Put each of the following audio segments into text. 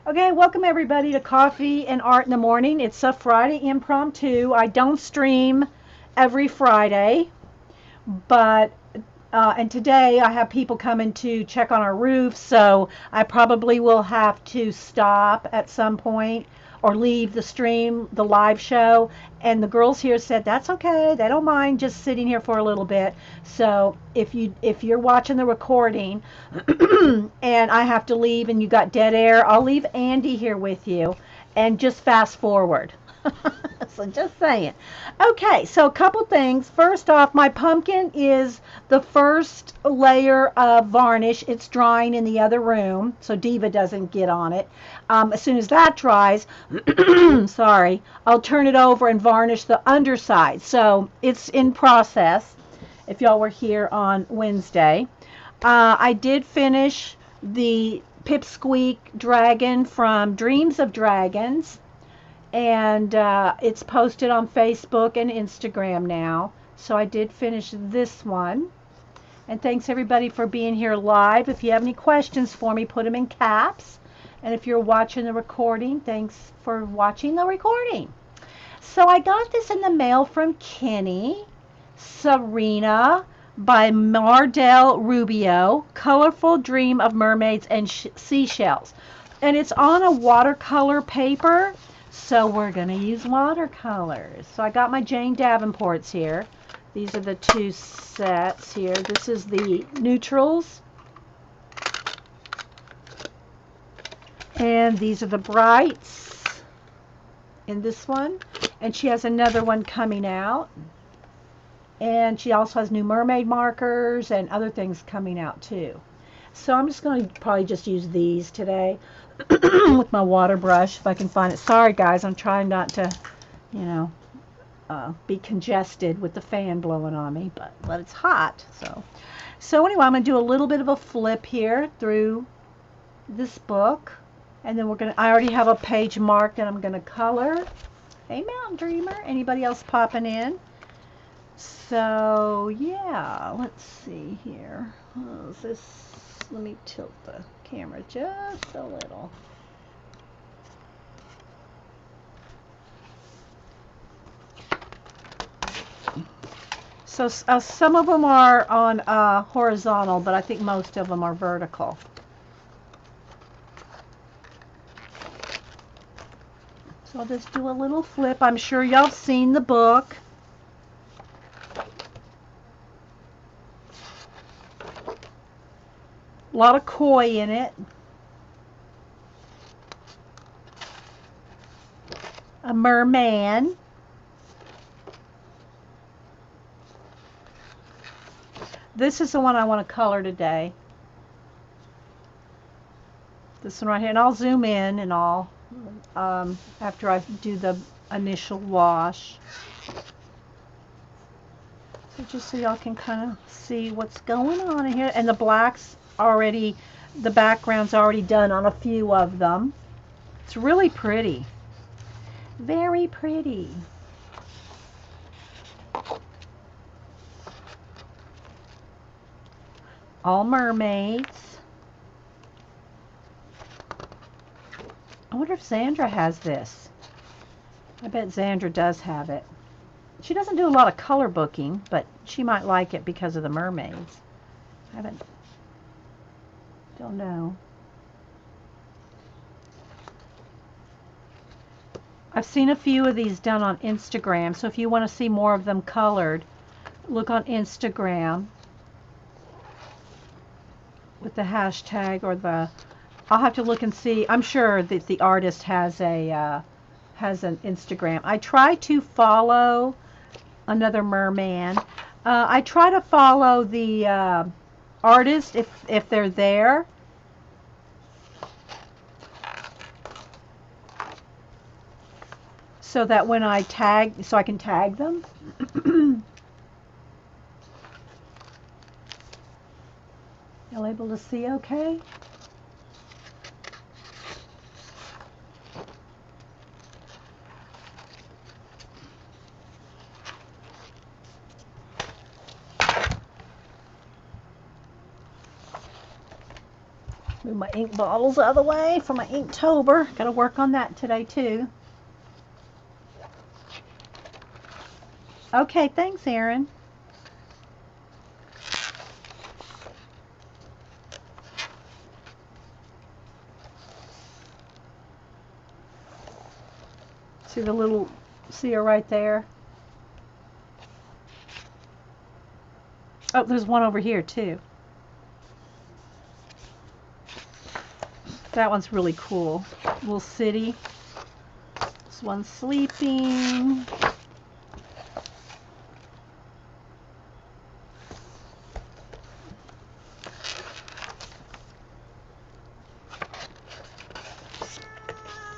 Okay, welcome everybody to Coffee and Art in the Morning. It's a Friday impromptu. I don't stream every Friday, but and today I have people coming to check on our roof, so I probably will have to stop at some point or leave the stream, the live show. And the girls here said that's okay. They don't mind just sitting here for a little bit. So if you're watching the recording and I have to leave and you got dead air, I'll leave Andy here with you and just fast forward. So just saying. Okay, so a couple things. First off, my pumpkin is the first layer of varnish. It's drying in the other room, so Diva doesn't get on it. As soon as that dries, sorry, I'll turn it over and varnish the underside. So it's in process. If y'all were here on Wednesday, I did finish the Pipsqueak Dragon from Dreams of Dragons, and it's posted on Facebook and Instagram now. So I did finish this one. And thanks everybody for being here live. If you have any questions for me, put them in caps. And if you're watching the recording, thanks for watching the recording. So I got this in the mail from Kenny. Sirena by Mardel Rubio. Colorful Dream of Mermaids and Seashells. And it's on a watercolor paper. So we're going to use watercolors. So I got my Jane Davenports here. These are the two sets here. This is the neutrals. And these are the brights in this one. And she has another one coming out. And she also has new mermaid markers and other things coming out too. So I'm just going to probably just use these today with my water brush if I can find it. Sorry guys, I'm trying not to, you know, be congested with the fan blowing on me, but it's hot. So anyway, I'm going to do a little bit of a flip here through this book, and then I already have a page marked and I'm going to color. Hey Mountain Dreamer, anybody else popping in? So yeah, let's see here. Oh, let me tilt the camera just a little. So some of them are on horizontal, but I think most of them are vertical. So I'll just do a little flip. I'm sure y'all have seen the book. A lot of koi in it. A merman. This is the one I want to color today. This one right here. And I'll zoom in and all after I do the initial wash. So just so y'all can kind of see what's going on in here. And the black's already, the background's already done on a few of them. It's really pretty. Very pretty. All mermaids. I wonder if Xandra has this. I bet Xandra does have it. She doesn't do a lot of color booking, but she might like it because of the mermaids. Don't know. I've seen a few of these done on Instagram, so if you want to see more of them colored, look on Instagram with the hashtag or the. I'll have to look and see. I'm sure that the artist has an Instagram. I try to follow another merman. I try to follow the artist if they're there. So that when I tag, so I can tag them. Y'all able to see okay? Move my ink bottles out of the way for my Inktober. Got to work on that today too. Okay, thanks, Erin. See the little, see her right there? Oh, there's one over here too. That one's really cool. Little city. This one's sleeping.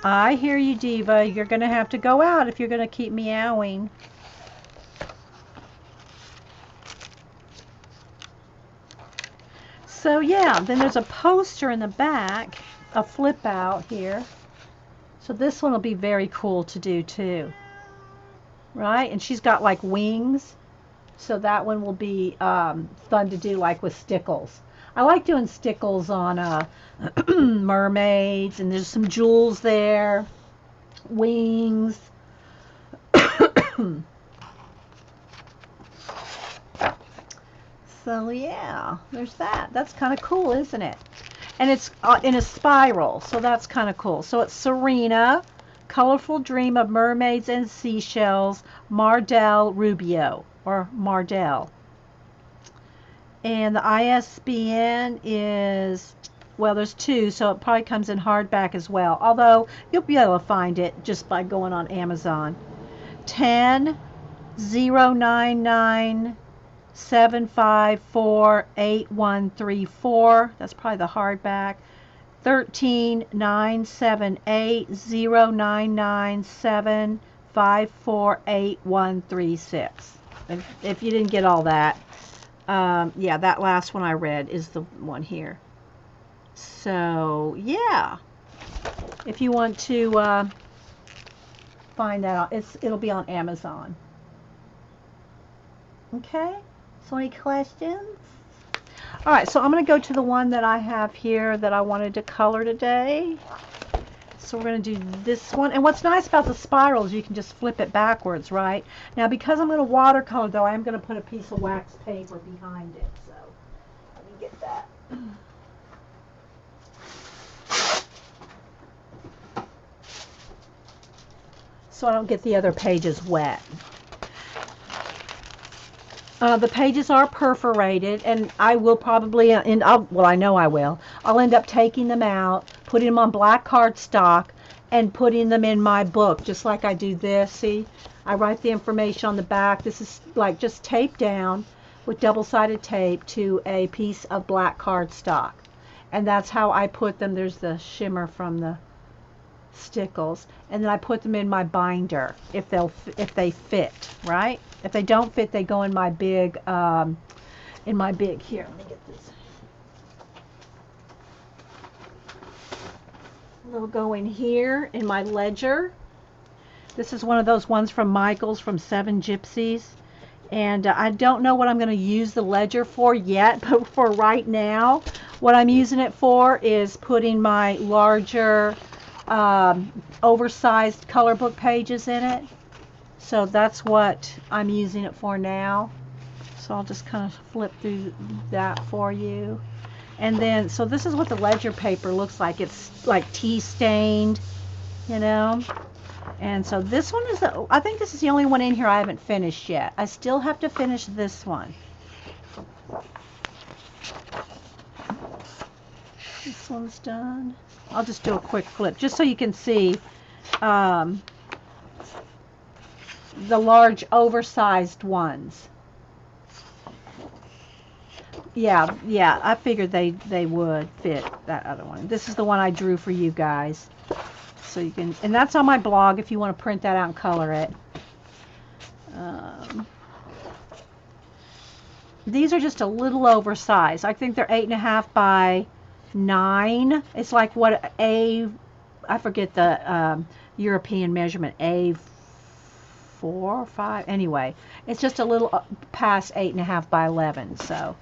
I hear you, Diva. You're going to have to go out if you're going to keep meowing. So yeah, then there's a poster in the back, a flip out here. So this one will be very cool to do too. Right? And she's got like wings. So that one will be fun to do like with stickles. I like doing stickles on mermaids, and there's some jewels there, wings. So yeah, there's that. That's kind of cool, isn't it? And it's in a spiral, so that's kind of cool. So it's Sirena, Colorful Dream of Mermaids and Seashells, Mardel Rubio, or Mardel. And the ISBN is, well, there's 2, so it probably comes in hardback as well. Although you'll be able to find it just by going on Amazon. 10-099 754-8134. That's probably the hardback. 13-978-099-754-8136. If you didn't get all that, yeah, that last one I read is the one here. So yeah, if you want to find that out, it'll be on Amazon. Okay. So any questions? All right, so I'm going to go to the one that I have here that I wanted to color today. So we're going to do this one. And what's nice about the spirals, you can just flip it backwards, right? Now, because I'm going to watercolor, though, I am going to put a piece of wax paper behind it. So let me get that. So I don't get the other pages wet. The pages are perforated, and I will probably, well, I know I will. I'll end up taking them out, putting them on black cardstock, and putting them in my book, just like I do this. See, I write the information on the back. This is like just taped down with double-sided tape to a piece of black cardstock. And that's how I put them. There's the shimmer from the stickles, and then I put them in my binder if they fit, right? If they don't fit, they go in my big here, let me get this. They'll go in here in my ledger. This is one of those ones from Michael's from Seven Gypsies, and I don't know what I'm going to use the ledger for yet, but for right now, what I'm using it for is putting my larger oversized color book pages in it. So that's what I'm using it for now. So I'll just kind of flip through that for you. And then, so this is what the ledger paper looks like. It's like tea stained, you know. And so this one is, I think this is the only one in here I haven't finished yet. I still have to finish this one. This one's done. I'll just do a quick flip just so you can see the large oversized ones. Yeah, I figured they would fit that other one. This is the one I drew for you guys. So you can, and that's on my blog if you want to print that out and color it. These are just a little oversized. I think they're 8.5 by 9. It's like what I forget the European measurement, A4 or 5. Anyway, it's just a little past 8.5 by 11. So,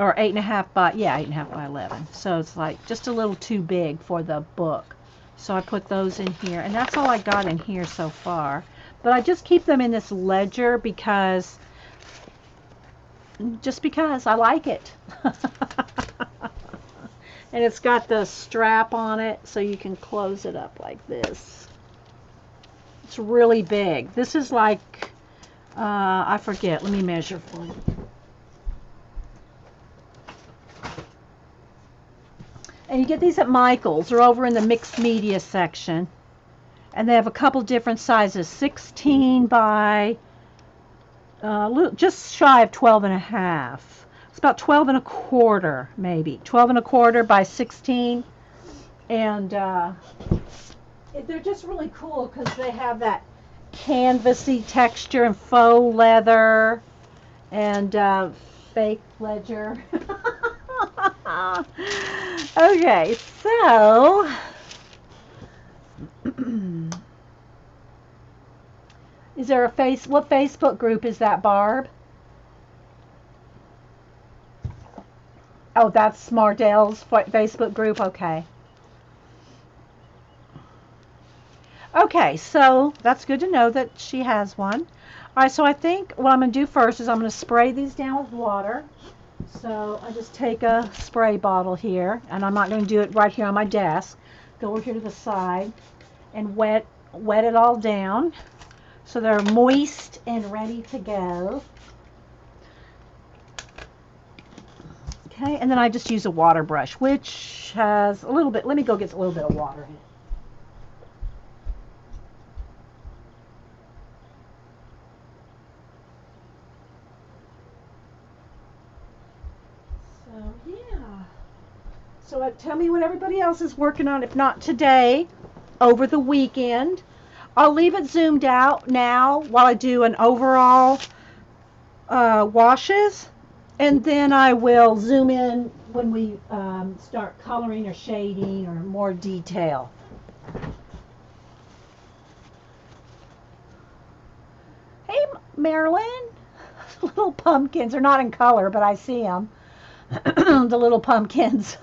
or 8.5 by, yeah, 8.5 by 11. So it's like just a little too big for the book. So I put those in here, and that's all I got in here so far. But I just keep them in this ledger because, just because I like it. And it's got the strap on it, so you can close it up like this. It's really big. This is like, I forget. Let me measure for you. And you get these at Michael's. They're over in the mixed media section. And they have a couple different sizes. 16 by, just shy of 12 and a half. It's about 12 and a quarter, maybe. 12 and a quarter by 16. And they're just really cool because they have that canvasy texture and faux leather and fake ledger. Okay, so is there what Facebook group is that, Barb? Oh, that's Mardel's Facebook group. Okay. Okay, so that's good to know that she has one. All right, so I think what I'm going to do first is I'm going to spray these down with water. So I just take a spray bottle here, and I'm not going to do it right here on my desk. Go over here to the side and wet it all down so they're moist and ready to go. Okay, and then I just use a water brush, which has a little bit, let me go get a little bit of water in it. So, yeah. So tell me what everybody else is working on, if not today, over the weekend. I'll leave it zoomed out now while I do an overall washes, and then I will zoom in when we start coloring or shading or more detail. Hey, Marilyn. Little pumpkins are not in color, but I see them. The little pumpkins.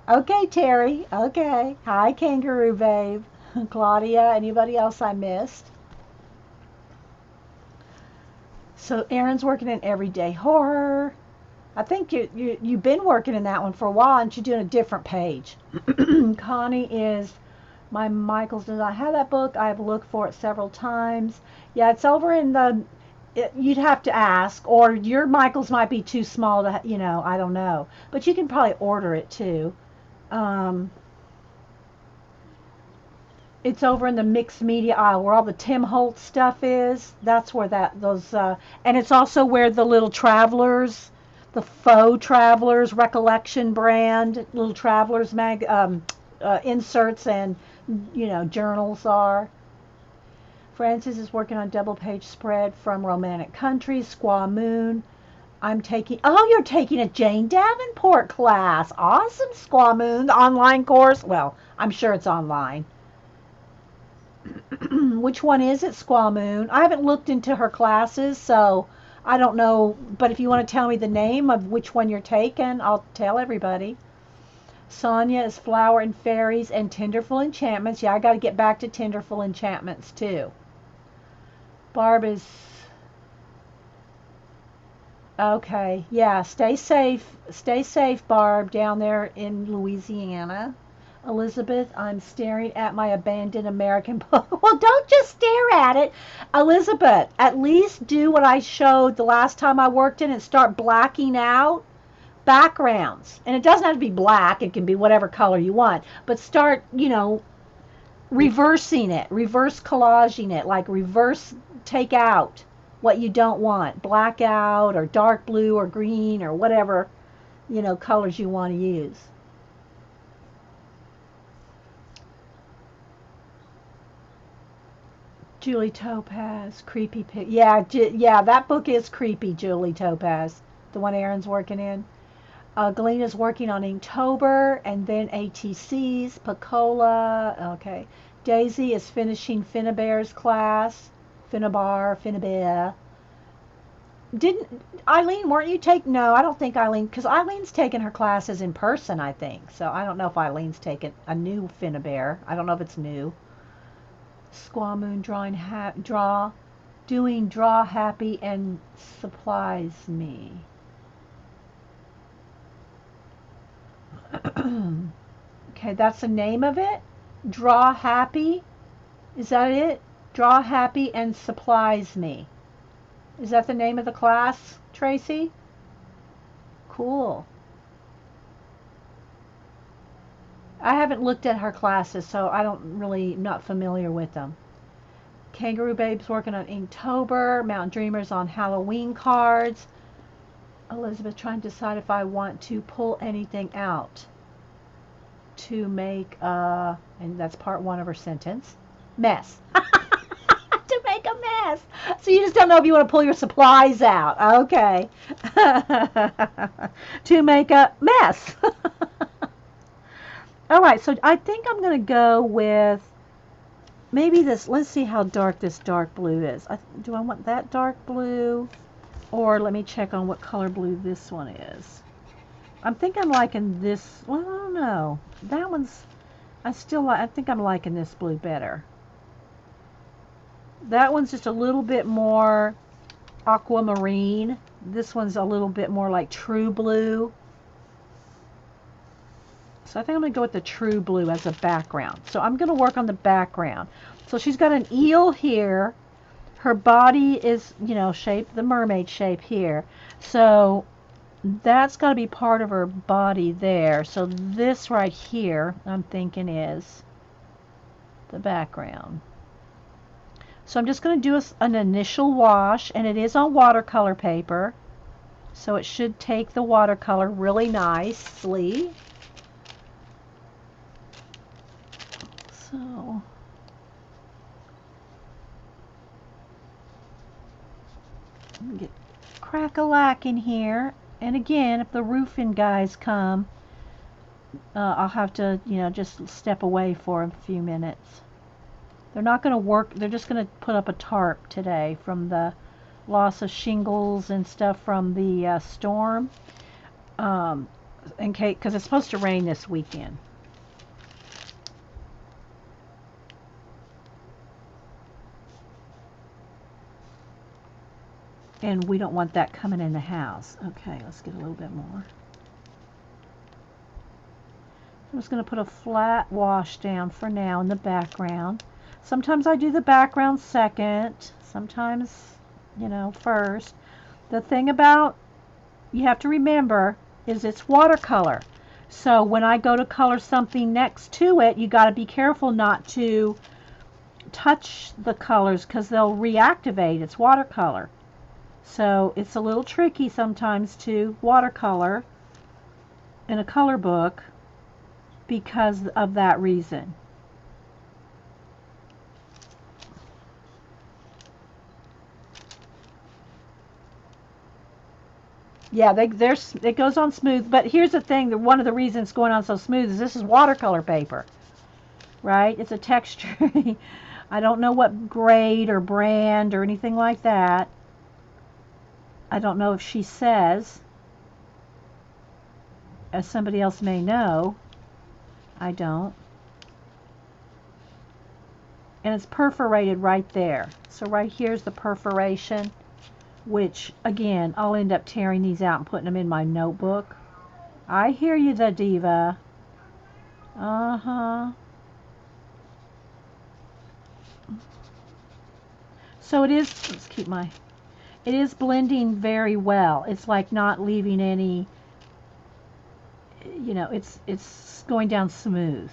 Okay, Terry. Okay. Hi, Kangaroo Babe. Claudia. Anybody else I missed? So Erin's working in Everyday Horror. I think you've been working in that one for a while, and you're doing a different page. Connie is my Michaels does not have that book. I have looked for it several times. Yeah, it's over in the. You'd have to ask, or your Michaels might be too small to, I don't know. But you can probably order it too. It's over in the mixed media aisle where all the Tim Holtz stuff is. That's where and it's also where the little travelers, the faux travelers recollection brand, little travelers inserts and journals are. Francis is working on double page spread from Romantic Countries, Squaw Moon. You're taking a Jane Davenport class. Awesome, Squaw Moon. The online course. Well, I'm sure it's online. Which one is it, Squaw Moon? I haven't looked into her classes, so I don't know. But if you want to tell me the name of which one you're taking, I'll tell everybody. Sonia is Flower and Fairies and Tenderful Enchantments. Yeah, I got to get back to Tenderful Enchantments, too. Barb is... Okay, yeah, stay safe. Stay safe, Barb, down there in Louisiana. Elizabeth, I'm staring at my abandoned American book. Well, don't just stare at it. Elizabeth, at least do what I showed the last time I worked in and start blacking out backgrounds. And it doesn't have to be black. It can be whatever color you want. But start, reversing it. Reverse collaging it. Like reverse take out what you don't want. Black out or dark blue or green or whatever, colors you want to use. Julie Topaz, Creepy Pig. Yeah, that book is creepy, Julie Topaz, the one Erin's working in. Galena's working on Inktober, and then ATC's, Picola. Okay. Daisy is finishing Finnabear's class. Finnabear. Didn't Eileen, weren't you take? No, I don't think Eileen, because Eileen's taken her classes in person, I think. So I don't know if Eileen's taken a new Finnabear. I don't know if it's new. Squamoon drawing draw happy and supplies me. Okay, that's the name of it. Draw happy. Is that it? Draw happy and supplies me. Is that the name of the class, Tracy? Cool. I haven't looked at her classes, so I don't really not familiar with them. Kangaroo Babe's working on Inktober. Mountain Dreamers on Halloween cards. Elizabeth trying to decide if I want to pull anything out to make and that's part one of her sentence. Mess. To make a mess. So you just don't know if you want to pull your supplies out. Okay. To make a mess. All right, so I think I'm going to go with maybe this. Let's see how dark this dark blue is. Do I want that dark blue? Or let me check on what color blue this one is. I'm thinking I'm liking this. Well, I don't know. That one's, I think I'm liking this blue better. That one's just a little bit more aquamarine. This one's a little bit more like true blue. So I think I'm going to go with the true blue as a background. So I'm going to work on the background. So she's got an eel here. Her body is, you know, shaped, the mermaid shape here. So that's got to be part of her body there. So this right here, I'm thinking is the background. So I'm just going to do an initial wash, and it is on watercolor paper. So it should take the watercolor really nicely. So get crack-a-lack in here. And again, if the roofing guys come, I'll have to, you know, just step away for a few minutes. They're not going to work. They're just going to put up a tarp today from the loss of shingles and stuff from the storm. In case, because it's supposed to rain this weekend. And we don't want that coming in the house. Okay, let's get a little bit more. I'm just going to put a flat wash down for now in the background. Sometimes I do the background second. Sometimes, you know, first. The thing about, you have to remember, is it's watercolor. So when I go to color something next to it, you got to be careful not to touch the colors because they'll reactivate. It's watercolor. So it's a little tricky sometimes to watercolor in a color book because of that reason. Yeah, it goes on smooth, but here's the thing, one of the reasons it's going on so smooth is this is watercolor paper, right? It's a texture. I don't know what grade or brand or anything like that. I don't know if she says, as somebody else may know. I don't. And it's perforated right there. So right here's the perforation, which again, I'll end up tearing these out and putting them in my notebook. I hear you, the diva. Uh-huh. So it is, let's keep my, it is blending very well. It's like not leaving any, you know, it's going down smooth.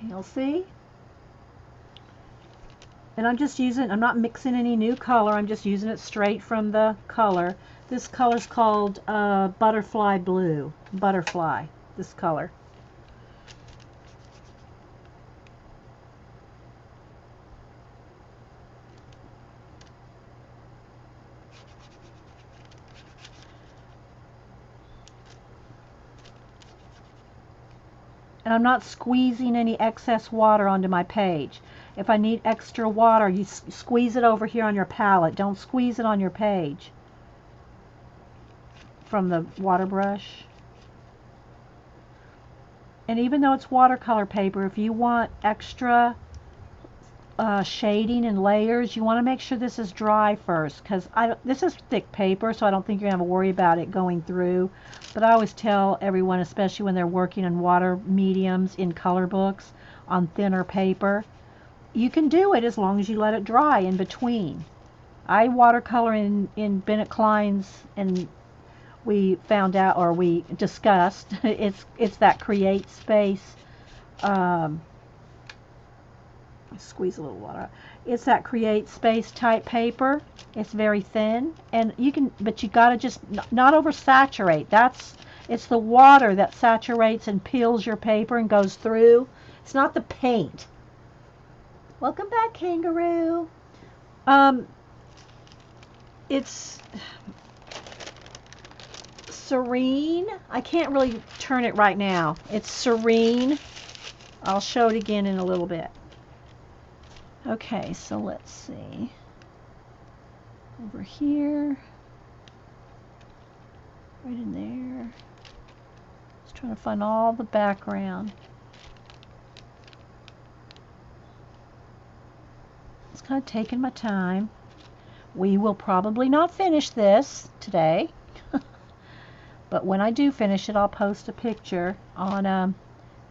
You'll see. And I'm just using, I'm not mixing any new color. I'm just using it straight from the color. This color's called Butterfly Blue. Butterfly, this color. And I'm not squeezing any excess water onto my page. If I need extra water, you squeeze it over here on your palette. Don't squeeze it on your page from the water brush. And even though it's watercolor paper, if you want extra shading and layers, you want to make sure this is dry first, because this is thick paper, so I don't think you're going to have to worry about it going through. But I always tell everyone, especially when they're working on water mediums in color books on thinner paper, you can do it as long as you let it dry in between. I watercolor in Bennett Klein's, and we found out, or we discussed, it's that Create Space. Squeeze a little water out. It's that Create Space type paper. It's very thin, and you can, but you gotta just not oversaturate. It's the water that saturates and peels your paper and goes through. It's not the paint. Welcome back, Kangaroo. It's Serene. I can't really turn it right now. It's Serene. I'll show it again in a little bit. Okay, so let's see. Over here. Right in there. Just trying to find all the background. It's kind of taking my time. We will probably not finish this today. But when I do finish it, I'll post a picture on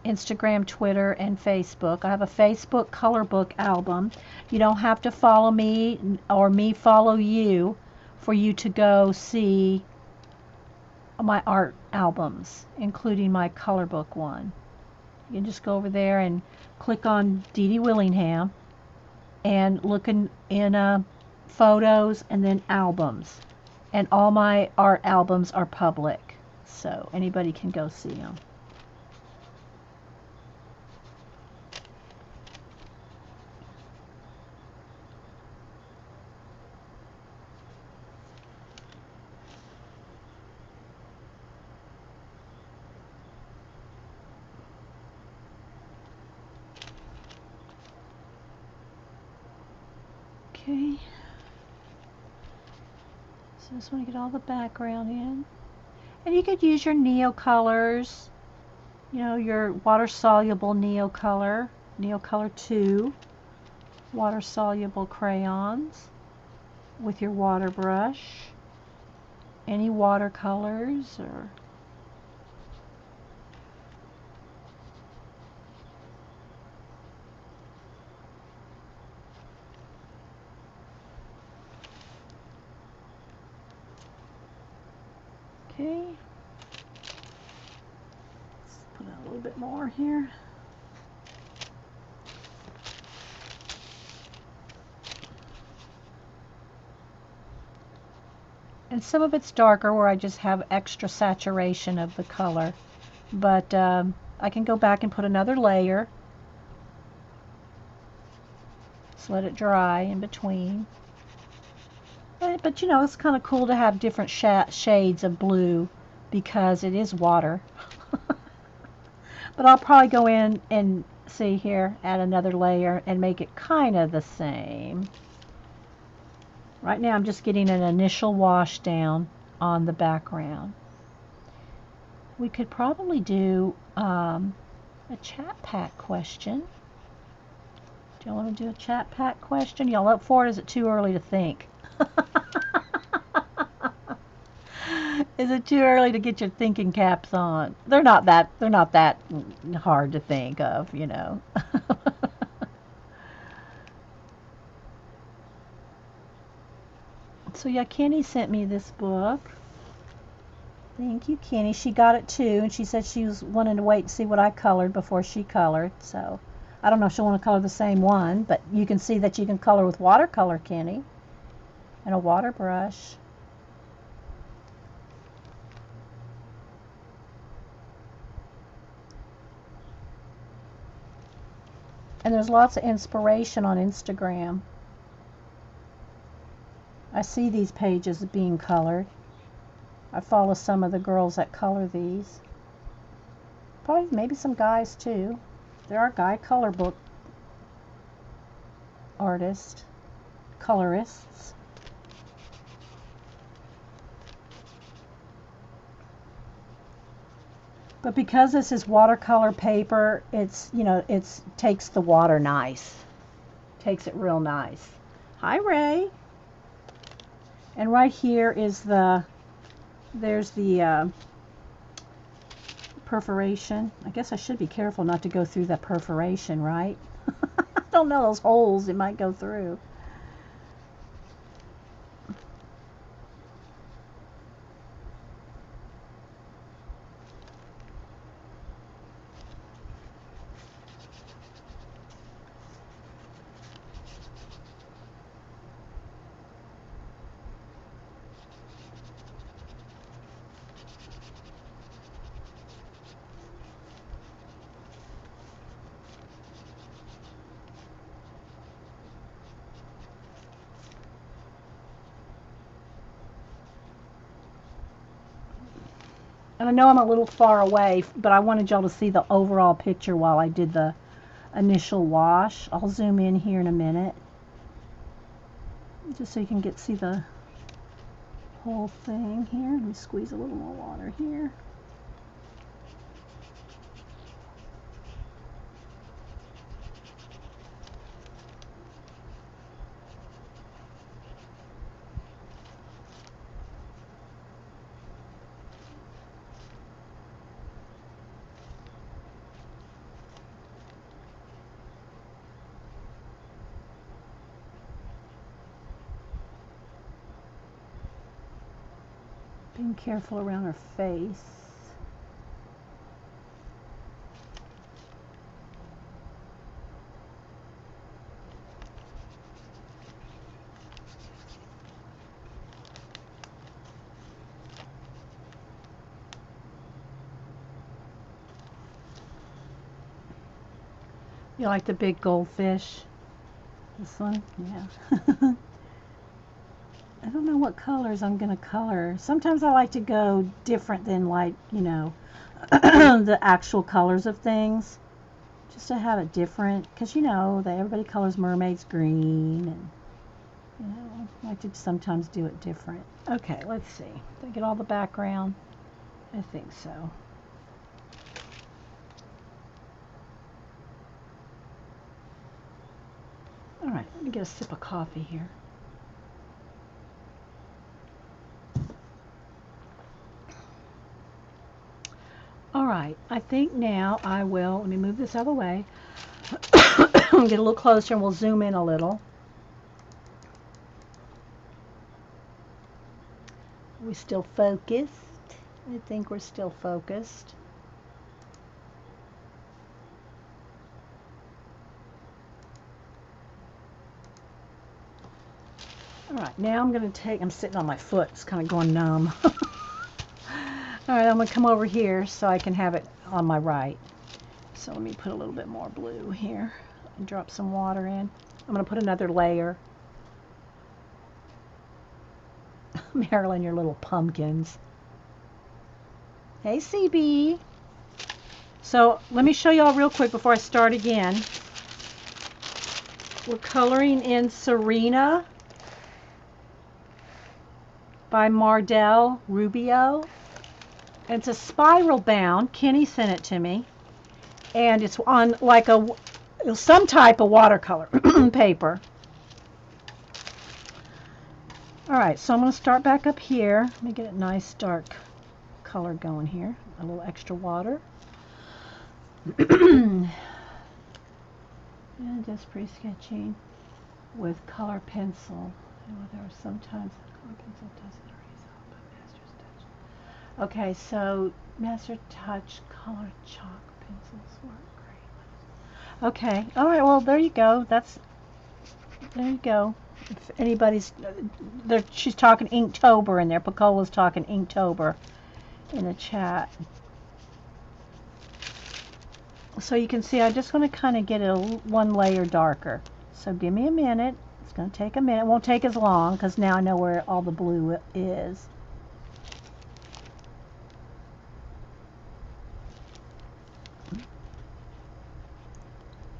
Instagram, Twitter, and Facebook. I have a Facebook color book album. You don't have to follow me or me follow you for you to go see my art albums, including my color book one. You can just go over there and click on Dee Dee Willingham and look in photos and then albums. And all my art albums are public, so anybody can go see them. Okay, so I just want to get all the background in. And you could use your Neo colors, you know, your water soluble Neo Color 2 water soluble crayons with your water brush, any watercolors, or okay. Let's put out a little bit more here. And some of it's darker where I just have extra saturation of the color. But I can go back and put another layer. Just let it dry in between. But you know, it's kind of cool to have different shades of blue because it is water. But I'll probably go in and see here, add another layer and make it kind of the same. Right now I'm just getting an initial wash down on the background. We could probably do a chat pack question. Do y'all want to do a chat pack question? Y'all up for it? Is it too early to think? Is it too early to get your thinking caps on? They're not that hard to think of, you know. So yeah, Kenny sent me this book. Thank you, Kenny. She got it too, and she said she was wanting to wait and see what I colored before she colored. So I don't know if she'll want to color the same one, but you can see that you can color with watercolor, Kenny, and a water brush. And there's lots of inspiration on Instagram. I see these pages being colored. I follow some of the girls that color these. probably maybe some guys too. There are guy color book artists, colorists. But because this is watercolor paper, it's, you know, it's takes the water nice. Takes it real nice. Hi, Ray. And right here is there's the perforation. I guess I should be careful not to go through that perforation, right? I don't know, those holes it might go through. And I know I'm a little far away, but I wanted y'all to see the overall picture while I did the initial wash. I'll zoom in here in a minute, just so you can see the whole thing here. Let me squeeze a little more water here. Being careful around her face. You like the big goldfish? This one? Yeah. I don't know what colors I'm going to color. Sometimes I like to go different than, like, you know, the actual colors of things. Just to have it different. Because, you know, everybody colors mermaids green. And, you know, I like to sometimes do it different. Okay, let's see. Did I get all the background? I think so. All right, let me get a sip of coffee here. All right, I think now I will, let me move this out of the way, get a little closer and we'll zoom in a little. Are we still focused? I think we're still focused. All right, now I'm going to take, I'm sitting on my foot, it's kind of going numb. All right, I'm going to come over here so I can have it on my right. So let me put a little bit more blue here and drop some water in. I'm going to put another layer. Marilyn, your little pumpkins. Hey, CB. So let me show y'all real quick before I start again. We're coloring in Sirena by Mardel Rubio. It's a spiral bound. Kenny sent it to me. And it's on like some type of watercolor paper. Alright, so I'm going to start back up here. Let me get a nice dark color going here. A little extra water. And just pre-sketching with color pencil. You know, there are sometimes color pencil doesn't erase all, but master's touch. Okay, so master touch color chalk pencils work great. Okay, all right. Well, there you go. There you go. If anybody's, she's talking Inktober in there. Pacola's talking Inktober in the chat. So you can see I'm just going to kind of get it one layer darker. So give me a minute. It's going to take a minute. It won't take as long because now I know where all the blue is.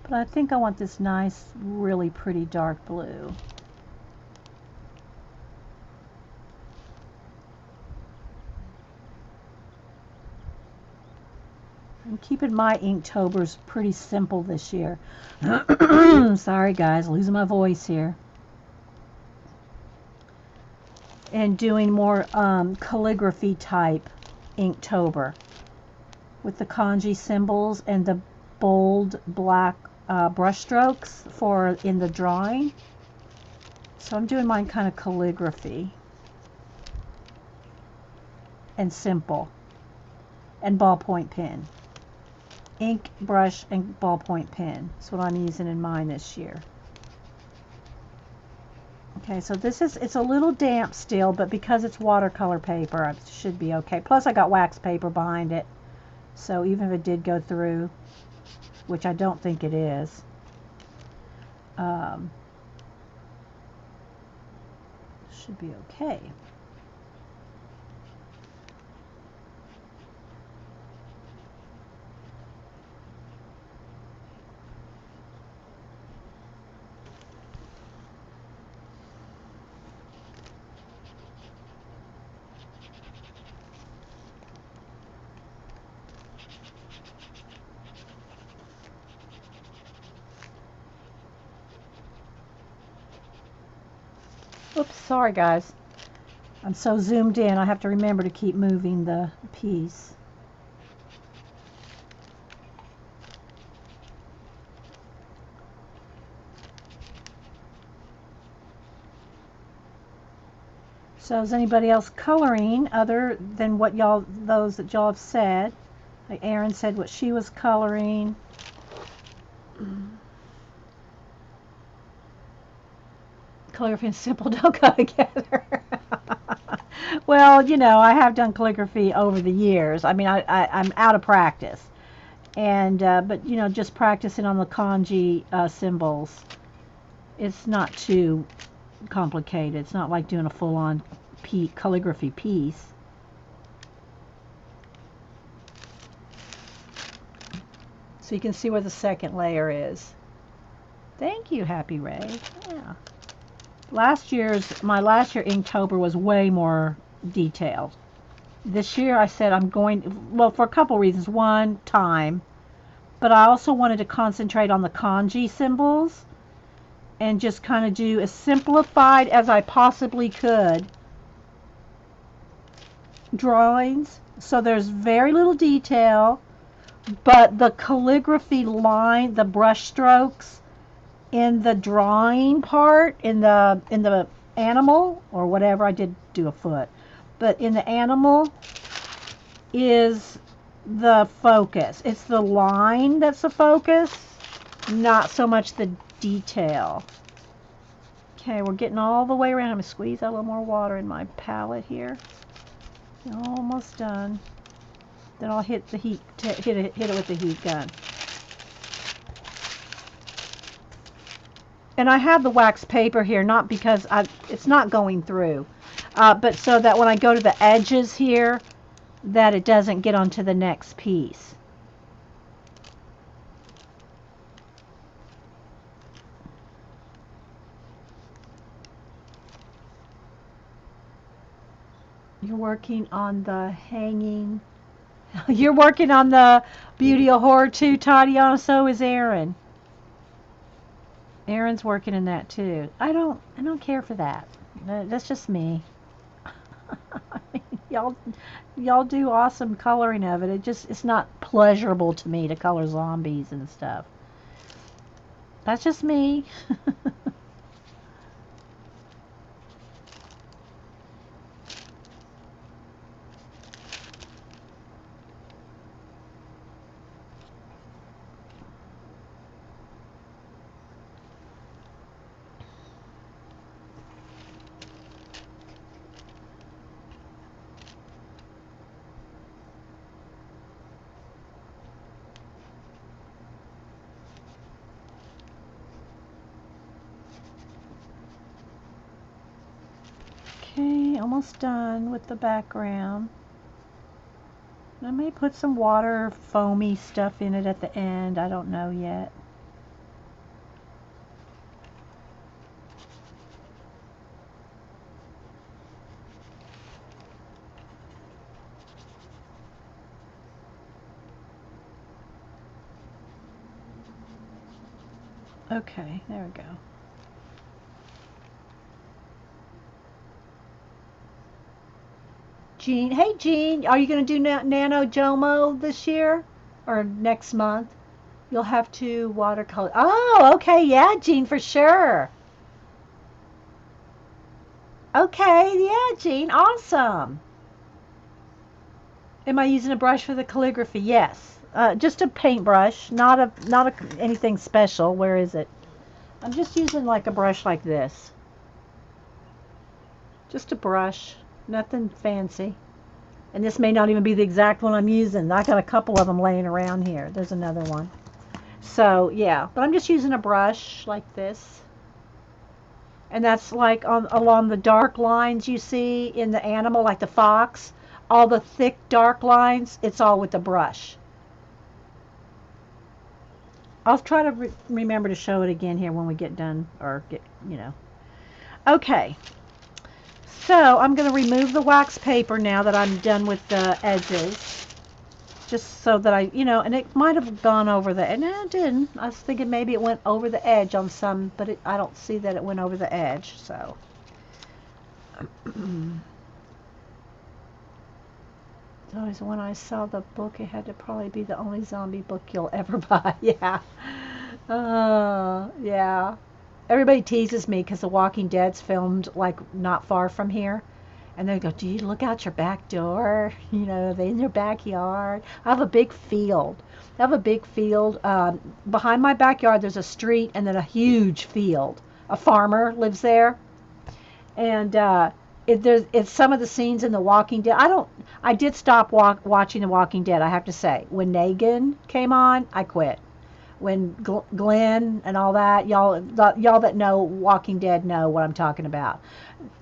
But I think I want this nice, really pretty dark blue. And keep in mind, Inktober's pretty simple this year. Sorry guys, losing my voice here. And doing more calligraphy type Inktober with the kanji symbols and the bold black brush strokes for in the drawing. So I'm doing mine kind of calligraphy and simple and ballpoint pen. Ink, brush, and ballpoint pen. That's what I'm using in mine this year. Okay, so it's a little damp still, but because it's watercolor paper, it should be okay. Plus I got wax paper behind it, so even if it did go through, which I don't think it is, should be okay. Oops, sorry guys. I'm so zoomed in, I have to remember to keep moving the piece. So is anybody else coloring other than what those that y'all have said? Like Erin said what she was coloring. Calligraphy and simple don't go together. Well, you know, I have done calligraphy over the years. I mean, I'm out of practice. And, but, you know, just practicing on the kanji symbols, it's not too complicated. It's not like doing a full-on calligraphy piece. So you can see where the second layer is. Thank you, Happy Ray. Yeah. My last year Inktober was way more detailed. This year I said I'm going, well, for a couple reasons. One, time, but I also wanted to concentrate on the kanji symbols and just kind of do as simplified as I possibly could drawings. So there's very little detail, but the calligraphy line, the brush strokes in the drawing part, in the animal or whatever, I did do a foot, but in the animal is the focus. It's the line that's the focus, not so much the detail. Okay, we're getting all the way around. I'm going to squeeze out a little more water in my palette here. Almost done. Then I'll hit the heat, hit it with the heat gun. And I have the wax paper here, not because it's not going through, but so that when I go to the edges here, that it doesn't get onto the next piece. You're working on the hanging. You're working on the Beauty of Horror too, Tatiana. So is Erin. Erin's working in that too. I don't care for that. That's just me. y'all do awesome coloring of it. It's not pleasurable to me to color zombies and stuff. That's just me. Okay, almost done with the background. I may put some water foamy stuff in it at the end. I don't know yet. Okay, there we go. Jean, hey Jean, are you going to do Nano Jomo this year or next month? You'll have to watercolor. Oh, okay, yeah, Jean, for sure. Okay, yeah, Jean, awesome. Am I using a brush for the calligraphy? Yes. Just a paintbrush, not anything special. Where is it? I'm just using like a brush like this. Just a brush, nothing fancy. And this may not even be the exact one I'm using. I got a couple of them laying around here. There's another one. So yeah, but I'm just using a brush like this. And that's like on along the dark lines you see in the animal, like the fox. All the thick dark lines, it's all with the brush. I'll try to remember to show it again here when we get done, or get. Okay, so I'm going to remove the wax paper now that I'm done with the edges. Just so that and it might have gone over the, and it didn't. I was thinking maybe it went over the edge on some, but I don't see that it went over the edge, so. Always when I saw the book, it had to probably be the only zombie book you'll ever buy. Yeah. Yeah. Everybody teases me because The Walking Dead's filmed like not far from here. And they go, do you look out your back door? They in their backyard. I have a big field. I have a big field. Behind my backyard, there's a street and then a huge field. A farmer lives there. And it's some of the scenes in The Walking Dead. I did stop watching The Walking Dead, I have to say. When Negan came on, I quit. When Glenn and all that, y'all that know Walking Dead know what I'm talking about.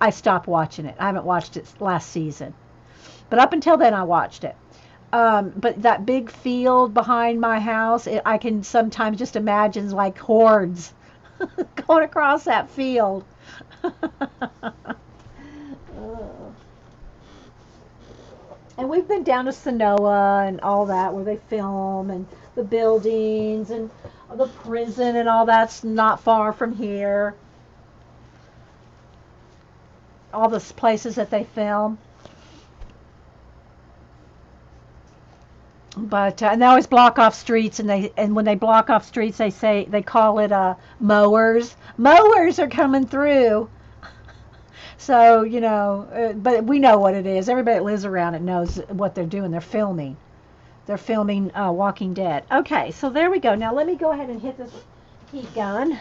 I stopped watching it. I haven't watched it last season. But up until then, I watched it. But that big field behind my house, I can sometimes just imagine like hordes going across that field. And we've been down to Sonoa and all that where they film, and the buildings and the prison and all that's not far from here. All the places that they film. But and they always block off streets, and when they block off streets, they call it mowers. Mowers are coming through. So but we know what it is. Everybody that lives around it knows what they're doing. They're filming. They're filming Walking Dead. Okay, so there we go. Now let me go ahead and hit this heat gun.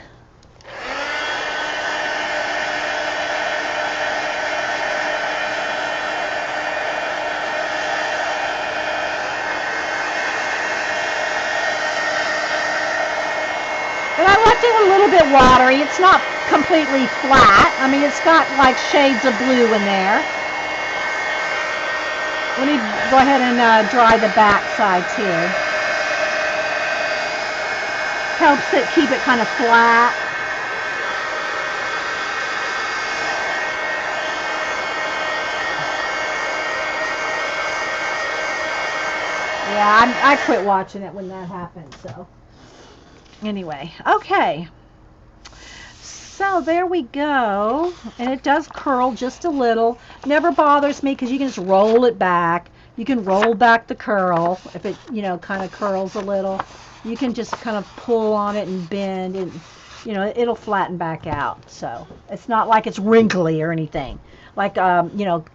And I left it a little bit watery. It's not completely flat. I mean, it's got like shades of blue in there. Let me go ahead and dry the back side too. Helps it keep it kind of flat. Yeah, I quit watching it when that happened, so. Anyway, okay. So there we go. And it does curl just a little. Never bothers me because you can just roll it back. You can roll back the curl if it, kind of curls a little. You can just kind of pull on it and bend and, it'll flatten back out. So it's not like it's wrinkly or anything. Like,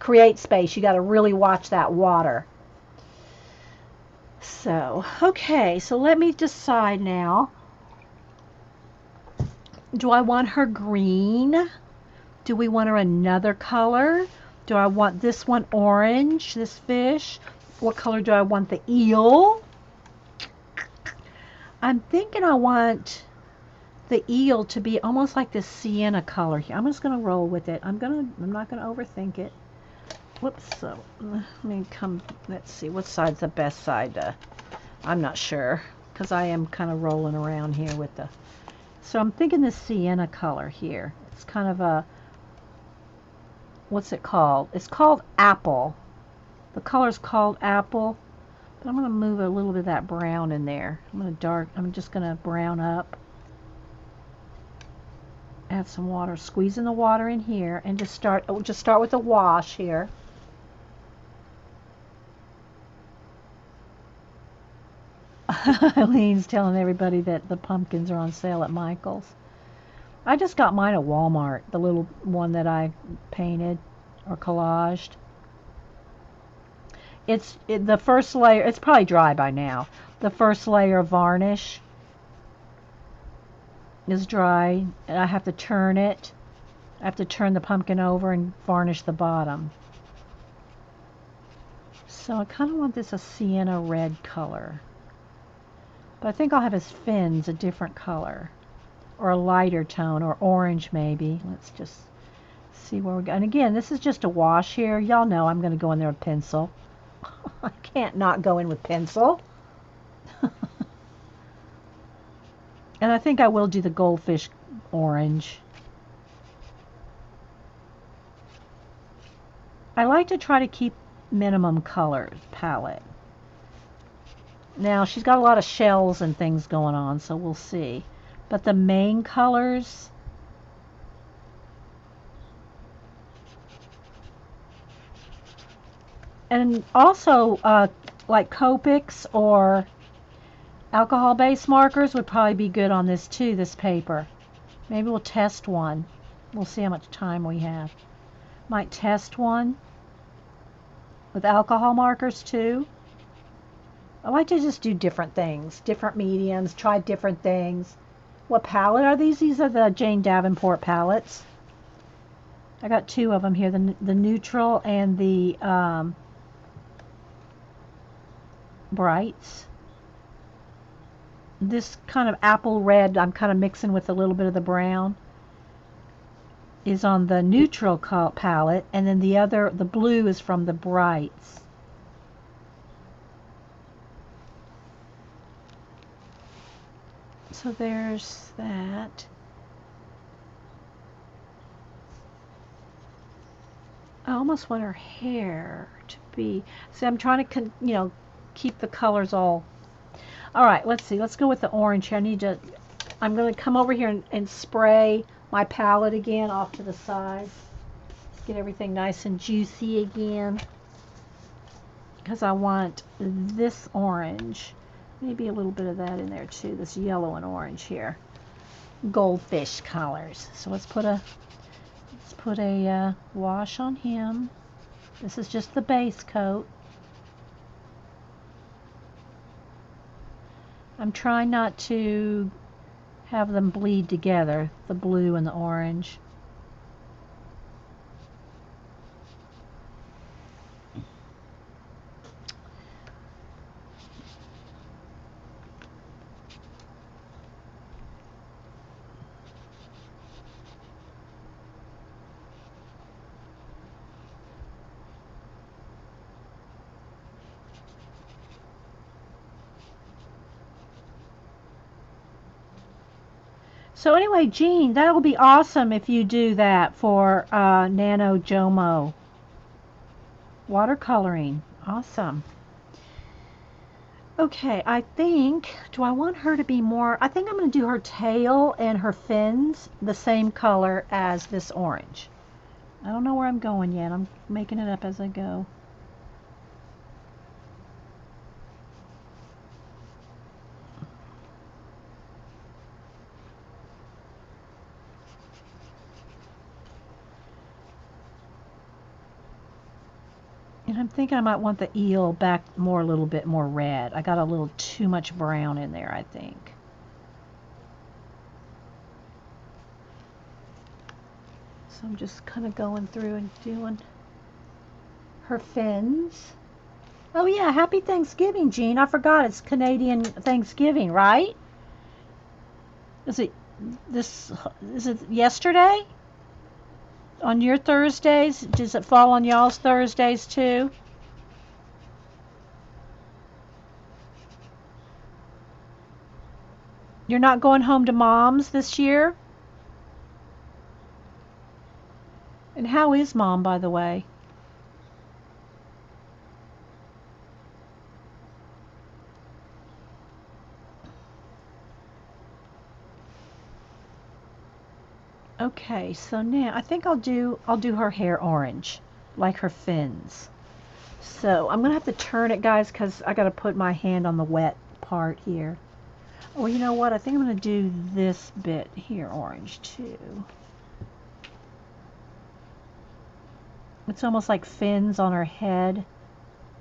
Create Space, you got to really watch that water. So, okay, so let me decide now. Do I want her green? Do we want her another color? Do I want this one orange, this fish? What color do I want the eel? I'm thinking I want the eel to be almost like this sienna color here. I'm just going to roll with it. I'm not going to overthink it. Whoops. So let's see. What side's the best side? I'm not sure because I am kind of rolling around here with the... So I'm thinking this sienna color here. It's kind of a, what's it called? It's called apple. The color's called apple. But I'm going to move a little bit of that brown in there. I'm just going to brown up. Add some water, squeezing the water in here, and just start with a wash here. Eileen's telling everybody that the pumpkins are on sale at Michael's. I just got mine at Walmart, the little one that I painted or collaged. The first layer, it's probably dry by now. The first layer of varnish is dry, and I have to turn it. I have to turn the pumpkin over and varnish the bottom. So I kind of want this a sienna red color. But I think I'll have his fins a different color, or a lighter tone, or orange maybe. Let's just see where we go. And again, this is just a wash here. Y'all know I'm going to go in there with pencil. I can't not go in with pencil. And I think I will do the goldfish orange. I like to try to keep minimum colors palette. Now she's got a lot of shells and things going on, so we'll see. But the main colors, and also like Copics or alcohol-based markers would probably be good on this too, this paper. Maybe we'll test one. We'll see how much time we have. Might test one with alcohol markers too. I like to just do different things, different mediums, try different things. What palette are these? These are the Jane Davenport palettes. I got two of them here, the neutral and the brights. This kind of apple red, I'm kind of mixing with a little bit of the brown, is on the neutral palette, and then the blue is from the brights. So there's that. I almost want her hair to be, see, I'm trying to, keep the colors all. All right, let's see. Let's go with the orange here. I'm going to come over here and spray my palette again off to the side. Get everything nice and juicy again. Because I want this orange. Maybe a little bit of that in there too. This yellow and orange here. Goldfish colors. So let's put a wash on him. This is just the base coat. I'm trying not to have them bleed together, the blue and the orange. So anyway, Jean, that'll be awesome if you do that for Nano Jomo. Watercoloring. Awesome. Okay, do I want her to be more, I think I'm going to do her tail and her fins the same color as this orange. I don't know where I'm going yet. I'm making it up as I go. And I'm thinking I might want the eel back a little bit more red. I got a little too much brown in there, I think. So I'm just kind of going through and doing her fins. Oh yeah, happy Thanksgiving, Jean. I forgot it's Canadian Thanksgiving, right? Is it yesterday? On your Thursdays? Does it fall on y'all's Thursdays too? You're not going home to Mom's this year? And how is Mom, by the way? Okay, so now I think I'll do her hair orange, like her fins. So I'm gonna have to turn it, guys, because I gotta put my hand on the wet part here. Oh, you know what? I think I'm gonna do this bit here orange too. It's almost like fins on her head.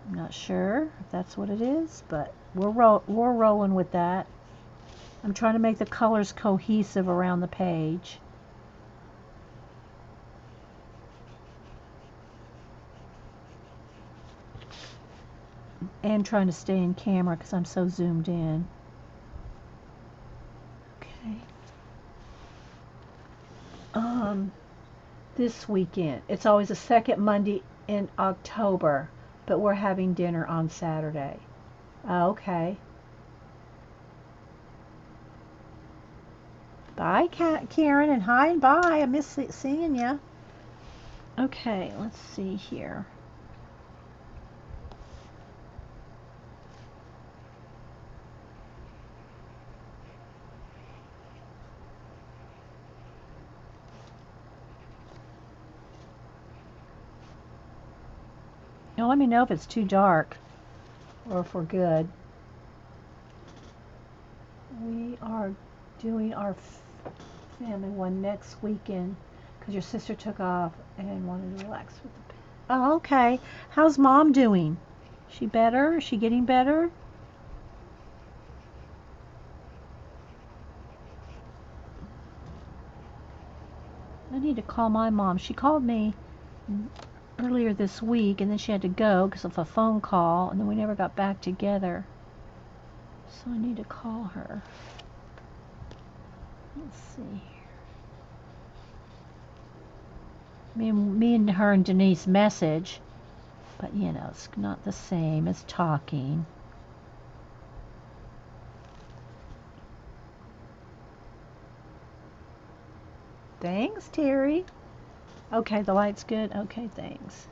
I'm not sure if that's what it is, but we're rolling with that. I'm trying to make the colors cohesive around the page. And trying to stay in camera because I'm so zoomed in. Okay. This weekend, it's always the second Monday in October, but we're having dinner on Saturday. Okay. Bye, Karen, and hi and bye. I miss seeing you. Okay, let's see here. Now let me know if it's too dark or if we're good. We are doing our family one next weekend because your sister took off and wanted to relax with the. Oh, okay. How's mom doing? She better? Is she getting better? I need to call my mom. She called me earlier this week and then she had to go because of a phone call and then we never got back together. So I need to call her. Let's see. Me and her and Denise message, but you know, it's not the same as talking. Thanks, Terry. Okay, the light's good. Okay, thanks.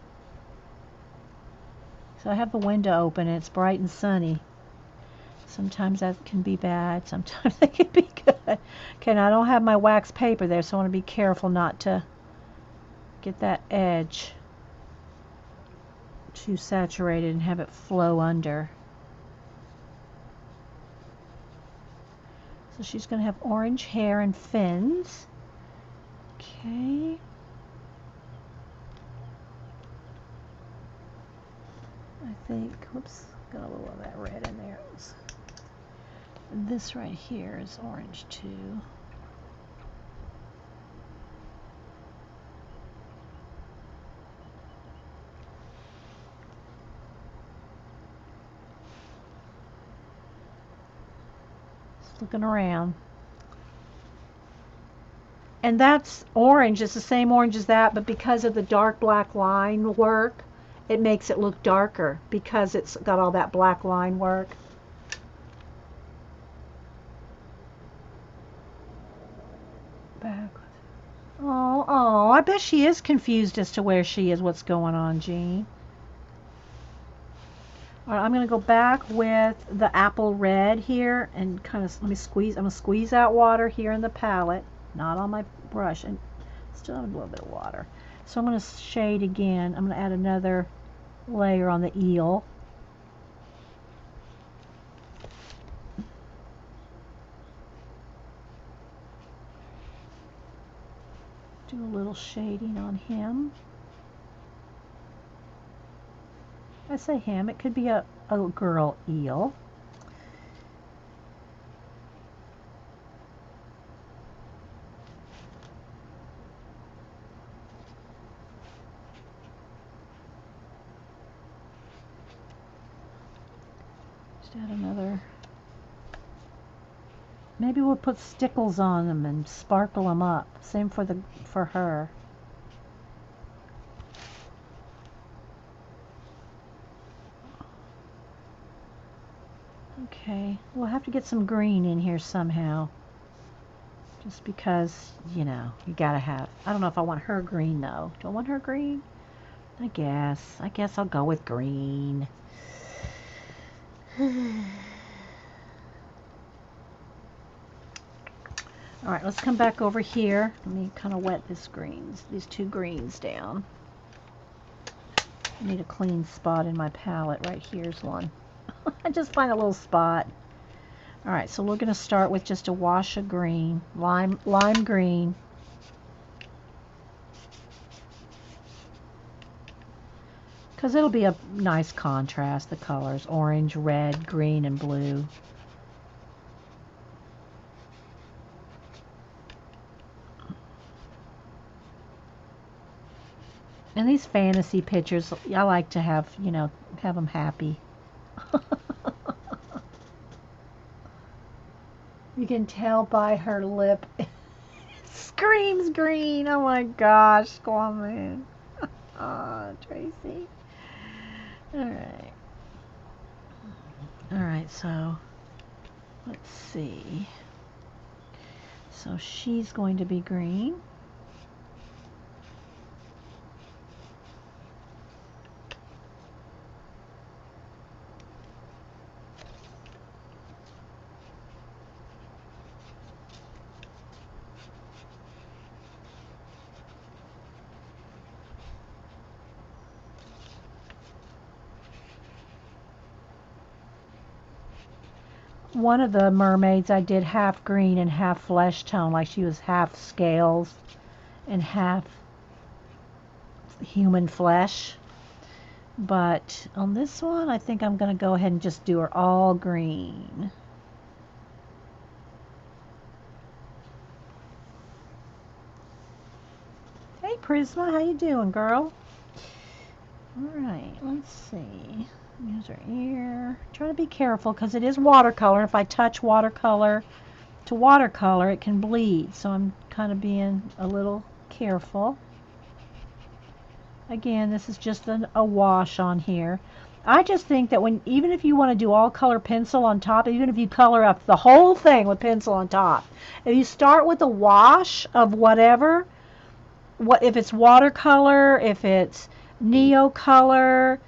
So I have the window open and it's bright and sunny. Sometimes that can be bad. Sometimes it can be good. Okay, now I don't have my wax paper there, so I want to be careful not to get that edge too saturated and have it flow under. So she's going to have orange hair and fins. Okay. I think, whoops, got a little of that red in there. This right here is orange too. Just looking around. And that's orange. It's the same orange as that, but because of the dark black line work, it makes it look darker because it's got all that black line work. Back. Oh, I bet she is confused as to where she is, what's going on, Jean. All right, I'm going to go back with the apple red here and kind of, let me squeeze, I'm going to squeeze out water here in the palette, not on my brush, and still have a little bit of water. So I'm going to shade again. I'm going to add another layer on the eel. Do a little shading on him. I say him, it could be a girl eel. Just add another. Maybe we'll put stickles on them and sparkle them up. Same for her. Okay, we'll have to get some green in here somehow. Just because, you know, you gotta have. I don't know if I want her green though. Do I want her green? I guess I'll go with green. All right, let's come back over here. Let me kind of wet these two greens down. I need a clean spot in my palette. Right here's one. I just find a little spot. All right, so we're going to start with just a wash of green, lime green. Because it'll be a nice contrast, the colors, orange, red, green, and blue. And these fantasy pictures, I like to have, have them happy. You can tell by her lip. Screams green. Oh my gosh. Go on, man. Oh, Tracy. Alright. Alright, so let's see. So she's going to be green. One of the mermaids I did half green and half flesh tone, like she was half scales and half human flesh. But on this one, I think I'm going to go ahead and just do her all green. Hey Prisma, how you doing, girl? Alright, let's see. Use her ear. Try to be careful because it is watercolor. If I touch watercolor to watercolor, it can bleed. So I'm kind of being a little careful. Again, this is just a wash on here. I just think that even if you want to do all color pencil on top, even if you color up the whole thing with pencil on top, if you start with a wash of whatever, if it's watercolor, if it's neocolor,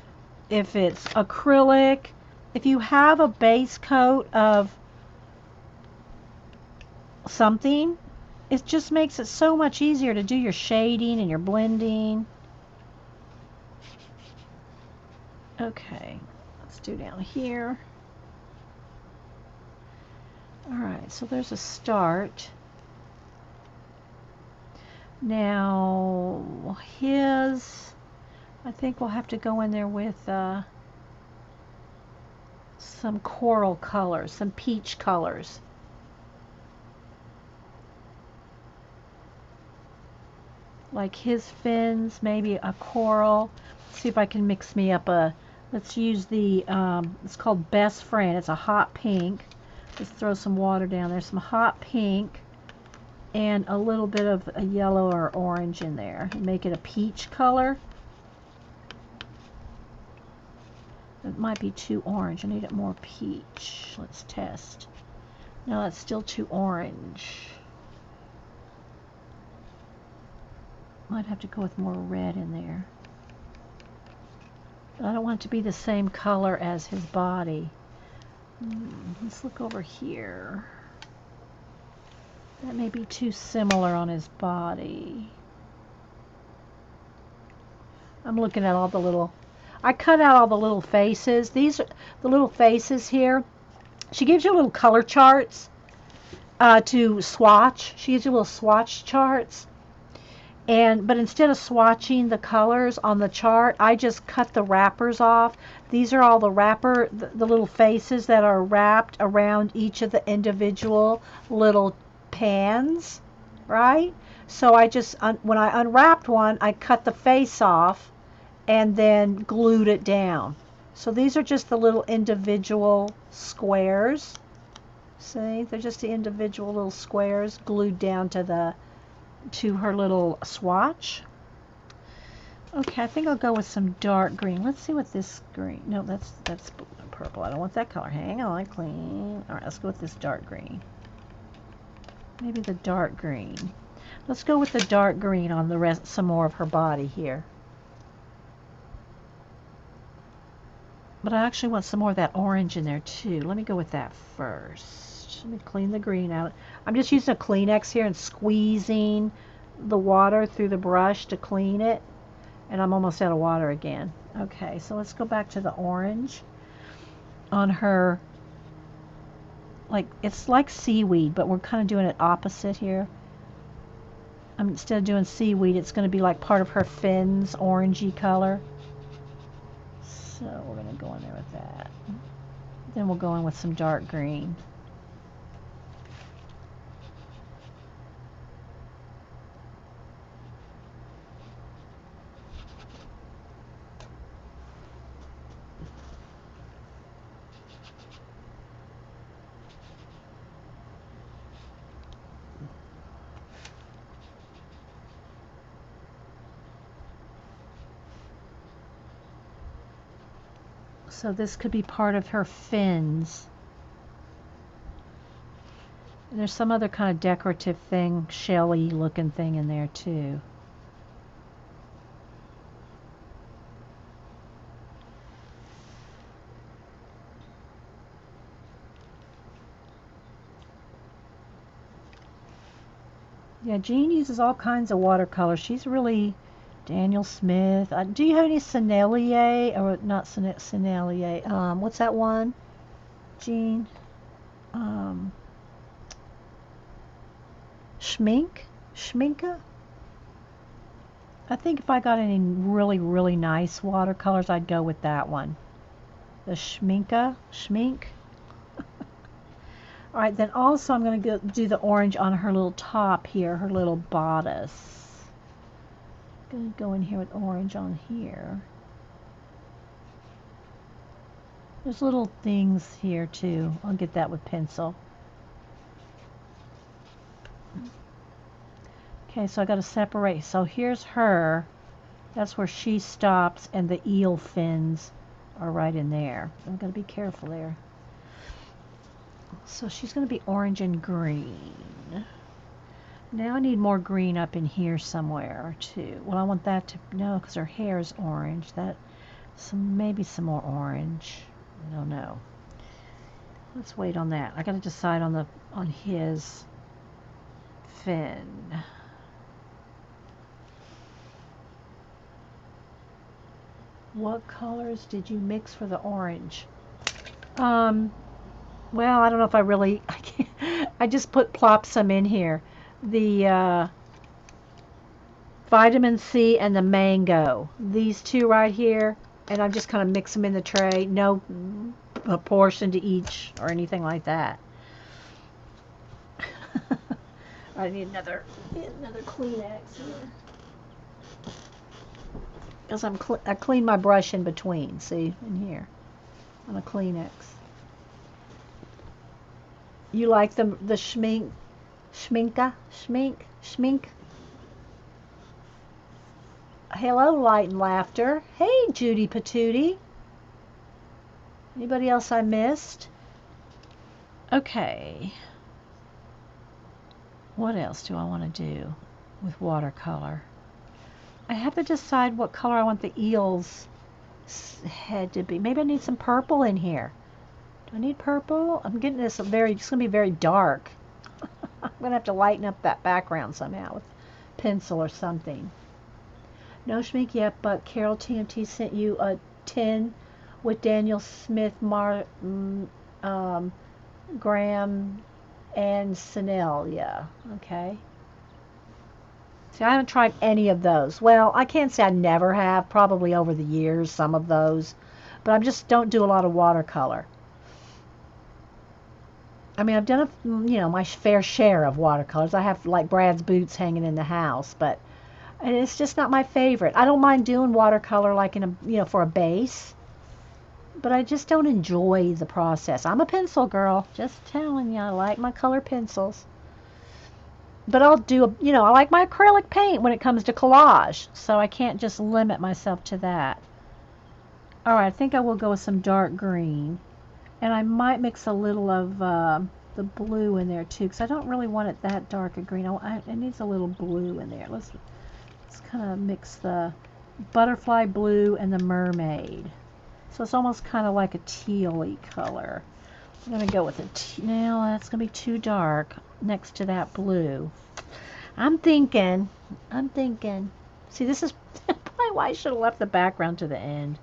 if it's acrylic, if you have a base coat of something, it just makes it so much easier to do your shading and your blending. Okay, let's do down here. Alright, so there's a start. Now, I think we'll have to go in there with some coral colors, some peach colors. Like his fins, maybe a coral. Let's see if I can mix me up let's use the, it's called Best Friend. It's a hot pink. Let's throw some water down there. Some hot pink and a little bit of a yellow or orange in there. Make it a peach color. It might be too orange. I need it more peach. Let's test. No, that's still too orange. Might have to go with more red in there. But I don't want it to be the same color as his body. Let's look over here. That may be too similar on his body. I'm looking at all the little... I cut out all the little faces. These are the little faces here. She gives you little color charts to swatch. She gives you little swatch charts. But instead of swatching the colors on the chart, I just cut the wrappers off. These are all the little faces that are wrapped around each of the individual little pans, right? So I just, when I unwrapped one, I cut the face off and then glued it down. So these are just the little individual squares. See, they're just the individual little squares glued down to her little swatch. Okay, I think I'll go with some dark green. Let's see what this green. No, that's purple. I don't want that color. Hang on, clean. All right, let's go with this dark green. Maybe the dark green. Let's go with the dark green on the rest, some more of her body here. But I actually want some more of that orange in there too. Let me go with that first. Let me clean the green out. I'm just using a Kleenex here and squeezing the water through the brush to clean it. And I'm almost out of water again. Okay, so let's go back to the orange on her. Like, it's like seaweed, but we're kind of doing it opposite here. Instead of doing seaweed, it's going to be like part of her fins, orangey color. So we're going to go in there with that. Then we'll go in with some dark green. So this could be part of her fins. And there's some other kind of decorative thing, shelly looking thing in there too. Yeah, Jean uses all kinds of watercolors. She's really Daniel Smith. Do you have any Sennelier, or not Sennelier? What's that one, Jean? Schminka? I think if I got any really, really nice watercolors, I'd go with that one. The Schmink. All right, then also I'm going to do the orange on her little top here, her little bodice. I'm going to go in here with orange on here. There's little things here too. I'll get that with pencil. Okay, so I got to separate. So here's her. That's where she stops, and the eel fins are right in there. I'm going to be careful there. So she's going to be orange and green. Now I need more green up in here somewhere too. Well, I want that to, no, because her hair is orange. Maybe some more orange. I don't know. Let's wait on that. I got to decide on his fin. What colors did you mix for the orange? Well, I don't know if I just plop some in here. The vitamin C and the mango. These two right here. And I'm just kind of mix them in the tray. No portion to each or anything like that. I need another Kleenex here. Because I clean my brush in between. See, in here. On a Kleenex. You like the schmink? Hello, light and laughter. Hey, Judy Patootie. Anybody else I missed? Okay. What else do I want to do with watercolor? I have to decide what color I want the eel's head to be. Maybe I need some purple in here. Do I need purple? I'm getting this it's going to be very dark. I'm going to have to lighten up that background somehow with pencil or something. No schmink yet, but Carol TMT sent you a tin with Daniel Smith, Graham, and Snell. Yeah, okay. See, I haven't tried any of those. Well, I can't say I never have. Probably over the years, some of those. But I just don't do a lot of watercolor. I mean, I've done my fair share of watercolors. I have like Brad's boots hanging in the house, but it's just not my favorite. I don't mind doing watercolor like in a for a base, but I just don't enjoy the process. I'm a pencil girl, just telling you. I like my color pencils. But I'll do I like my acrylic paint when it comes to collage, so I can't just limit myself to that. All right, I think I will go with some dark green. And I might mix a little of the blue in there too, because I don't really want it that dark a green. It needs a little blue in there. Let's kind of mix the butterfly blue and the mermaid. So it's almost kind of like a teal-y color. I'm going to go with it. Now that's going to be too dark next to that blue. I'm thinking. See, this is probably why I should have left the background to the end.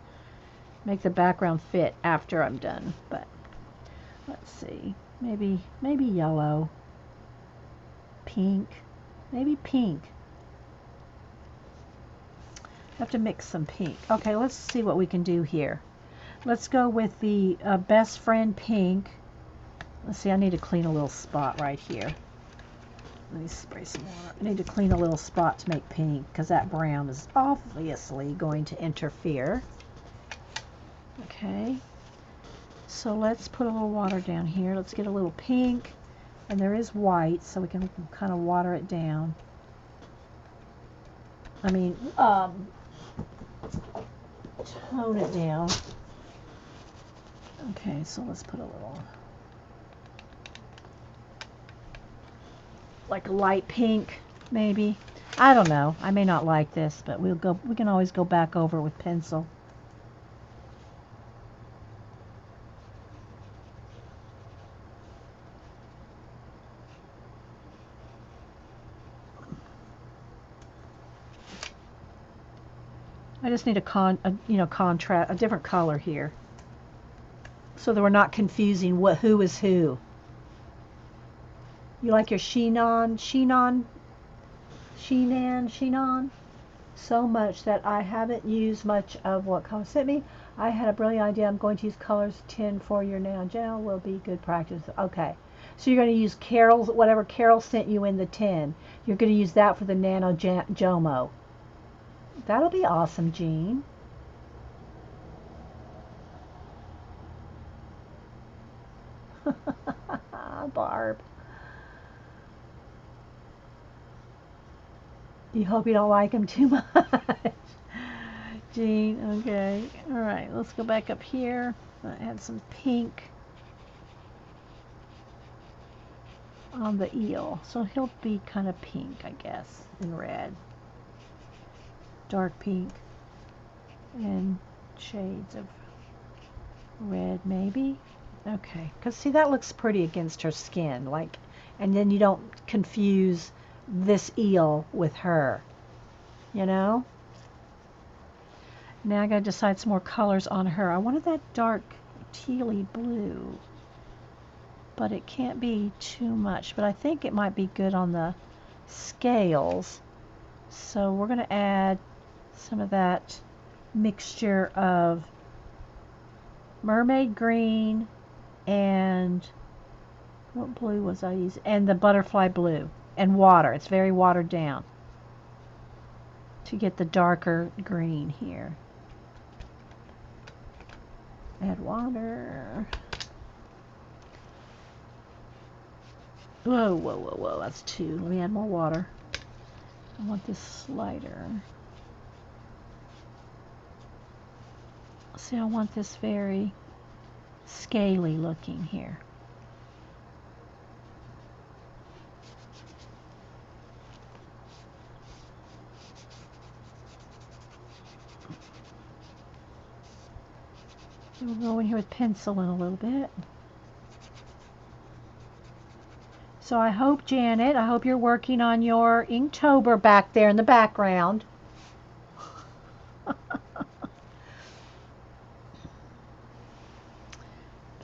Make the background fit after I'm done. But let's see. Maybe yellow. Pink. Maybe pink. I have to mix some pink. Okay, let's see what we can do here. Let's go with the best friend pink. Let's see, I need to clean a little spot right here. Let me spray some water. I need to clean a little spot to make pink because that brown is obviously going to interfere. Okay, so let's put a little water down here. Let's get a little pink, and there is white, so we can kind of water it down. I mean, tone it down. Okay, so let's put a little, like a light pink, maybe. I don't know. I may not like this, but we can always go back over with pencil. I just need a different color here, so that we're not confusing who is who. You like your Sheenan so much that I haven't used much of what Color sent me. I had a brilliant idea. I'm going to use colors 10 for your Nano Gel. Will be good practice. Okay, so you're going to use Carol's, whatever Carol sent you in the 10. You're going to use that for the Nano Jomo. That'll be awesome, Jean. Barb. You hope you don't like them too much. Jean, okay. All right, let's go back up here. I had some pink on the eel. So he'll be kind of pink, I guess, and red. Dark pink and shades of red, maybe. Okay, because see, that looks pretty against her skin, like, and then you don't confuse this eel with her, you know? Now I gotta decide some more colors on her. I wanted that dark tealy blue, but it can't be too much, but I think it might be good on the scales. So we're gonna add some of that mixture of mermaid green and what blue was I using? And the butterfly blue and water. It's very watered down to get the darker green here. Add water. Whoa, whoa, whoa, whoa, that's 2. Let me add more water. I want this lighter. See, I want this very scaly looking here. We'll go in here with pencil in a little bit. So I hope, Janet, I hope you're working on your Inktober back there in the background.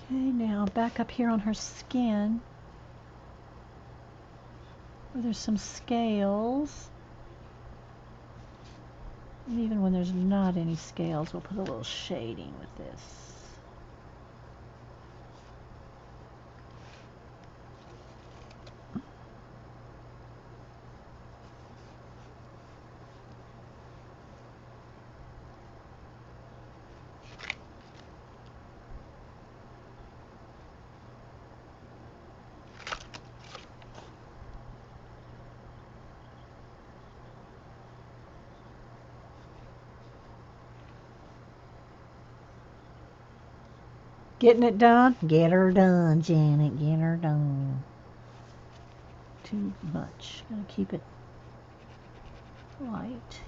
Okay, now back up here on her skin, where there's some scales. And even when there's not any scales, we'll put a little shading with this. Getting it done? Get her done, Janet. Get her done. Too much. Gotta keep it light here.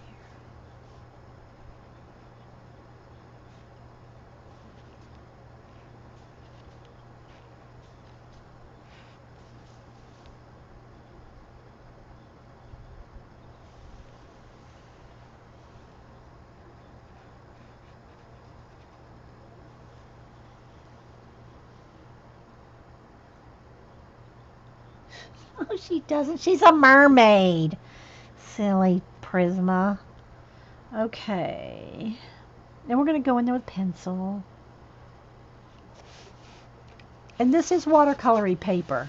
Oh, she doesn't. She's a mermaid. Silly Prisma. Okay. Then we're going to go in there with pencil. And this is watercolory paper.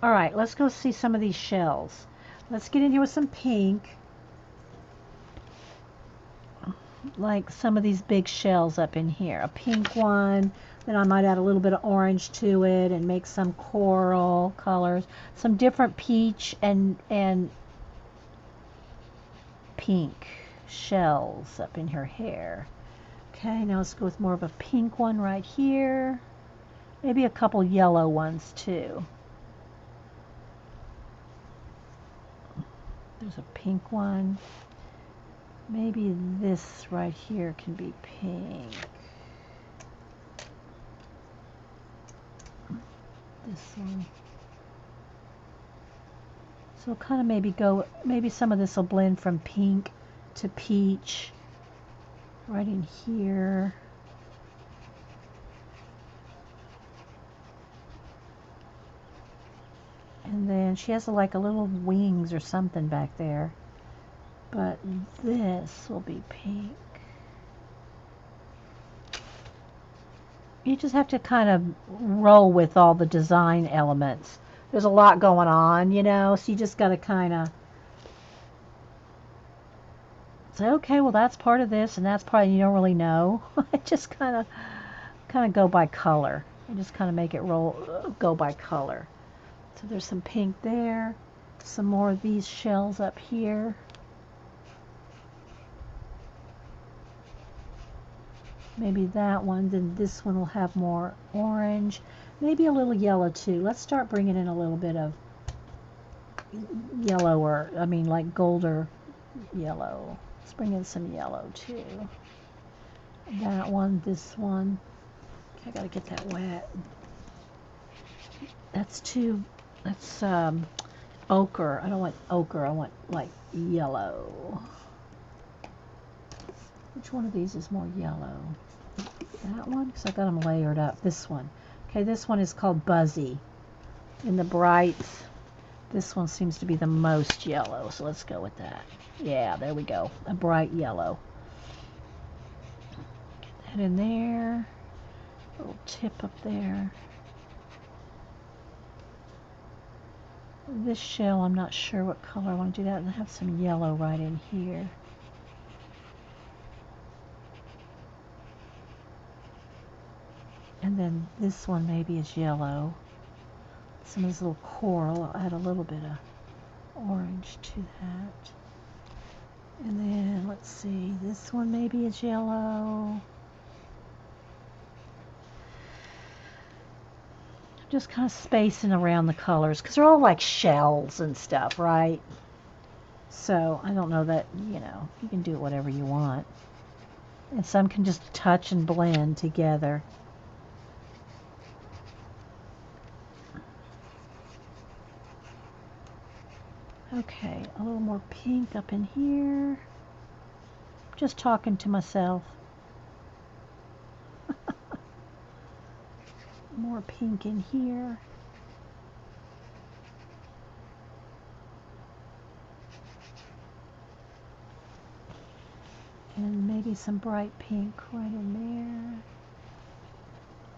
All right, let's go see some of these shells. Let's get in here with some pink. Like some of these big shells up in here. A pink one. Then I might add a little bit of orange to it and make some coral colors. Some different peach and pink shells up in her hair. Okay, now let's go with more of a pink one right here. Maybe a couple yellow ones too. There's a pink one. Maybe this right here can be pink. This one. So kind of maybe some of this will blend from pink to peach right in here. And then she has like a little wings or something back there. But this will be pink. You just have to kind of roll with all the design elements. There's a lot going on, you know, so you just got to kind of say, okay, well, that's part of this, and that's part you don't really know. I just kind of go by color. I just kind of make it go by color. So there's some pink there, some more of these shells up here. Maybe that one, then this one will have more orange, maybe a little yellow too. Let's start bringing in a little bit of yellow, or I mean like golder yellow. Let's bring in some yellow too. That one, this one. Okay, I gotta get that wet. That's ochre. I don't want ochre, I want like yellow. Which one of these is more yellow? That one, because I got them layered up. This one. Okay, this one is called Buzzy. In the brights, this one seems to be the most yellow, so let's go with that. Yeah, there we go. A bright yellow. Get that in there. A little tip up there. This shell, I'm not sure what color I want to do that, and have some yellow right in here. And then this one maybe is yellow. Some of this little coral, I'll add a little bit of orange to that. And then, let's see, this one maybe is yellow. Just kind of spacing around the colors, because they're all like shells and stuff, right? So, I don't know that, you know, you can do whatever you want. And some can just touch and blend together. Okay, a little more pink up in here. Just talking to myself. More pink in here. And maybe some bright pink right in there.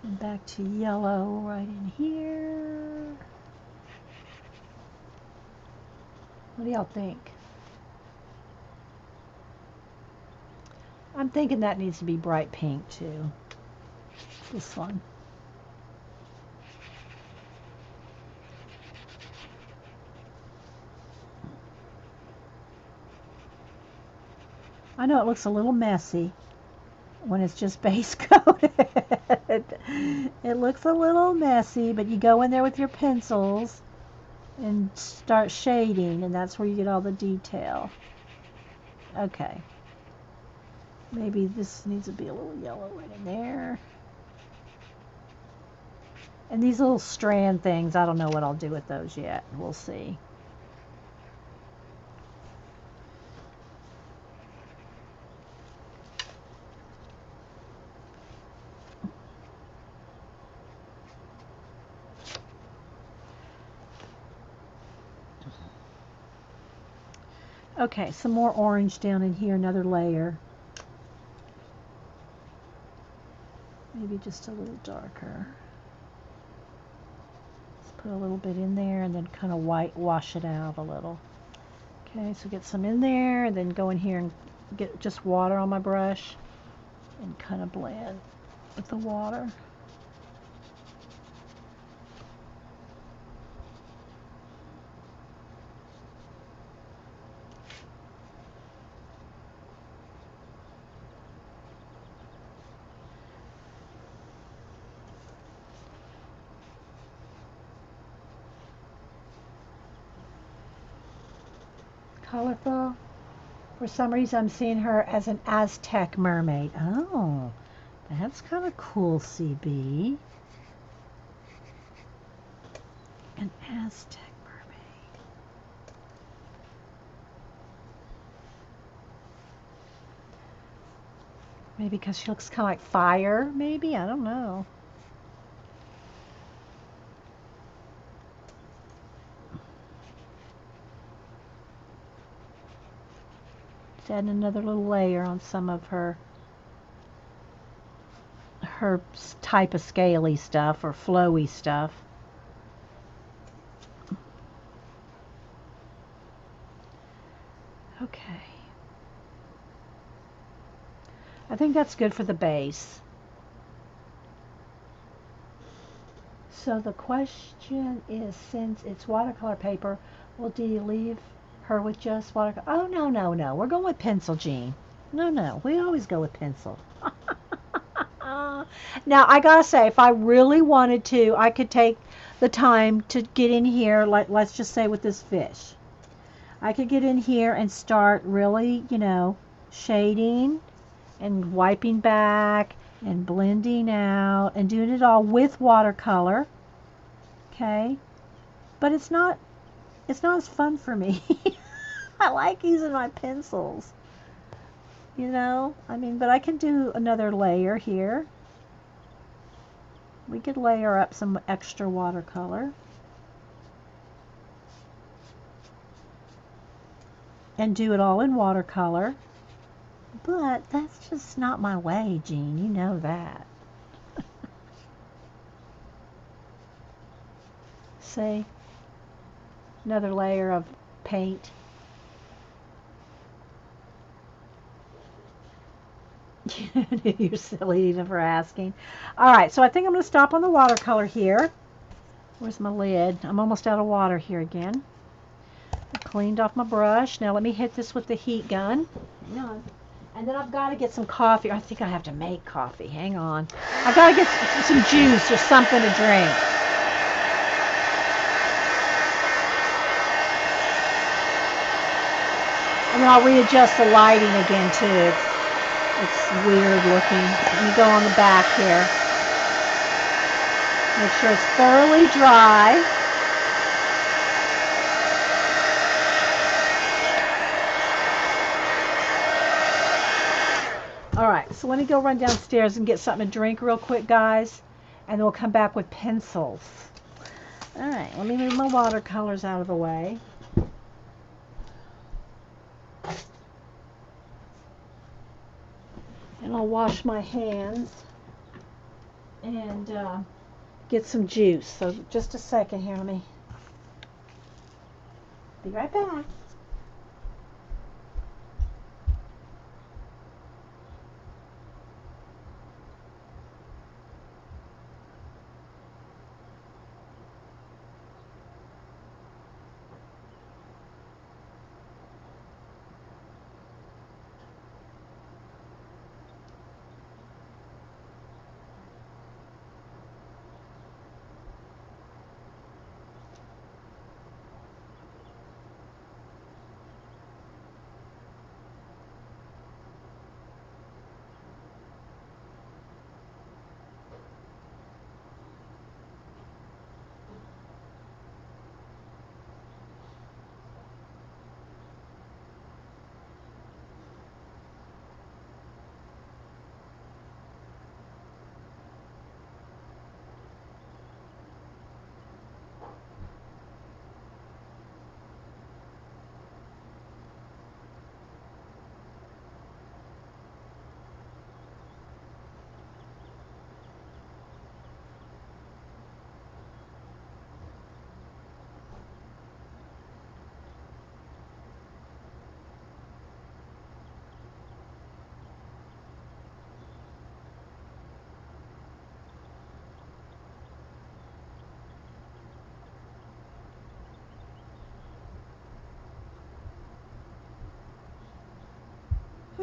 And back to yellow right in here. What do y'all think? I'm thinking that needs to be bright pink too. This one. I know it looks a little messy when it's just base coated. It looks a little messy, but you go in there with your pencils and start shading, and that's where you get all the detail. Okay. Maybe this needs to be a little yellow right in there. And these little strand things, I don't know what I'll do with those yet. We'll see. Okay, some more orange down in here, another layer. Maybe just a little darker. Let's put a little bit in there and then kind of wash it out a little. Okay, so get some in there and then go in here and get just water on my brush and kind of blend with the water. Colorful. For some reason, I'm seeing her as an Aztec mermaid. Oh, that's kind of cool, CB. An Aztec mermaid. Maybe because she looks kind of like fire, maybe? I don't know. Add another little layer on some of her type of scaly stuff or flowy stuff. Okay. I think that's good for the base. So the question is, since it's watercolor paper, well, do you leave her with just watercolor? Oh, no, no, no. We're going with pencil, Jean. No, no. We always go with pencil. Now, I gotta say, if I really wanted to, I could take the time to get in here, like, let's just say with this fish. I could get in here and start really, shading and wiping back and blending out and doing it all with watercolor. Okay? But it's not as fun for me. I like using my pencils. But I can do another layer here. We could layer up some extra watercolor. And do it all in watercolor. But that's just not my way, Jean. You know that. See? Another layer of paint. You're silly even for asking. Alright, so I think I'm going to stop on the watercolor here. Where's my lid? I'm almost out of water here again. I cleaned off my brush. Now let me hit this with the heat gun. Hang on. And then I've got to get some coffee. I think I have to make coffee. Hang on. I've got to get some juice or something to drink. And then I'll readjust the lighting again too. It's weird looking. Let me go on the back here. Make sure it's thoroughly dry. Alright, so let me go run downstairs and get something to drink real quick, guys. And then we'll come back with pencils. Alright, let me move my watercolors out of the way. And I'll wash my hands and get some juice. So just a second here, let me be right back.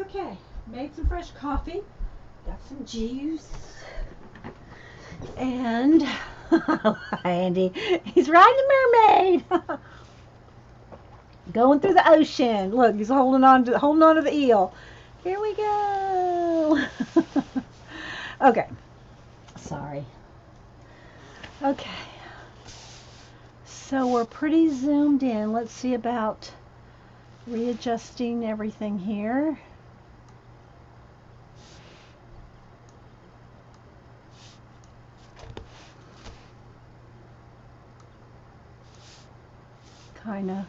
Okay, made some fresh coffee, got some juice, and Andy, he's riding a mermaid, going through the ocean. Look, he's holding on to the eel. Here we go. Okay, sorry. Okay, so we're pretty zoomed in. Let's see about readjusting everything here. Kind of.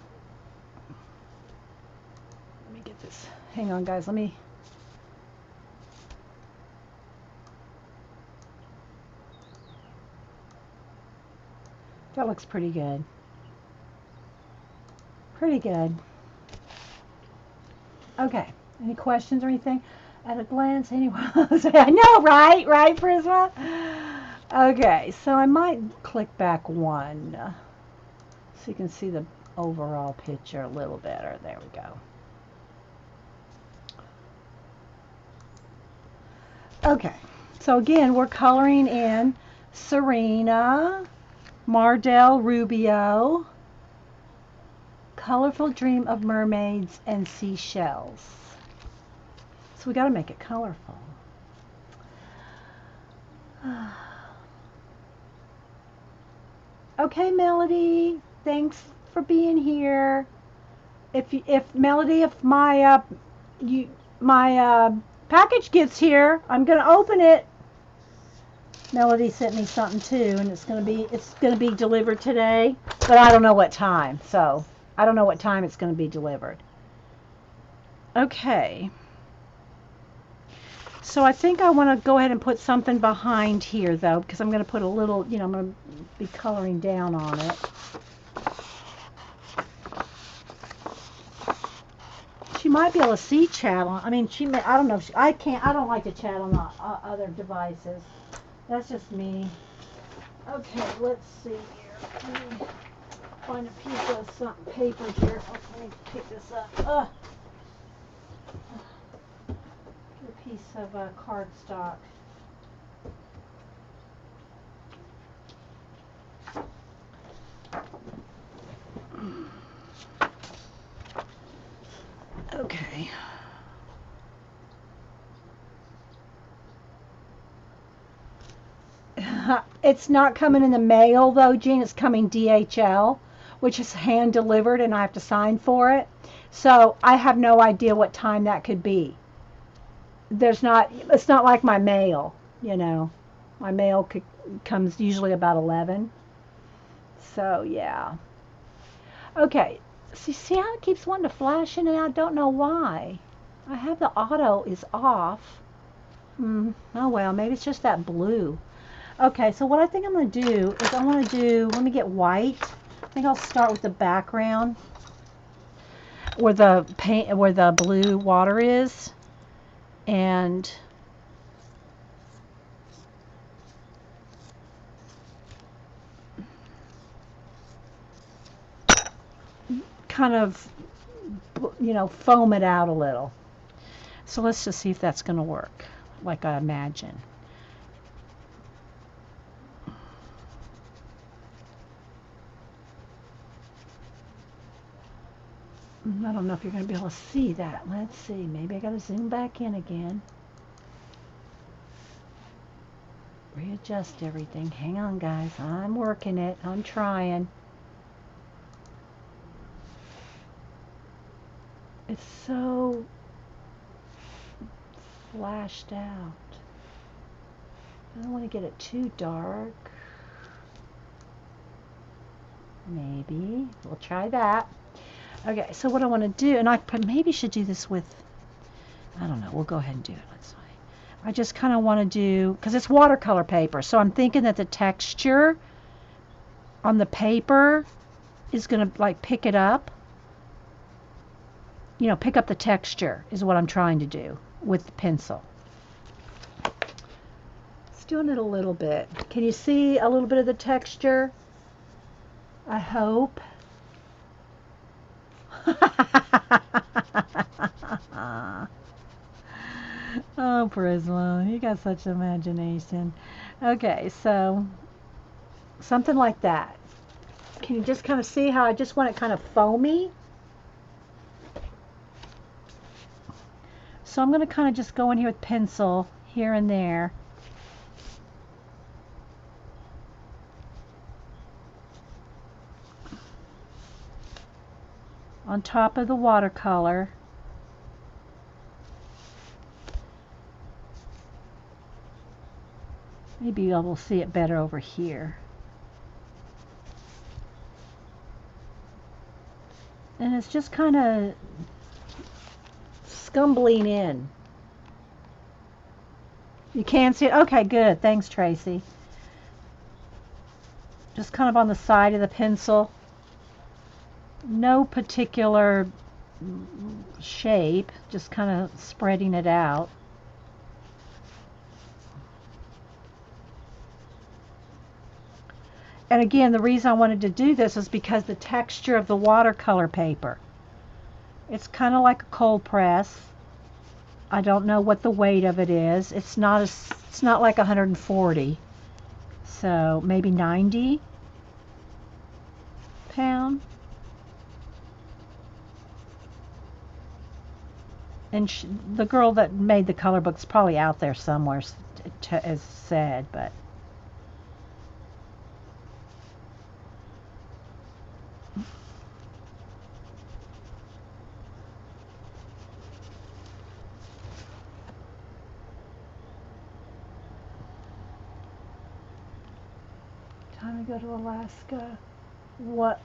Let me get this. Hang on, guys. Let me. That looks pretty good. Pretty good. Okay. Any questions or anything? At a glance, anyone? I know, right? Right, Prisma? Okay, so I might click back one so you can see the overall picture a little better. There we go. Okay, so again, we're coloring in Sirena, Mardel Rubio, Colorful Dream of Mermaids and Seashells. So we got to make it colorful. Okay, Melody, thanks for being here. If Melody, if my package gets here, I'm gonna open it. Melody sent me something too, and it's gonna be delivered today, but I don't know what time. So I don't know what time it's gonna be delivered. Okay. So I think I want to go ahead and put something behind here, though, because I'm going to put a little, I'm going to be coloring down on it. She might be able to see chat on. I mean, she may. I don't know. I can't. I don't like to chat on other devices. That's just me. Okay, let's see here. Let me find a piece of something paper here. Let me pick this up. A piece of cardstock. Okay. It's not coming in the mail though, Jean. It's coming DHL, which is hand delivered, and I have to sign for it. So I have no idea what time that could be. It's not like my mail, My mail comes usually about 11. So yeah. Okay. See how it keeps wanting to flash in and out? I don't know why. I have the auto is off. Oh well, maybe it's just that blue. Okay, so what I think I'm going to do is let me get white. I think I'll start with the background where the blue water is, and kind of, foam it out a little. So let's just see if that's going to work like I imagine. I don't know if you're going to be able to see that. Let's see. Maybe I got to zoom back in again. Readjust everything. Hang on, guys. I'm working it. I'm trying. It's so flashed out. I don't want to get it too dark. Maybe. We'll try that. Okay, so what I want to do, and I maybe should do this with, I don't know, we'll go ahead and do it. Let's see. I just kind of want to do, because it's watercolor paper, so I'm thinking that the texture on the paper is going to like pick it up. Pick up the texture is what I'm trying to do with the pencil. It's doing it a little bit. Can you see a little bit of the texture? I hope. Oh, Prisma, you got such imagination. Okay, so something like that. Can you just kind of see how I just want it kind of foamy? So I'm going to kind of just go in here with pencil here and there. On top of the watercolor. Maybe I will see it better over here. And it's just kind of scumbling in. You can see it? Okay, good. Thanks, Tracy. Just kind of on the side of the pencil. No particular shape, just kind of spreading it out. And again, the reason I wanted to do this is because the texture of the watercolor paper. It's kind of like a cold press. I don't know what the weight of it is. It's not like 140. So maybe 90 pound. And the girl that made the color book's probably out there somewhere, as said, but time to go to Alaska. What?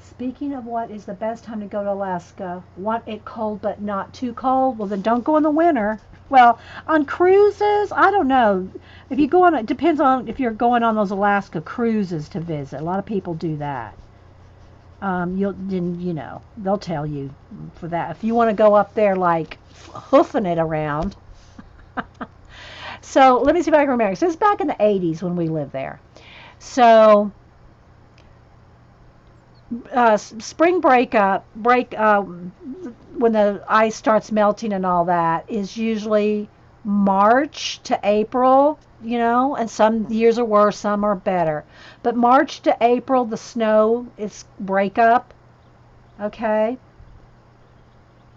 Speaking of what is the best time to go to Alaska, want it cold but not too cold? Well, then don't go in the winter. Well, on cruises, I don't know. If you go on, it depends on if you're going on those Alaska cruises to visit. A lot of people do that. They'll tell you for that. If you want to go up there like hoofing it around. So let me see if I can remember. So this is back in the 80s when we lived there. So spring break when the ice starts melting and all that is usually March to April, and some years are worse, some are better. But March to April, the snow is breakup, okay?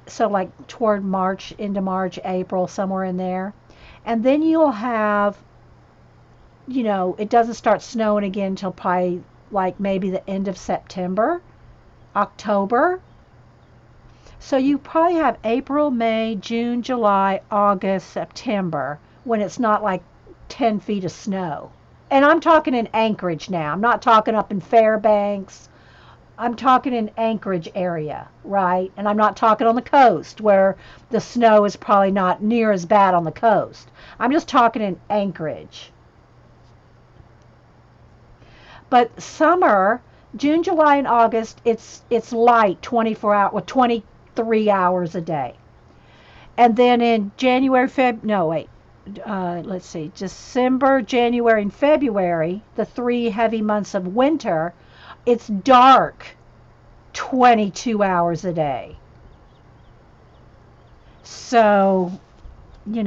So like toward March, into March, April, somewhere in there. And then you'll have, it doesn't start snowing again until probably like maybe the end of September, October. So you probably have April, May, June, July, August, September when it's not like 10 feet of snow. And I'm talking in Anchorage now. I'm not talking up in Fairbanks. I'm talking in Anchorage area, right? And I'm not talking on the coast where the snow is probably not near as bad on the coast. I'm just talking in Anchorage. But summer, June, July, and August, it's light 24 hours, well, 23 hours a day. And then in January, let's see, December, January, and February, the 3 heavy months of winter, it's dark 22 hours a day. So, if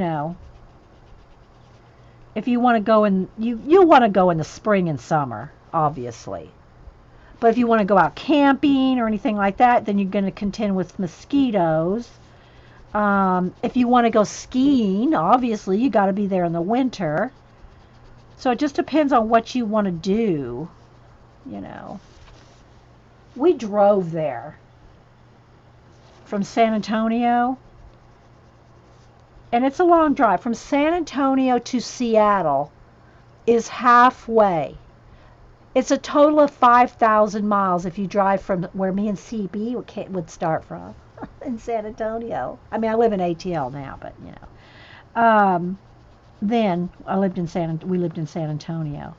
you want to go in, you want to go in the spring and summer, obviously. But if you want to go out camping or anything like that, then you're going to contend with mosquitoes. If you want to go skiing, obviously you got to be there in the winter. So it just depends on what you want to do, We drove there from San Antonio. And it's a long drive. From San Antonio to Seattle is halfway. It's a total of 5,000 miles if you drive from where me and CB would start from in San Antonio. I mean, I live in ATL now, but then we lived in San Antonio.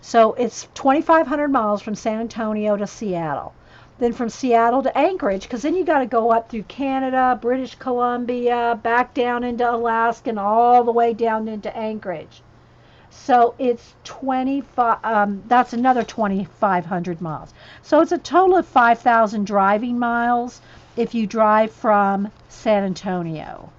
So it's 2,500 miles from San Antonio to Seattle. Then from Seattle to Anchorage, because then you got to go up through Canada, British Columbia, back down into Alaska, and all the way down into Anchorage. So it's 25. That's another 2,500 miles. So it's a total of 5,000 driving miles. if you drive from San Antonio.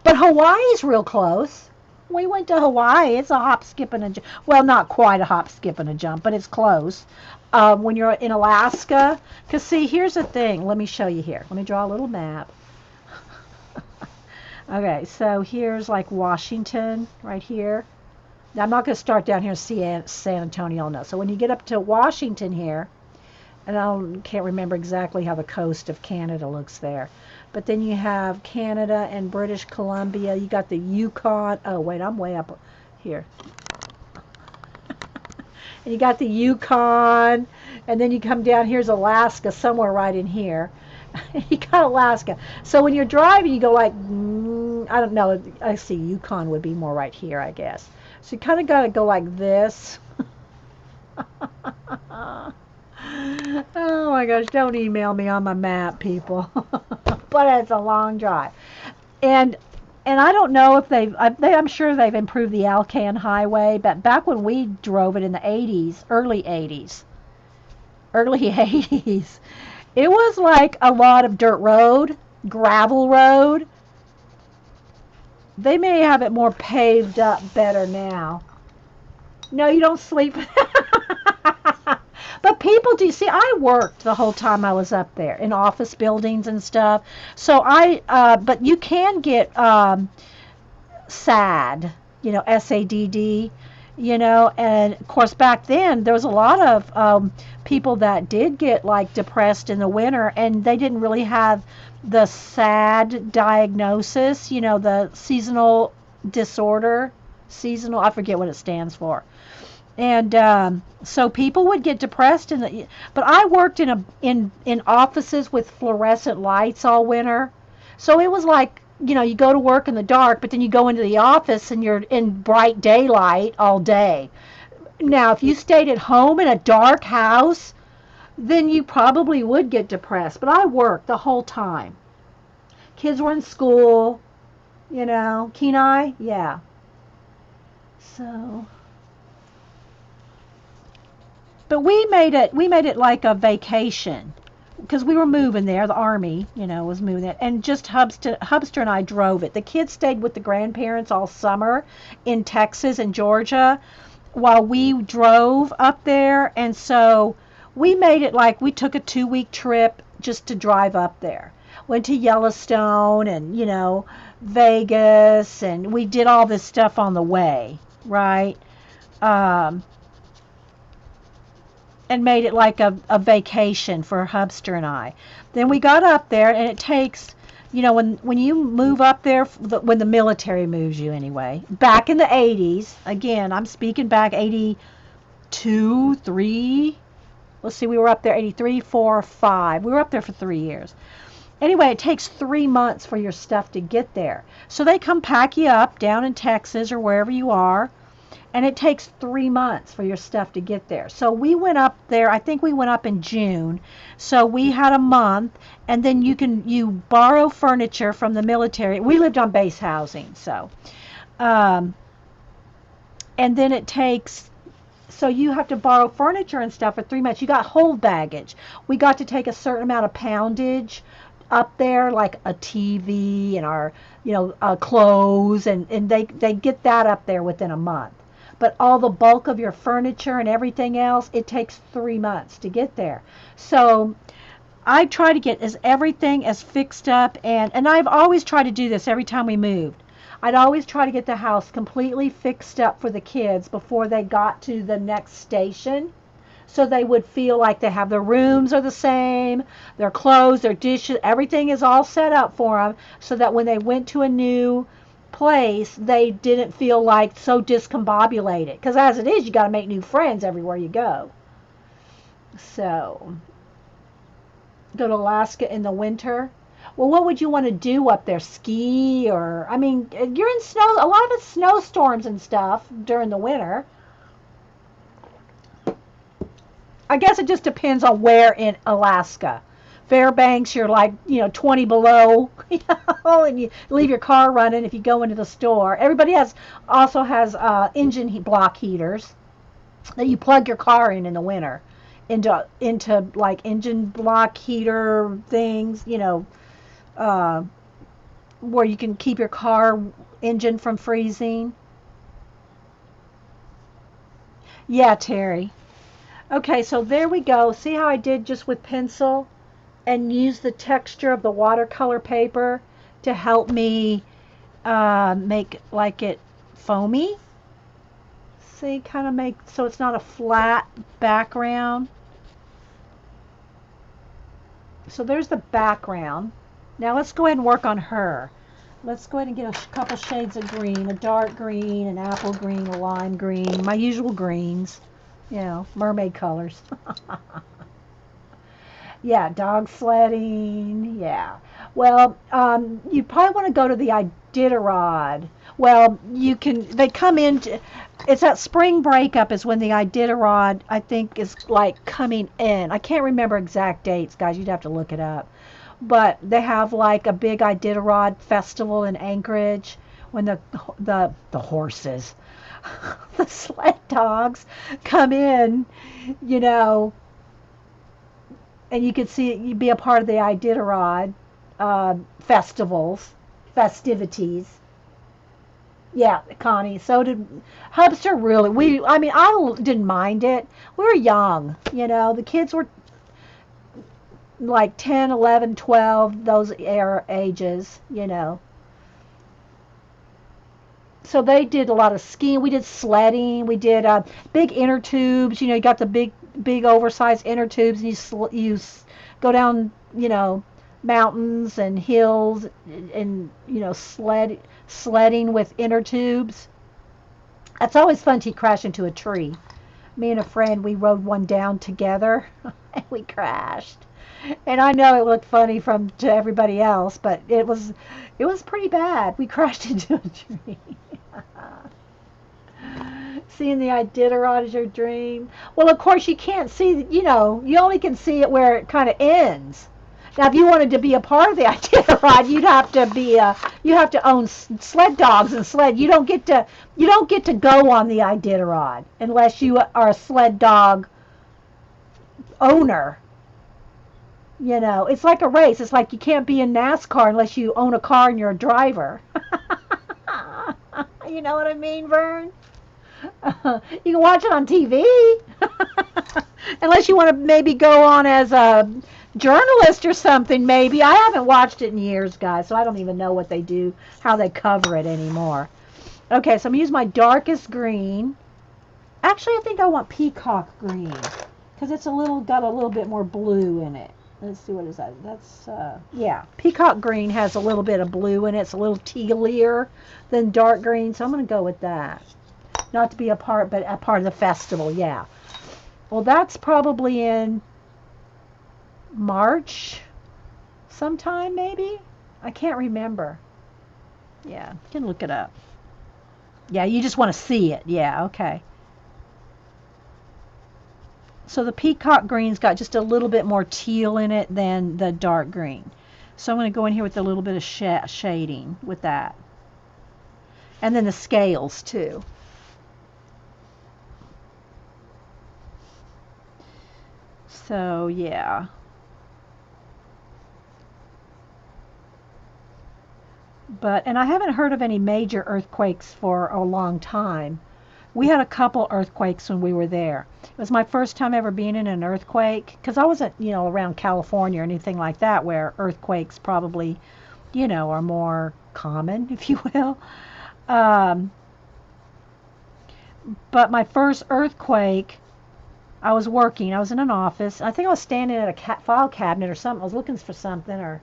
But Hawaii's real close. We went to Hawaii. It's a hop, skip, and a jump. Well, not quite a hop, skip, and a jump, but it's close. When you're in Alaska, because see, here's the thing. Let me show you here. Let me draw a little map. Okay, so here's like Washington right here. Now, I'm not going to start down here in San Antonio, no. So when you get up to Washington here, and I can't remember exactly how the coast of Canada looks there. But then you have Canada and British Columbia. You got the Yukon. Oh, wait, I'm way up here. And you got the Yukon. And then you come down. Here's Alaska, somewhere right in here. You got Alaska. So when you're driving, you go like, I don't know. I see Yukon would be more right here, I guess. So you kind of got to go like this. Oh my gosh, don't email me on my map, people. But it's a long drive. And I don't know if I'm sure they've improved the Alcan Highway, but back when we drove it in the 80s, early 80s, it was like a lot of dirt road, gravel road. They may have it more paved up better now. No, you don't sleep. But people do. See, I worked the whole time I was up there in office buildings and stuff. So but you can get SAD, SADD, and of course back then there was a lot of people that did get like depressed in the winter, and they didn't really have the SAD diagnosis, the seasonal disorder, I forget what it stands for. And so people would get depressed but I worked in offices with fluorescent lights all winter. So it was like, you go to work in the dark, but then you go into the office and you're in bright daylight all day. Now, if you stayed at home in a dark house, then you probably would get depressed. But I worked the whole time. Kids were in school, Kenai, yeah. So but we made it like a vacation because we were moving there. The army, was moving there, and just Hubster and I drove it. The kids stayed with the grandparents all summer in Texas and Georgia while we drove up there, and so we made it like we took a 2-week trip just to drive up there. Went to Yellowstone and Vegas, and we did all this stuff on the way, right? And made it like a vacation for Hubster and I. Then we got up there, and it takes, when you move up there, when the military moves you anyway, back in the 80s, again, I'm speaking back 82, 3, let's see, we were up there 83, 4, 5. We were up there for 3 years. Anyway, it takes 3 months for your stuff to get there. So they come pack you up down in Texas or wherever you are, and it takes 3 months for your stuff to get there. So we went up there, I think we went up in June. So we had a month, and then you borrow furniture from the military. We lived on base housing, so. And then it takes, so you have to borrow furniture and stuff for 3 months. You got hold baggage. We got to take a certain amount of poundage up there, like a TV and our, clothes, and they get that up there within a month. But all the bulk of your furniture and everything else, it takes 3 months to get there. So I try to get everything as fixed up, and I've always tried to do this every time we moved. I'd always try to get the house completely fixed up for the kids before they got to the next station, so they would feel like they have their rooms are the same, their clothes, their dishes, everything is all set up for them, so that when they went to a new place, they didn't feel like so discombobulated, because as it is, you got to make new friends everywhere you go. So go to Alaska in the winter. Well, what would you want to do up there? Ski? Or you're in snow, a lot of it's snowstorms and stuff during the winter. I guess it just depends on where in Alaska. Fairbanks, you're like, 20 below, and you leave your car running if you go into the store. Everybody also has engine block heaters that you plug your car in the winter. into like engine block heater things, uh, where you can keep your car engine from freezing. Yeah, Terry. Okay, so there we go. See how I did just with pencil and use the texture of the watercolor paper to help me make like it foamy. See, kind of make so it's not a flat background. So there's the background. Now let's go ahead and work on her. Let's go ahead and get a couple shades of green, a dark green, an apple green, a lime green, my usual greens, mermaid colors. Yeah, dog sledding. Yeah. Well, you probably want to go to the Iditarod. Well, you can. They come in. It's that spring breakup is when the Iditarod I think is like coming in. I can't remember exact dates, guys. You'd have to look it up. But they have like a big Iditarod festival in Anchorage when the horses, the sled dogs come in, you know and you could see it, you'd be a part of the Iditarod festivities. Yeah, Connie. So did Hubster. Really, I mean, I didn't mind it. We were young, The kids were like 10, 11, 12, those ages. So they did a lot of skiing. We did sledding. We did big inner tubes. You got the big oversized inner tubes, and go down, mountains and hills, and sledding with inner tubes. That's always fun to crash into a tree. Me and a friend, we rode one down together, and we crashed. And I know it looked funny to everybody else, but it was pretty bad. We crashed into a tree. Seeing the Iditarod is your dream. Well, of course you can't see. You only can see it where it kind of ends. Now, if you wanted to be a part of the Iditarod, you have to own sled dogs and sled. You don't get to go on the Iditarod unless you are a sled dog owner. It's like a race. It's like you can't be in NASCAR unless you own a car and you're a driver. You know what I mean, Vern? You can watch it on TV. Unless you want to maybe go on as a journalist or something, maybe. I haven't watched it in years, guys, so I don't even know what they do, how they cover it anymore. Okay, so I'm going to use my darkest green. Actually, I think I want peacock green because it's got a little bit more blue in it. Let's see, what is that? That's, yeah, peacock green has a little bit of blue in it. It's a little tealier than dark green, so I'm going to go with that. Not to be a part, but a part of the festival, yeah. Well, that's probably in March sometime, maybe? I can't remember. Yeah, you can look it up. Yeah, you just want to see it. Yeah, okay. So the peacock green's got just a little bit more teal in it than the dark green. So I'm going to go in here with a little bit of shading with that. And then the scales too. So yeah. And I haven't heard of any major earthquakes for a long time. We had a couple earthquakes when we were there. It was my first time ever being in an earthquake because I wasn't, around California or anything like that where earthquakes probably, are more common, if you will. But my first earthquake, I was working. I was in an office. I think I was standing at a file cabinet or something. I was looking for something or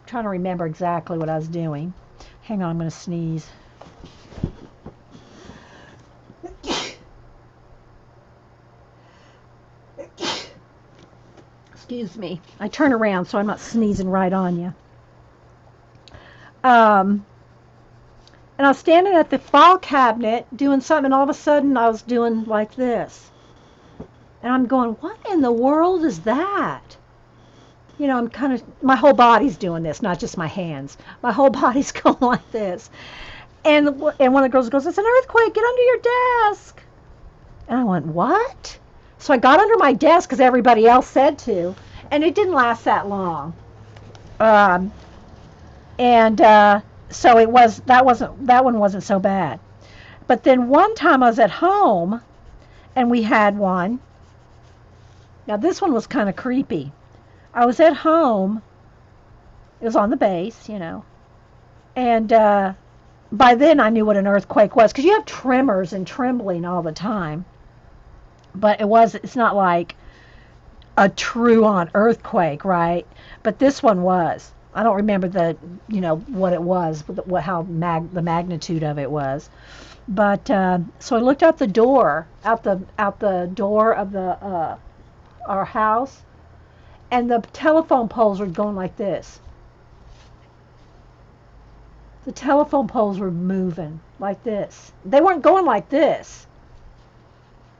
trying to remember exactly what I was doing. Hang on, I'm going to sneeze. Excuse me. I turn around so I'm not sneezing right on you. And I was standing at the file cabinet doing something, and all of a sudden I was doing like this. And I'm going, what in the world is that? I'm my whole body's doing this, not just my hands. My whole body's going like this. And one of the girls goes, it's an earthquake, get under your desk. And I went, what? So I got under my desk because everybody else said to, and it didn't last that long. Um, and so that one wasn't so bad. But then one time I was at home and we had one. Now this one was kind of creepy. I was at home. It was on the base, and by then I knew what an earthquake was because you have tremors and trembling all the time. But it's not like a true on earthquake, right? But this one was. I don't remember what it was, the magnitude of it was. But so I looked out the door, out the door of our house, and the telephone poles were going like this. The telephone poles were moving like this. They weren't going like this.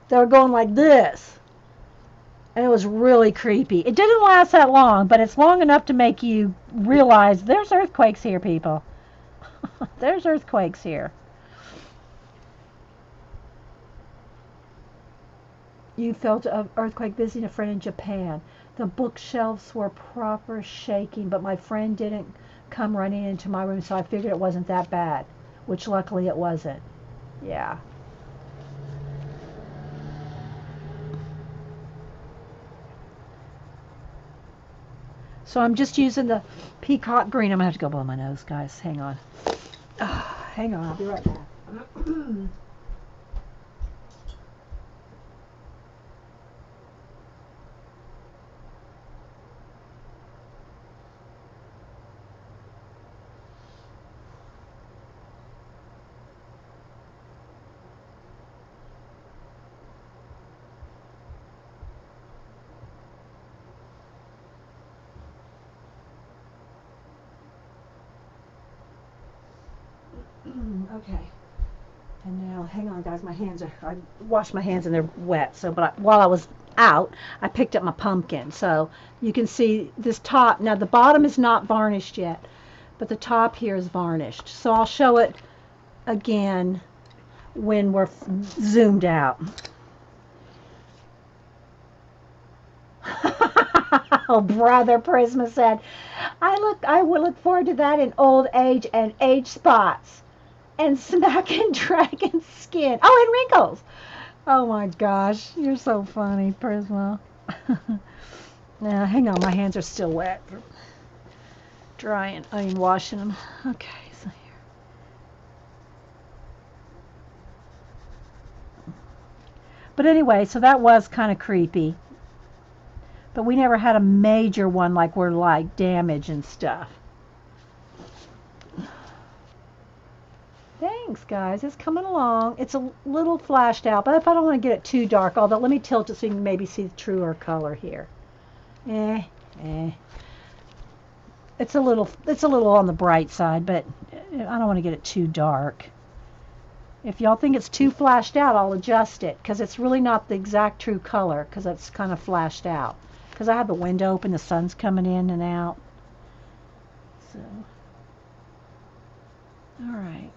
They were going like this. And it was really creepy. It didn't last that long, but it's long enough to make you realize there's earthquakes here, people. There's earthquakes here. You felt an earthquake visiting a friend in Japan. The bookshelves were proper shaking, but my friend didn't come running into my room, so I figured it wasn't that bad, which luckily it wasn't. Yeah. So I'm just using the peacock green. I'm going to have to go blow my nose, guys. Hang on. Hang on. I'll be right back. Okay. And now, hang on, guys. I washed my hands and they're wet. So, while I was out, I picked up my pumpkin. So you can see this top. Now, the bottom is not varnished yet, but the top here is varnished. So I'll show it again when we're zoomed out. Oh, brother, Prisma said, I will look forward to that in old age and age spots and smacking dragon skin. Oh, and wrinkles. Oh my gosh, you're so funny, Prisma. Now, hang on, my hands are still wet. Drying, washing them. Okay, so here. But anyway, so that was kind of creepy. But we never had a major one like we're like damage and stuff. Thanks, guys. It's coming along. It's a little flashed out, but if I don't want to get it too dark, although let me tilt it so you can maybe see the truer color here. Eh. It's a little on the bright side, but I don't want to get it too dark. If y'all think it's too flashed out, I'll adjust it because it's really not the exact true color because it's kind of flashed out. Because I have the window open, the sun's coming in and out. So, all right.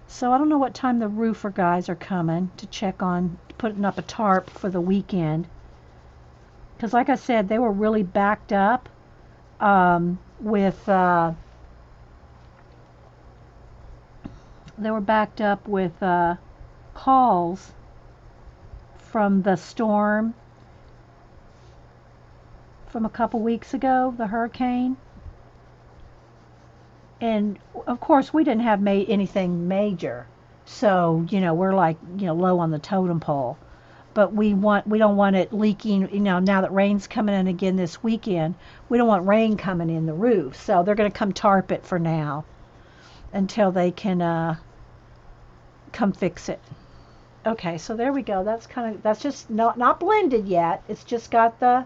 So I don't know what time the roofer guys are coming to check on putting up a tarp for the weekend. Because like I said, they were really backed up with calls from the storm from a couple weeks ago, the hurricane. And of course, we didn't have anything major, so we're like low on the totem pole. But we don't want it leaking. Now that rain's coming in again this weekend, we don't want rain coming in the roof. So they're going to come tarp it for now until they can come fix it. Okay, so there we go. That's just not blended yet. It's just got the.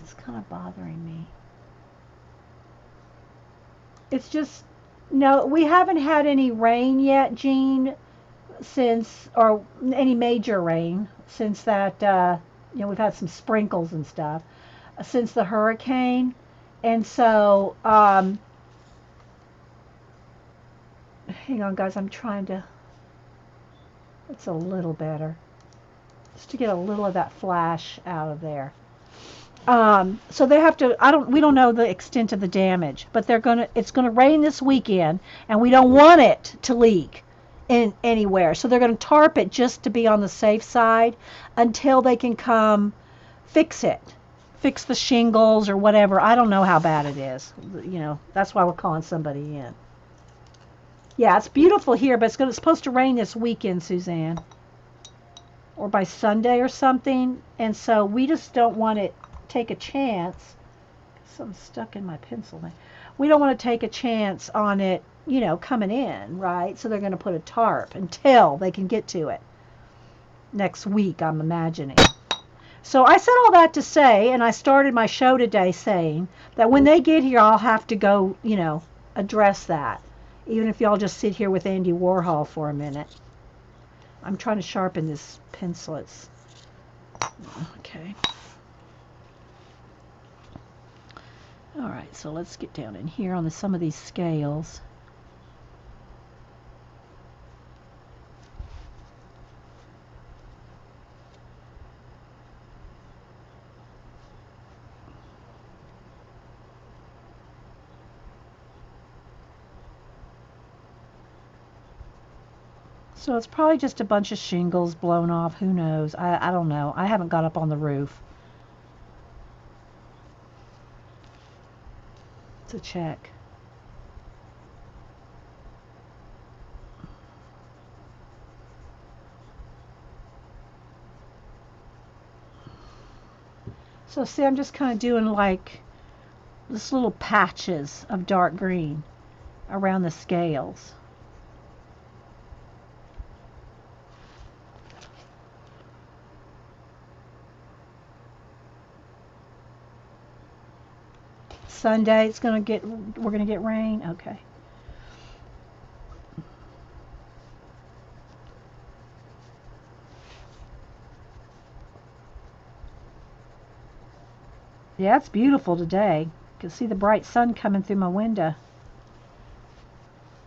It's kind of bothering me. It's just no. We haven't had any rain yet, Jean, or any major rain since that. We've had some sprinkles and stuff since the hurricane, and so hang on, guys. I'm trying to. It's a little better. just to get a little of that flash out of there. So they have to, we don't know the extent of the damage, but it's gonna rain this weekend, and we don't want it to leak in anywhere. So they're gonna tarp it just to be on the safe side until they can come fix it, fix the shingles or whatever. I don't know how bad it is. That's why we're calling somebody in. Yeah, it's beautiful here, but it's supposed to rain this weekend, Suzanne, or by Sunday or something, and so we just don't want it take a chance. Something's stuck in my pencil there. We don't want to take a chance on it, coming in, right? So they're going to put a tarp until they can get to it next week, I'm imagining. So I said all that to say, and I started my show today saying that when they get here, I'll have to go, address that, even if y'all just sit here with Andy Warhol for a minute. I'm trying to sharpen this pencil. Okay. All right, so let's get down in here on some of these scales. So it's probably just a bunch of shingles blown off. Who knows? I don't know. I haven't got up on the roof to check. So see, I'm just kind of doing like this little patches of dark green around the scales. Sunday we're gonna get rain. Okay. Yeah, it's beautiful today. You can see the bright sun coming through my window.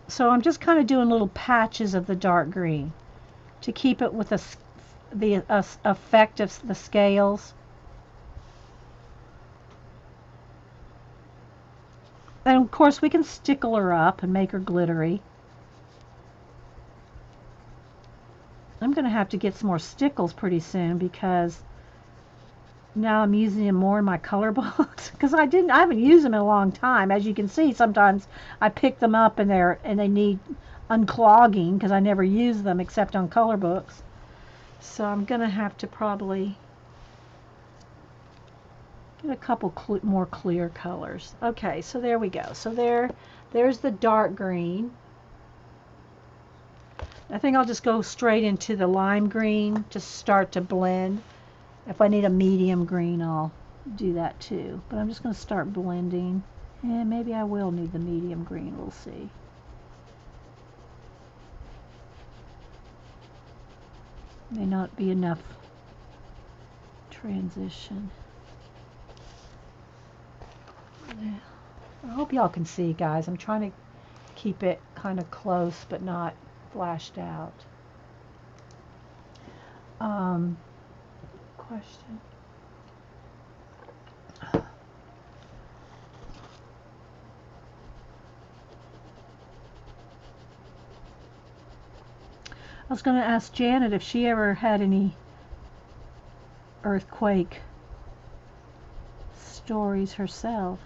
So I'm just kind of doing little patches of the dark green to keep it with the effect of the scales. And of course we can stickle her up and make her glittery. I'm going to have to get some more stickles pretty soon because now I'm using them more in my color books because I haven't used them in a long time. As you can see, sometimes I pick them up and they need unclogging because I never use them except on color books. So I'm going to have to probably get a couple more clear colors. Okay, so there we go. So there's the dark green. I think I'll just go straight into the lime green to start to blend. If I need a medium green, I'll do that too. But I'm just going to start blending. And maybe I will need the medium green. We'll see. May not be enough transition. I hope y'all can see, guys. I'm trying to keep it kind of close but not flashed out. Question. I was going to ask Janet if she ever had any earthquake stories herself.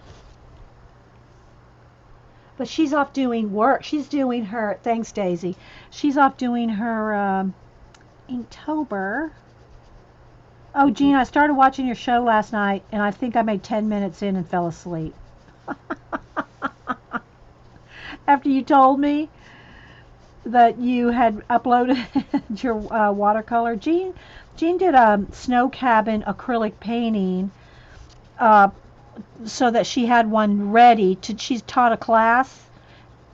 But she's off doing work. She's doing her, thanks Daisy, she's off doing her Inktober. Oh, Jean, I started watching your show last night, and I think I made 10 minutes in and fell asleep. After you told me that you had uploaded your watercolor. Jean did a snow cabin acrylic painting so that she had one ready. She taught a class.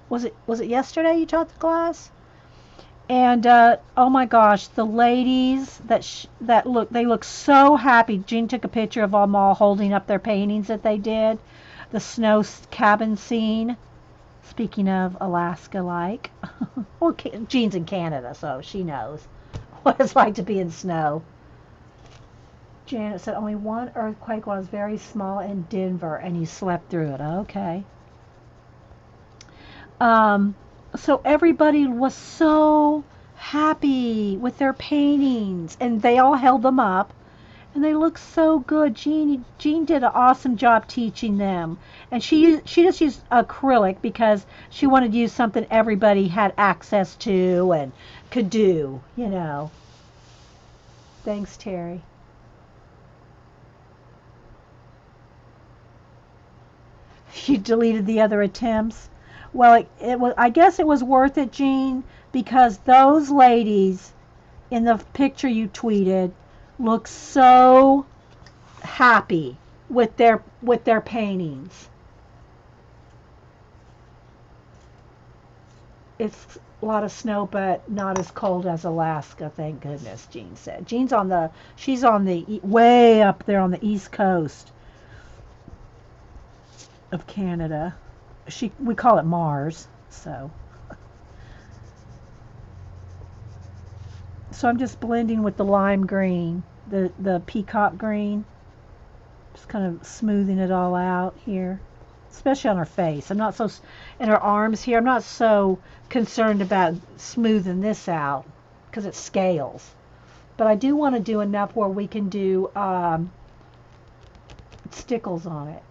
Was it yesterday you taught the class? And oh my gosh, the ladies they look so happy. Jean took a picture of them all holding up their paintings that they did. The snow cabin scene. Speaking of Alaska-like. Well, Jean's in Canada, so she knows what it's like to be in snow. Janet said only one earthquake was very small in Denver, and you slept through it. Okay. Um, so everybody was so happy with their paintings, and they all held them up, and they look so good. Jean did an awesome job teaching them, and she just used acrylic because she wanted to use something everybody had access to and could do. You know. Thanks, Terry. You deleted the other attempts. Well, it was. I guess it was worth it, Jean, because those ladies in the picture you tweeted look so happy with their paintings. It's a lot of snow, but not as cold as Alaska, thank goodness. Jean said. She's on the way up there on the east coast of Canada. We call it Mars, so I'm just blending with the lime green, the peacock green, just kind of smoothing it all out here, especially on her face. I'm not so in her arms here. I'm not so concerned about smoothing this out because it scales, but I do want to do enough where we can do stickles on it.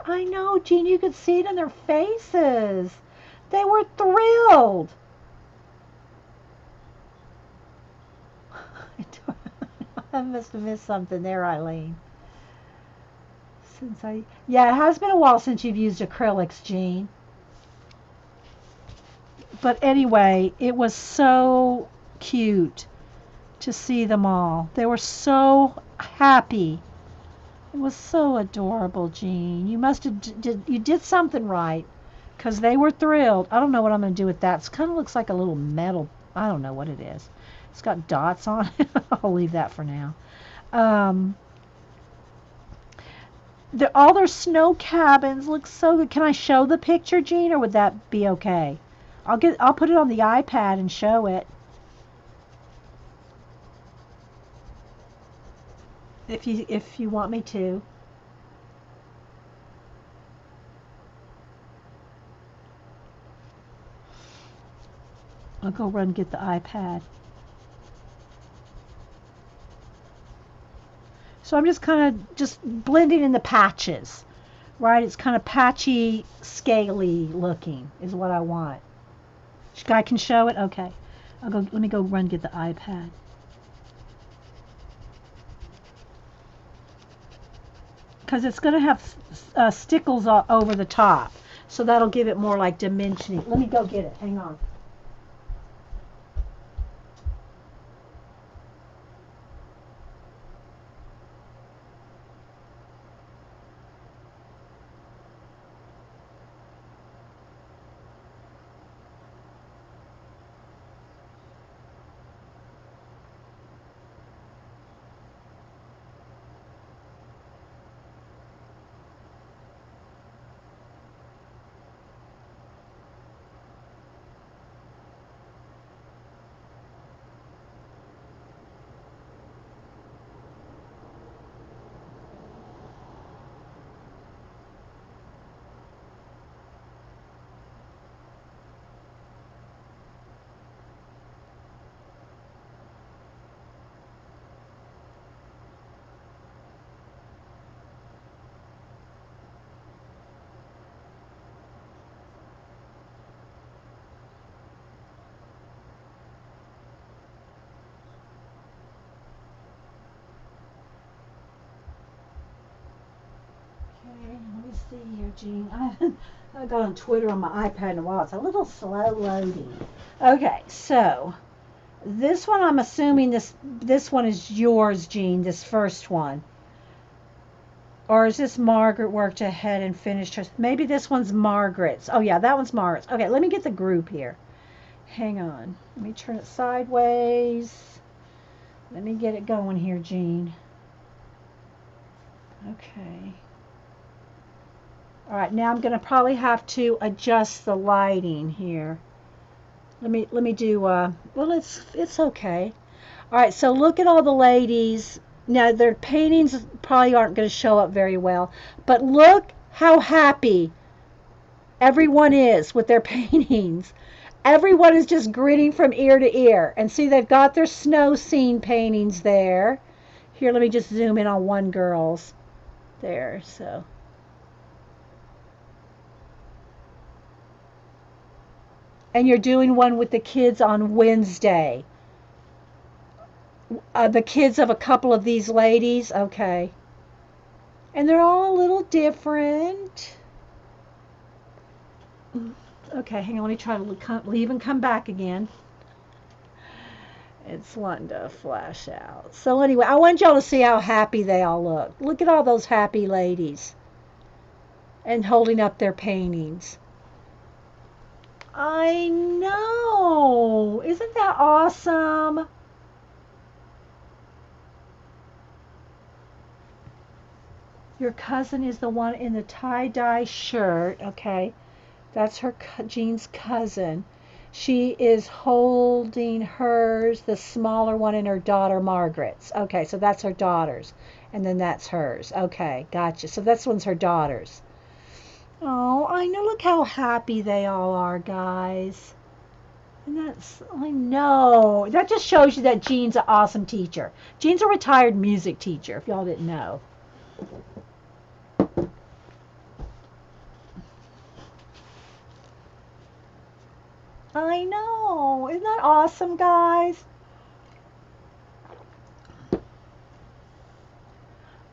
I know, Jean, you could see it in their faces. They were thrilled. I must have missed something there, Eileen. Yeah, it has been a while since you've used acrylics, Jean. But anyway, it was so cute to see them all. They were so happy. It was so adorable, Jean. You must have you did something right, because they were thrilled. I don't know what I'm going to do with that. It kind of looks like a little metal. I don't know what it is. It's got dots on it. I'll leave that for now. Um, all their snow cabins look so good. Can I show the picture, Jean, or would that be okay? I'll put it on the iPad and show it if you want me to. I'll go run and get the iPad. So I'm just kind of just blending in the patches, right? It's kind of patchy, scaly looking is what I want. I can show it? Okay. Let me go run and get the iPad. Because it's going to have stickles all over the top. So that'll give it more like dimensioning. Let me go get it. Hang on. Okay, let me see here, Jean. I got on Twitter on my iPad in a while. It's a little slow loading. Okay, so this one I'm assuming this one is yours, Jean, this first one. Or is this Margaret worked ahead and finished her? Maybe this one's Margaret's. Oh yeah, that one's Margaret's. Okay, let me get the group here. Hang on. Let me turn it sideways. Let me get it going here, Jean. Okay. All right, now I'm going to probably have to adjust the lighting here. Let me do well, it's okay. All right, so look at all the ladies. Now, their paintings probably aren't going to show up very well, but look how happy everyone is with their paintings. Everyone is just grinning from ear to ear. And see, they've got their snow scene paintings there. Here, let me just zoom in on one girl's. There, so. And you're doing one with the kids on Wednesday. The kids of a couple of these ladies. Okay. And they're all a little different. Okay, hang on. Let me try to leave and come back again. It's wanting to flash out. So anyway, I want y'all to see how happy they all look. Look at all those happy ladies. And holding up their paintings. I know. Isn't that awesome? Your cousin is the one in the tie-dye shirt. Okay. That's Jean's cousin. She is holding hers, the smaller one, and her daughter Margaret's. Okay, so that's her daughter's. And then that's hers. Okay, gotcha. So this one's her daughter's. Oh, I know. Look how happy they all are, guys. And I know. That just shows you that Jean's an awesome teacher. Jean's a retired music teacher, if y'all didn't know. I know. Isn't that awesome, guys?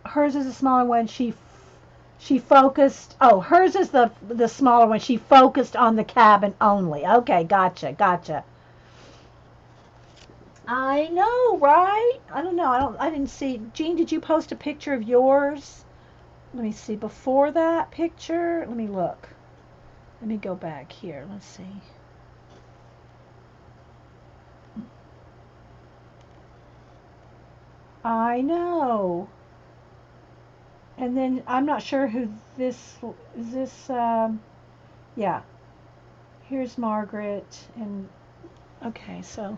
Hers is a smaller one. She focused. Oh, hers is the smaller one. She focused on the cabin only. Okay, gotcha. I know, right? I don't know. I didn't see. Jean, did you post a picture of yours? Let me see. Before that picture, let me look. Let me go back here. Let's see. I know. And then I'm not sure who this is. Yeah. Here's Margaret. And okay, so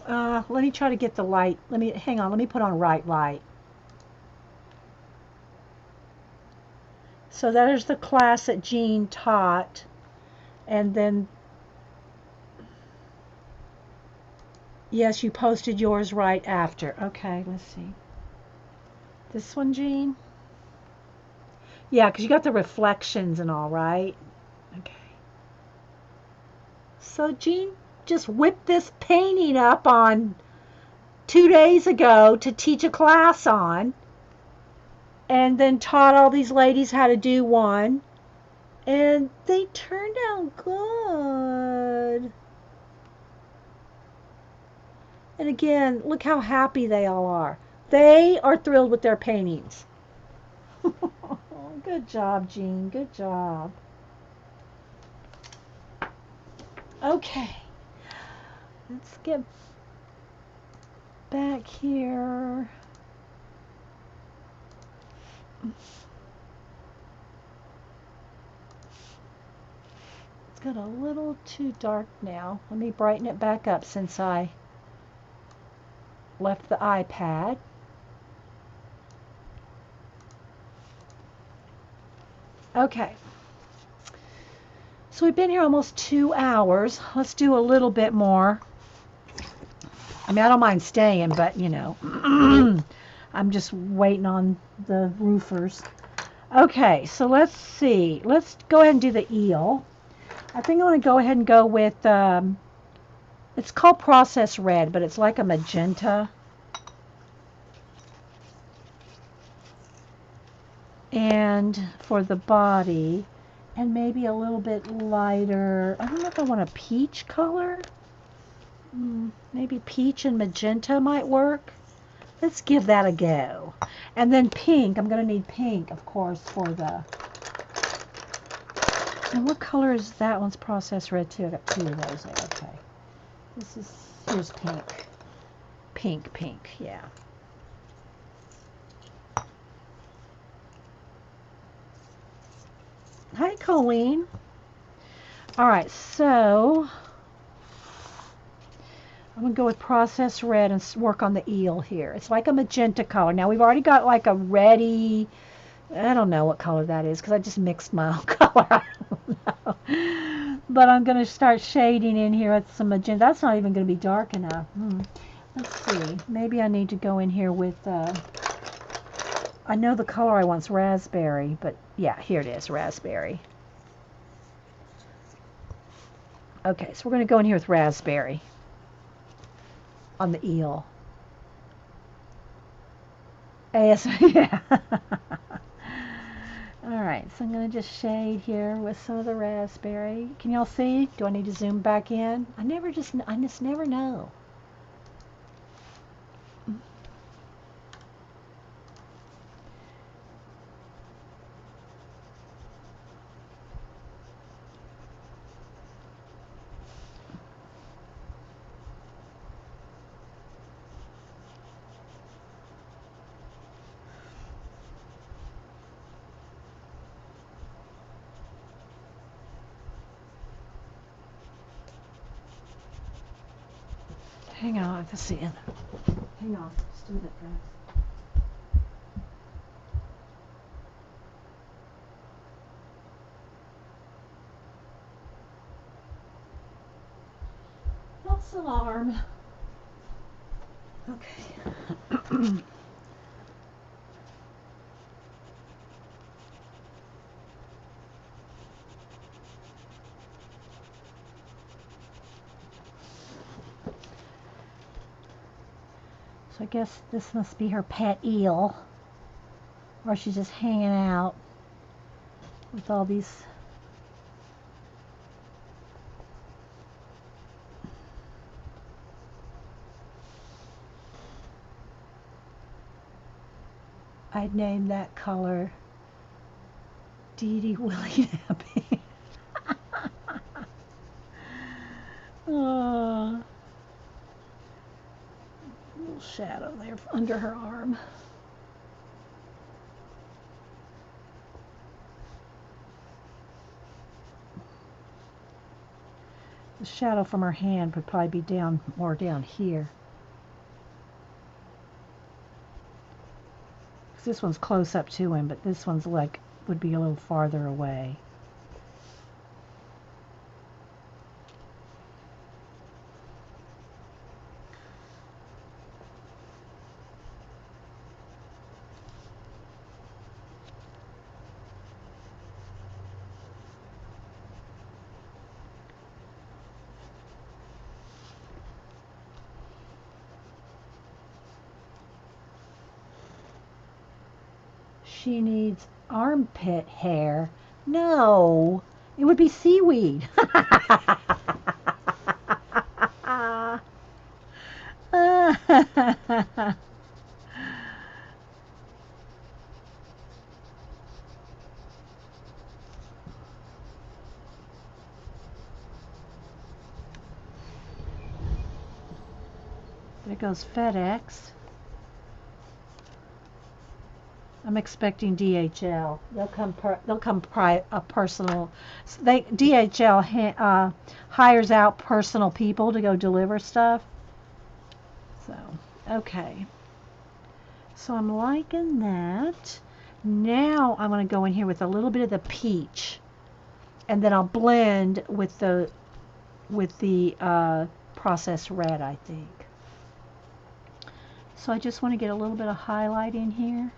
let me try to get the light. Hang on. Let me put on right light. So that is the class that Jean taught, and then yes, you posted yours right after. Okay, let's see. This one, Jean? Yeah, because you got the reflections and all, right? Okay. So Jean just whipped this painting up on 2 days ago to teach a class on, and then taught all these ladies how to do one, and they turned out good. And again, look how happy they all are. They are thrilled with their paintings. Good job, Jean. Good job. Okay. Let's get back here. It's got a little too dark now. Let me brighten it back up since I left the iPad. Okay. So we've been here almost 2 hours. Let's do a little bit more. I mean, I don't mind staying, but you know, I'm just waiting on the roofers. Okay, so let's see. Let's go ahead and do the eel. I think I want to go ahead and go with, it's called Process Red, but it's like a magenta. And for the body, and maybe a little bit lighter. I don't know if I want a peach color. Maybe peach and magenta might work. Let's give that a go. And then pink. I'm going to need pink, of course, for the... And what color is that one's Process Red, too? I got 2 of those there. Okay. Here's pink. Pink, yeah. Hi, Colleen. All right, so going to go with processed red and work on the eel here. It's like a magenta color. Now we've already got like a reddy, I don't know what color that is because I just mixed my own color. I don't know. But I'm going to start shading in here with some magenta. That's not even going to be dark enough. Let's see. Maybe I need to go in here with, I know the color I want's raspberry, but yeah, here it is, raspberry. Okay, so we're going to go in here with raspberry on the eel. Yeah. Alright, so I'm going to just shade here with some of the raspberry. Can y'all see? Do I need to zoom back in? I just never know. Hang on, let's see. Hang on, let's do that first. False alarm. Okay. So I guess this must be her pet eel, or she's just hanging out with all these. I'd name that color Dee Dee Willie Nappy. Oh, little shadow there under her arm. The shadow from her hand would probably be more down here. This one's close up to him, but this one's like would be a little farther away. She needs armpit hair. No, it would be seaweed. There goes FedEx. I'm expecting DHL. They'll come personal. DHL hires out personal people to go deliver stuff. So, okay. So I'm liking that. Now I'm going to go in here with a little bit of the peach, and then I'll blend with the processed red, I think. So I just want to get a little bit of highlight in here.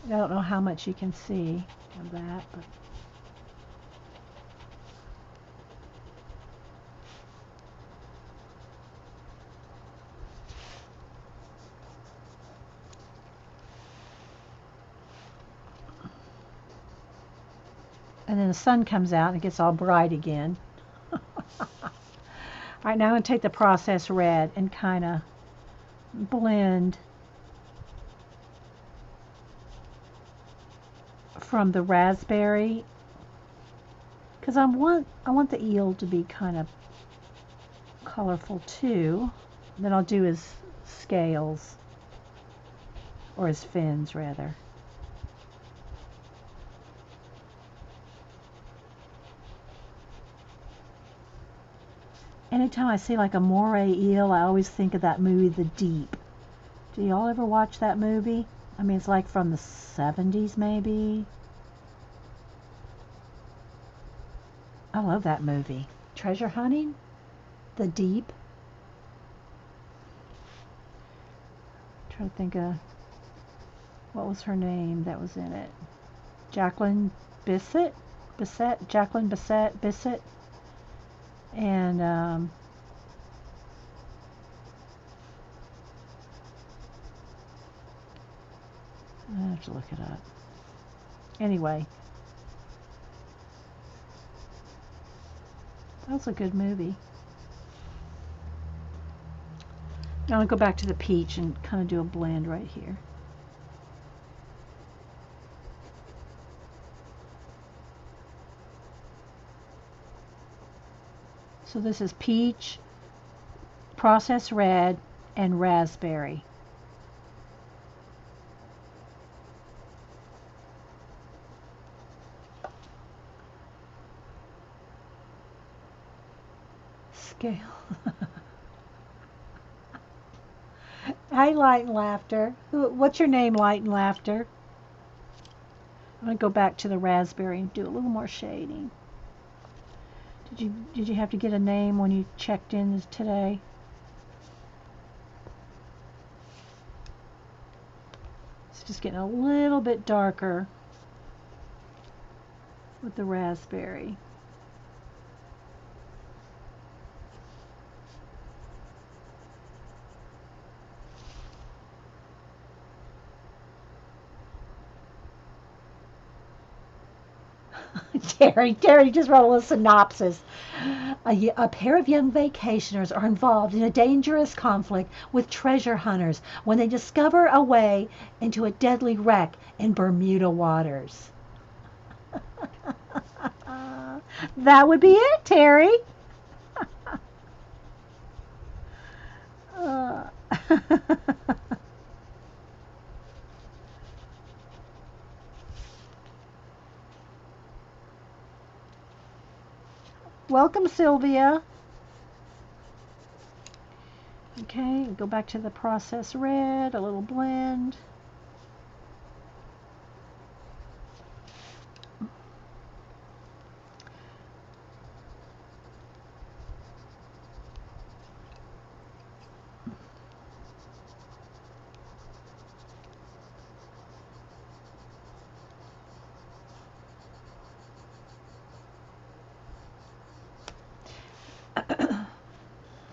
I don't know how much you can see of that, but and then the sun comes out and it gets all bright again. All right, now I'm going to take the processed red and kind of blend from the raspberry, because I want the eel to be kind of colorful too. And then I'll do his scales, or his fins rather. Anytime I see like a moray eel, I always think of that movie, The Deep. Do y'all ever watch that movie? I mean, it's like from the 70s maybe. I love that movie. Treasure hunting? The Deep? I'm trying to think of what was her name that was in it. Jacqueline Bisset? Jacqueline Bisset. And I have to look it up. Anyway, that was a good movie. Now I'll go back to the peach and kind of do a blend right here. So this is peach, processed red, and raspberry. Scale. Hi, Light and Laughter. What's your name, Light and Laughter? I'm going to go back to the raspberry and do a little more shading. Did you have to get a name when you checked in today? It's just getting a little bit darker with the raspberry. Terry just wrote a little synopsis. A pair of young vacationers are involved in a dangerous conflict with treasure hunters when they discover a way into a deadly wreck in Bermuda waters. That would be it, Terry. uh, Welcome, Sylvia. Okay, go back to the process red, a little blend.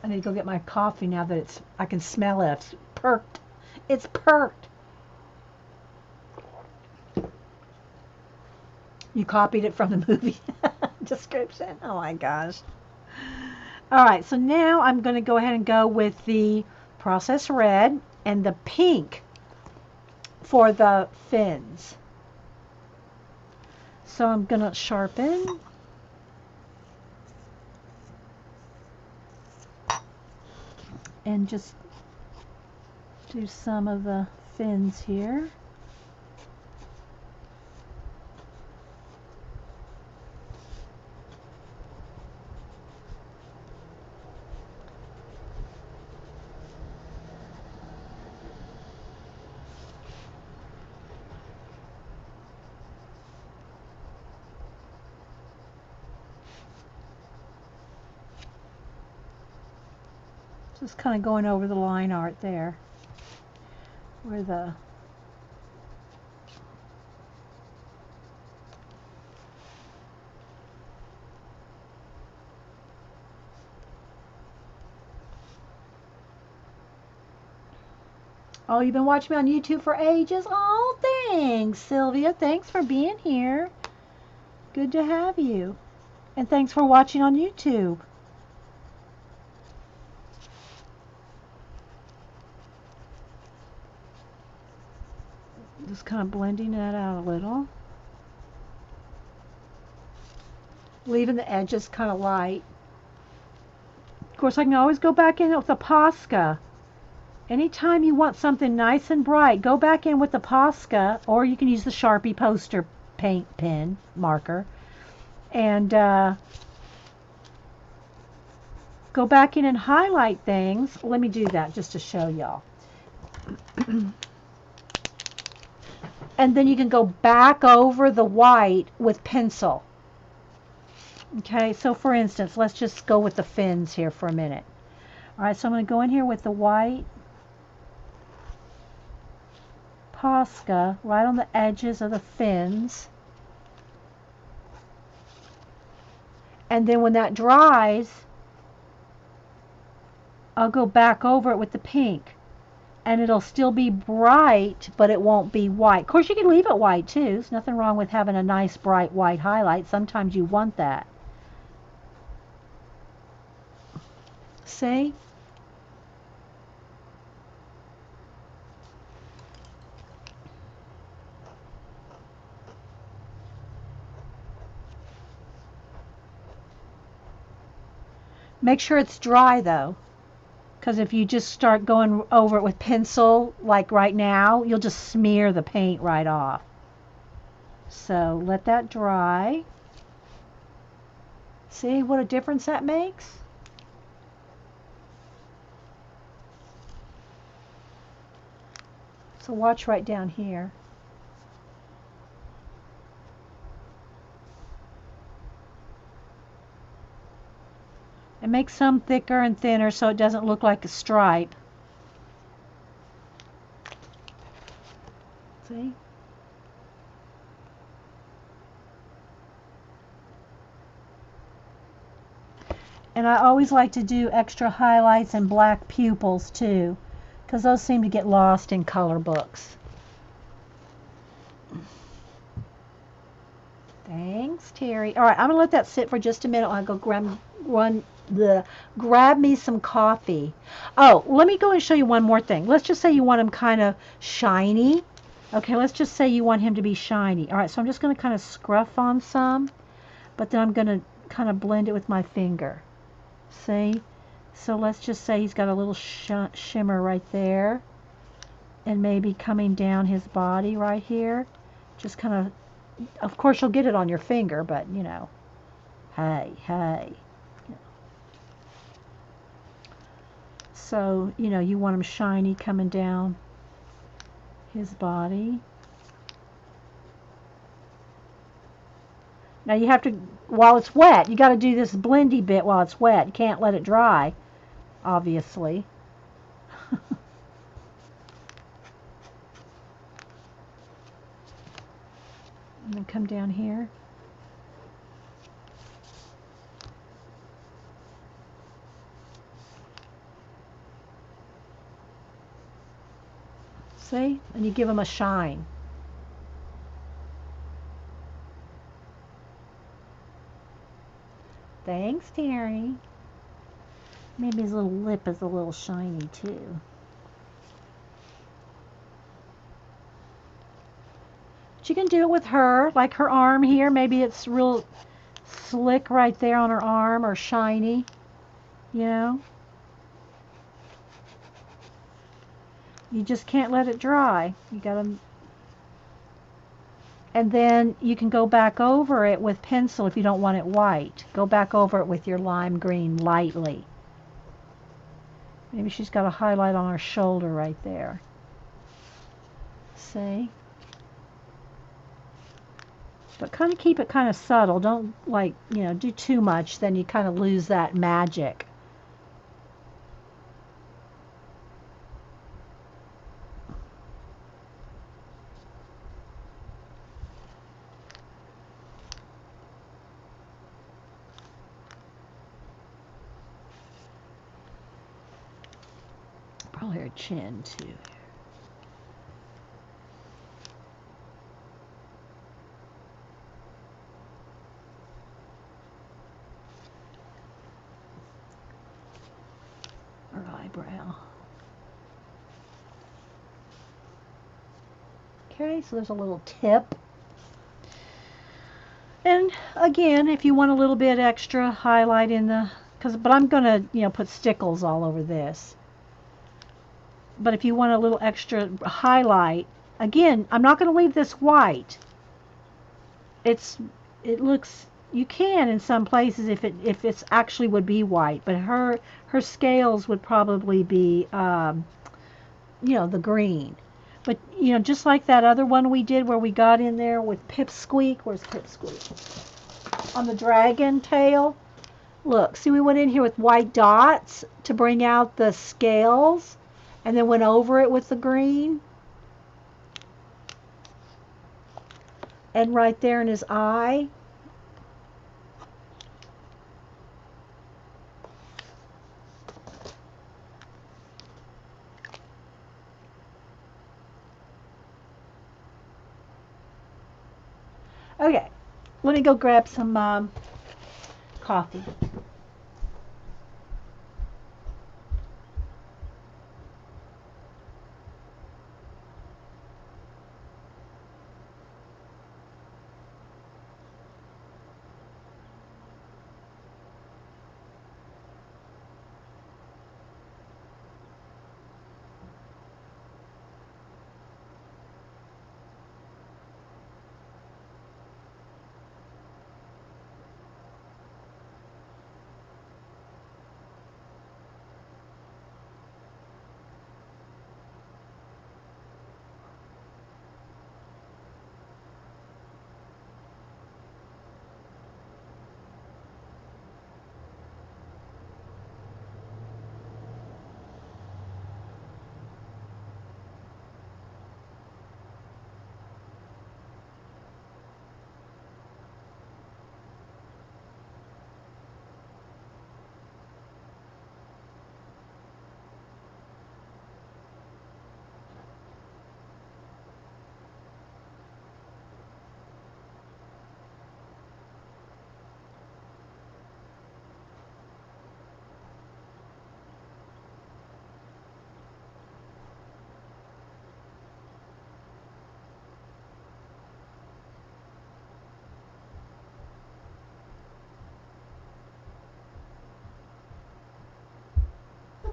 I need to go get my coffee now that I can smell it. It's perked. It's perked. You copied it from the movie description. Oh my gosh. All right, so now I'm going to go ahead and go with the processed red and the pink for the fins. So I'm going to sharpen. And just do some of the fins here. Just kind of going over the line art there, where the oh, you've been watching me on YouTube for ages? Oh, thanks, Sylvia. Thanks for being here. Good to have you. And thanks for watching on YouTube. Just kind of blending that out a little. Leaving the edges kind of light. Of course, I can always go back in with the Posca. Anytime you want something nice and bright, go back in with the Posca, or you can use the Sharpie poster paint pen marker. And go go back in and highlight things. Let me do that just to show y'all. And then you can go back over the white with pencil. Okay, so for instance, let's just go with the fins here for a minute. All right, so I'm going to go in here with the white Posca right on the edges of the fins. And then when that dries, I'll go back over it with the pink. And it'll still be bright, but it won't be white. Of course, you can leave it white too. There's nothing wrong with having a nice bright white highlight. Sometimes you want that. See? Make sure it's dry though, because if you just start going over it with pencil, like right now, you'll just smear the paint right off. So let that dry. See what a difference that makes? So watch right down here. And make some thicker and thinner so it doesn't look like a stripe. See? And I always like to do extra highlights and black pupils too, because those seem to get lost in color books. Thanks, Terry. All right, I'm going to let that sit for just a minute. I'll go grab me some coffee. Oh, let me go and show you one more thing. Let's just say you want him kind of shiny. Okay, let's just say you want him to be shiny. All right, so I'm just going to kind of scruff on some, but then I'm going to kind of blend it with my finger. See? So let's just say he's got a little shimmer right there, and maybe coming down his body right here. Just kind of course you'll get it on your finger, but you know, hey. So, you know, you want him shiny coming down his body. Now you have to, while it's wet, you got to do this blendy bit while it's wet. You can't let it dry, obviously. And then come down here. See? And you give him a shine. Thanks, Terry. Maybe his little lip is a little shiny too. But you can do it with her, like her arm here. Maybe it's real slick right there on her arm, or shiny, you know. You just can't let it dry. You gotta, and then you can go back over it with pencil if you don't want it white. Go back over it with your lime green lightly. Maybe she's got a highlight on her shoulder right there. See? But kind of keep it kind of subtle. Don't, like, you know, do too much, then you kind of lose that magic. Probably her chin too. Her eyebrow. Okay, so there's a little tip. And again, if you want a little bit extra highlight in the, but I'm gonna, you know, put stickles all over this. But if you want a little extra highlight, again, I'm not going to leave this white. It looks You can in some places if it's actually would be white, but her scales would probably be the green. But just like that other one we did where we got in there with Pipsqueak. Where's Pipsqueak? On the dragon tail. Look, see, we went in here with white dots to bring out the scales and then went over it with the green. And right there in his eye. Okay, let me go grab some coffee.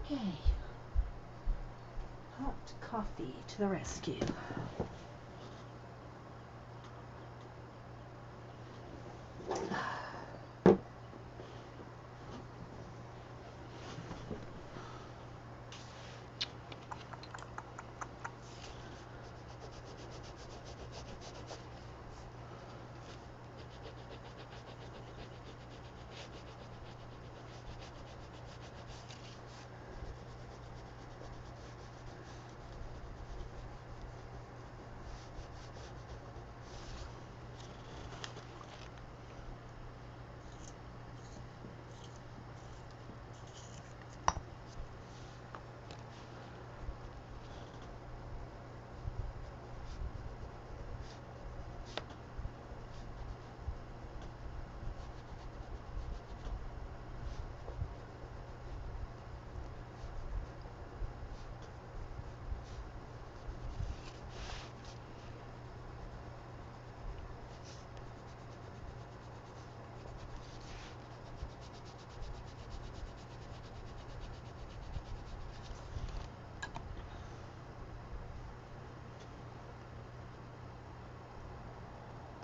Okay. Hot coffee to the rescue.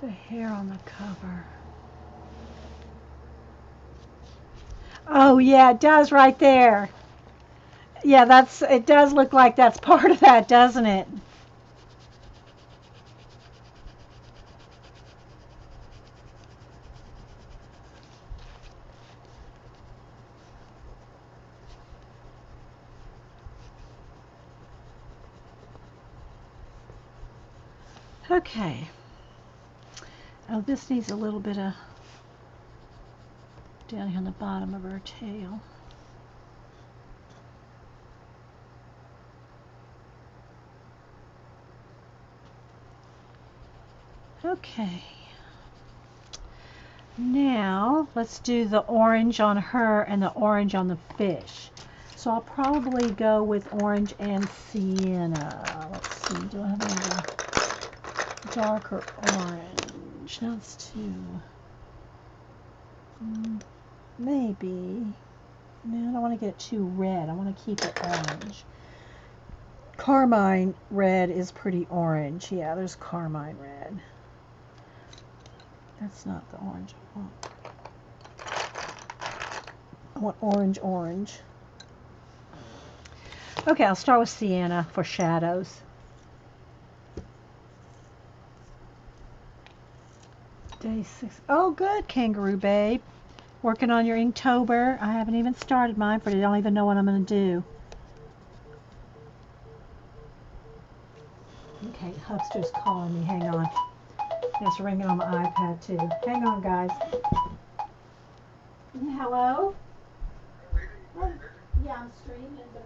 The hair on the cover. Oh yeah, it does right there. Yeah, it does look like that's part of that, doesn't it? Okay. Oh, this needs a little bit of down here on the bottom of her tail. Okay. Now, let's do the orange on her and the orange on the fish. So I'll probably go with orange and sienna. Let's see, do I have any darker orange? No, it's too... maybe. No, I don't want to get it too red. I want to keep it orange. Carmine red is pretty orange. Yeah, there's carmine red. That's not the orange I want. I want orange, orange. Okay, I'll start with sienna for shadows. Day 6. Oh, good, Kangaroo Babe. Working on your Inktober. I haven't even started mine, but I don't even know what I'm going to do. Okay, Hubster's calling me. Hang on. It's ringing on my iPad, too. Hang on, guys. Hello? Oh, yeah, I'm streaming, but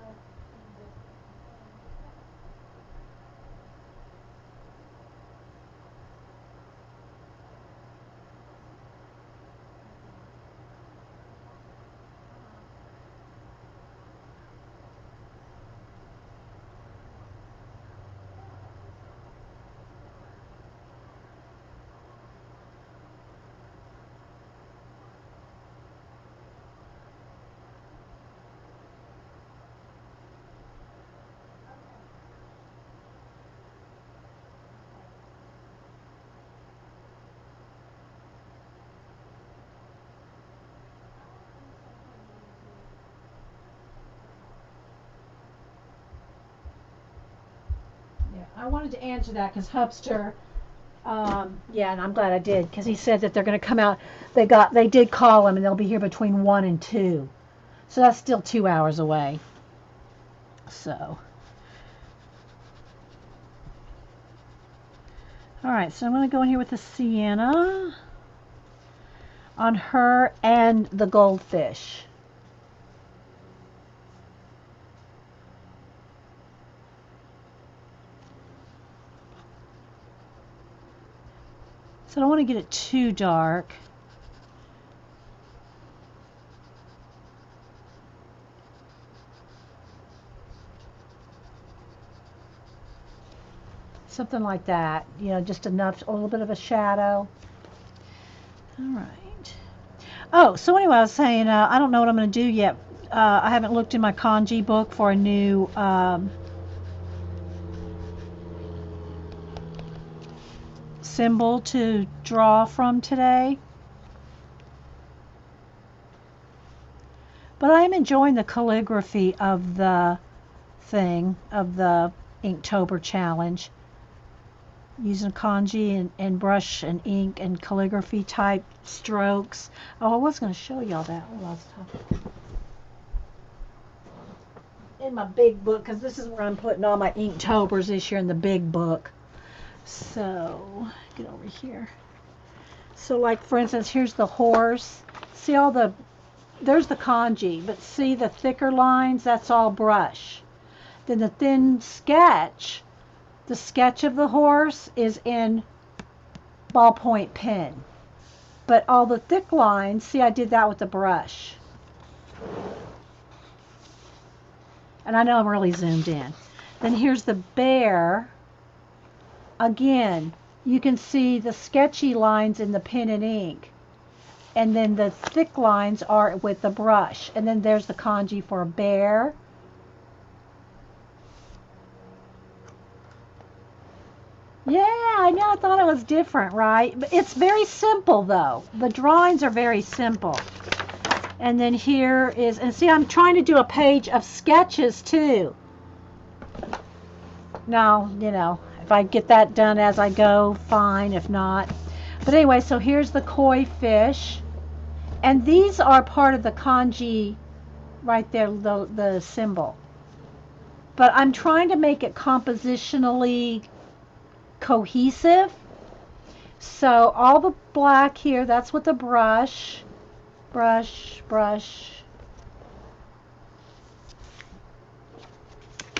yeah, I wanted to answer that because Hubster, yeah, and I'm glad I did because he said that they're going to come out. They did call him and they'll be here between 1 and 2. So that's still 2 hours away. So, all right, so I'm going to go in here with the sienna on her and the goldfish. So I don't want to get it too dark. Something like that, you know, just enough, a little bit of a shadow. All right. Oh, so anyway, I was saying, I don't know what I'm going to do yet. I haven't looked in my kanji book for a new symbol to draw from today. But I'm enjoying the calligraphy of the thing, of the Inktober challenge. Using kanji and brush and ink and calligraphy type strokes. Oh, I was going to show y'all that while I was talking. In my big book, because this is where I'm putting all my Inktobers this year in the big book. So, get over here. So, like, for instance, here's the horse. See all the, there's the kanji, but see the thicker lines? That's all brush. Then the thin sketch, the sketch of the horse is in ballpoint pen. But all the thick lines, see, I did that with the brush. And I know I'm really zoomed in. Then here's the bear. Again, you can see the sketchy lines in the pen and ink. And then the thick lines are with the brush. And then there's the kanji for a bear. Yeah, I know, I thought it was different, right? But it's very simple, though. The drawings are very simple. And then here is, and see, I'm trying to do a page of sketches, too. Now, you know, if I get that done as I go, fine. If not. But anyway, so here's the koi fish. And these are part of the kanji right there, the symbol. But I'm trying to make it compositionally cohesive. So all the black here, that's with the brush. Brush, brush.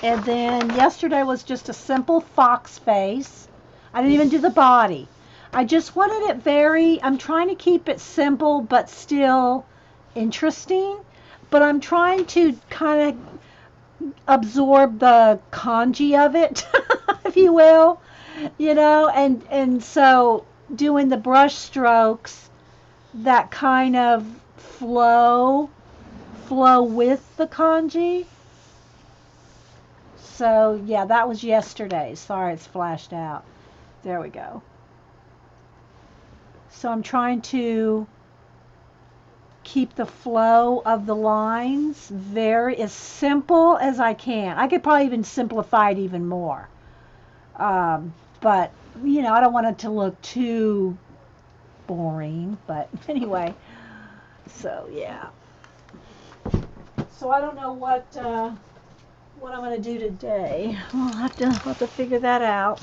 And then yesterday was just a simple fox face. I didn't even do the body. I just wanted it very, I'm trying to keep it simple but still interesting. But I'm trying to kind of absorb the kanji of it, if you will. You know, and so doing the brush strokes, that kind of flow with the kanji. So yeah, that was yesterday. Sorry, it's flashed out. There we go. So I'm trying to keep the flow of the lines very as simple as I can. I could probably even simplify it even more. But, you know, I don't want it to look too boring. But anyway, so yeah. So I don't know what I'm going to do today. I'll have to figure that out.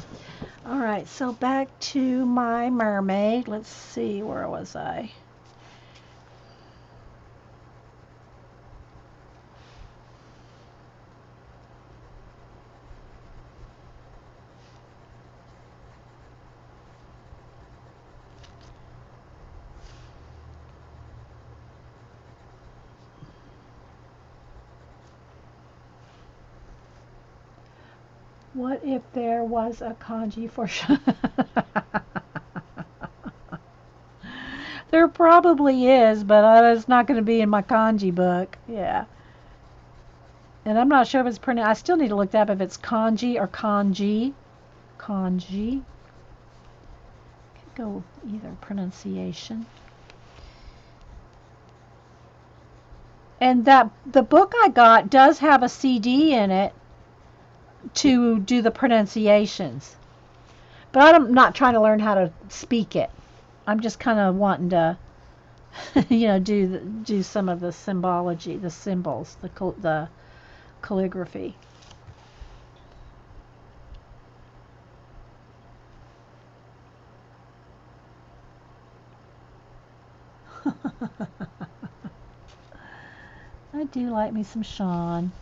All right, so back to my mermaid. Let's see, where was I? What if there was a kanji for There probably is, but it's not going to be in my kanji book. Yeah. And I'm not sure if it's pronounced. I still need to look that up if it's kanji or kanji. Kanji. Could go either pronunciation. And that the book I got does have a CD in it to do the pronunciations. But I'm not trying to learn how to speak it. I'm just kind of wanting to, you know, do some of the symbology, the symbols, the calligraphy. I do like me some Sean.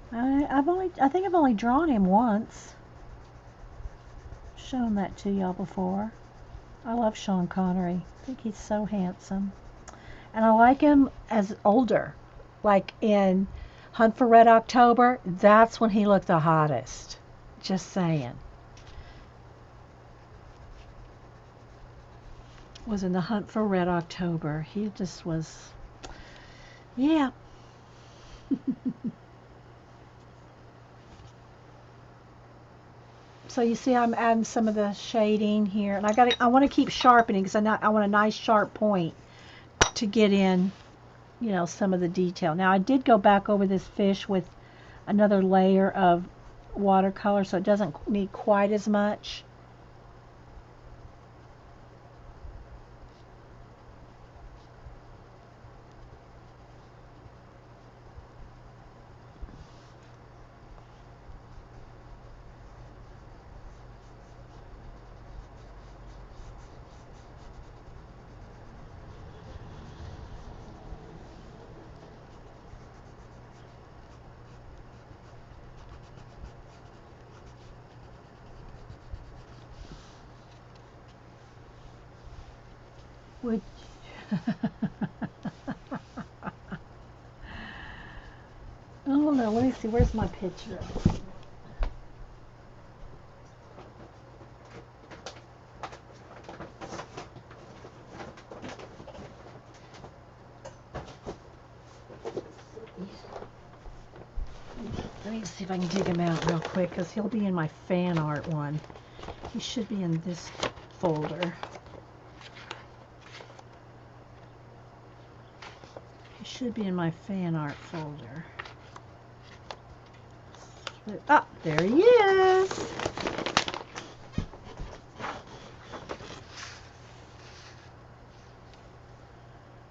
I think I've only drawn him once. Shown that to y'all before. I love Sean Connery. I think he's so handsome. And I like him as older. Like in Hunt for Red October, that's when he looked the hottest. Just saying. Was in the Hunt for Red October. He just was, yeah. So you see I'm adding some of the shading here. And I want to keep sharpening because I want a nice sharp point to get in, you know, some of the detail. Now I did go back over this fish with another layer of watercolor so it doesn't need quite as much. Which oh no, let me see, where's my picture? Let me see if I can dig him out real quick because he'll be in my fan art one. He should be in this folder. He should be in my fan art folder. Ah, there he is.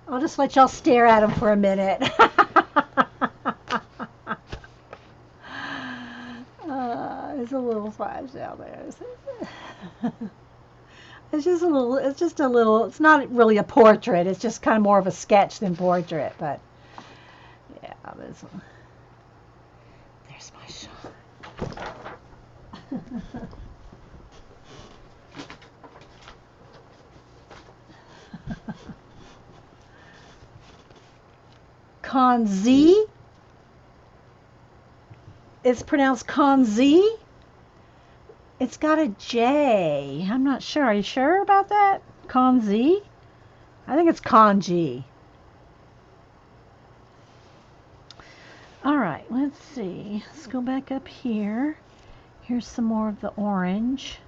I'll just let y'all stare at him for a minute. There's a little flash down there. It's just a little, it's not really a portrait. It's just kind of more of a sketch than portrait, but yeah, there's my shot. Kanzi. It's pronounced kanzi. It's got a J. I'm not sure. Are you sure about that? Kanzi? I think it's kanji. All right, let's see. Let's go back up here. Here's some more of the orange.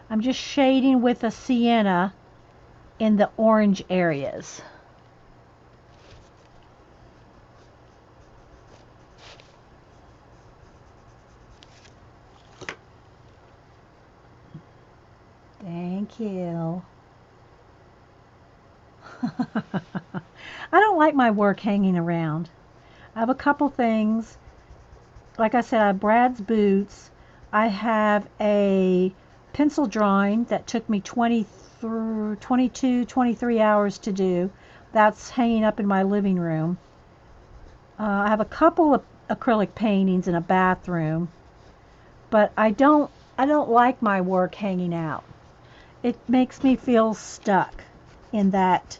I'm just shading with a sienna in the orange areas. Thank you. I don't like my work hanging around. I have a couple things. Like I said, I have Brad's boots. I have a pencil drawing that took me 22, 23 hours to do. That's hanging up in my living room. I have a couple of acrylic paintings in a bathroom, but I don't like my work hanging out. It makes me feel stuck in that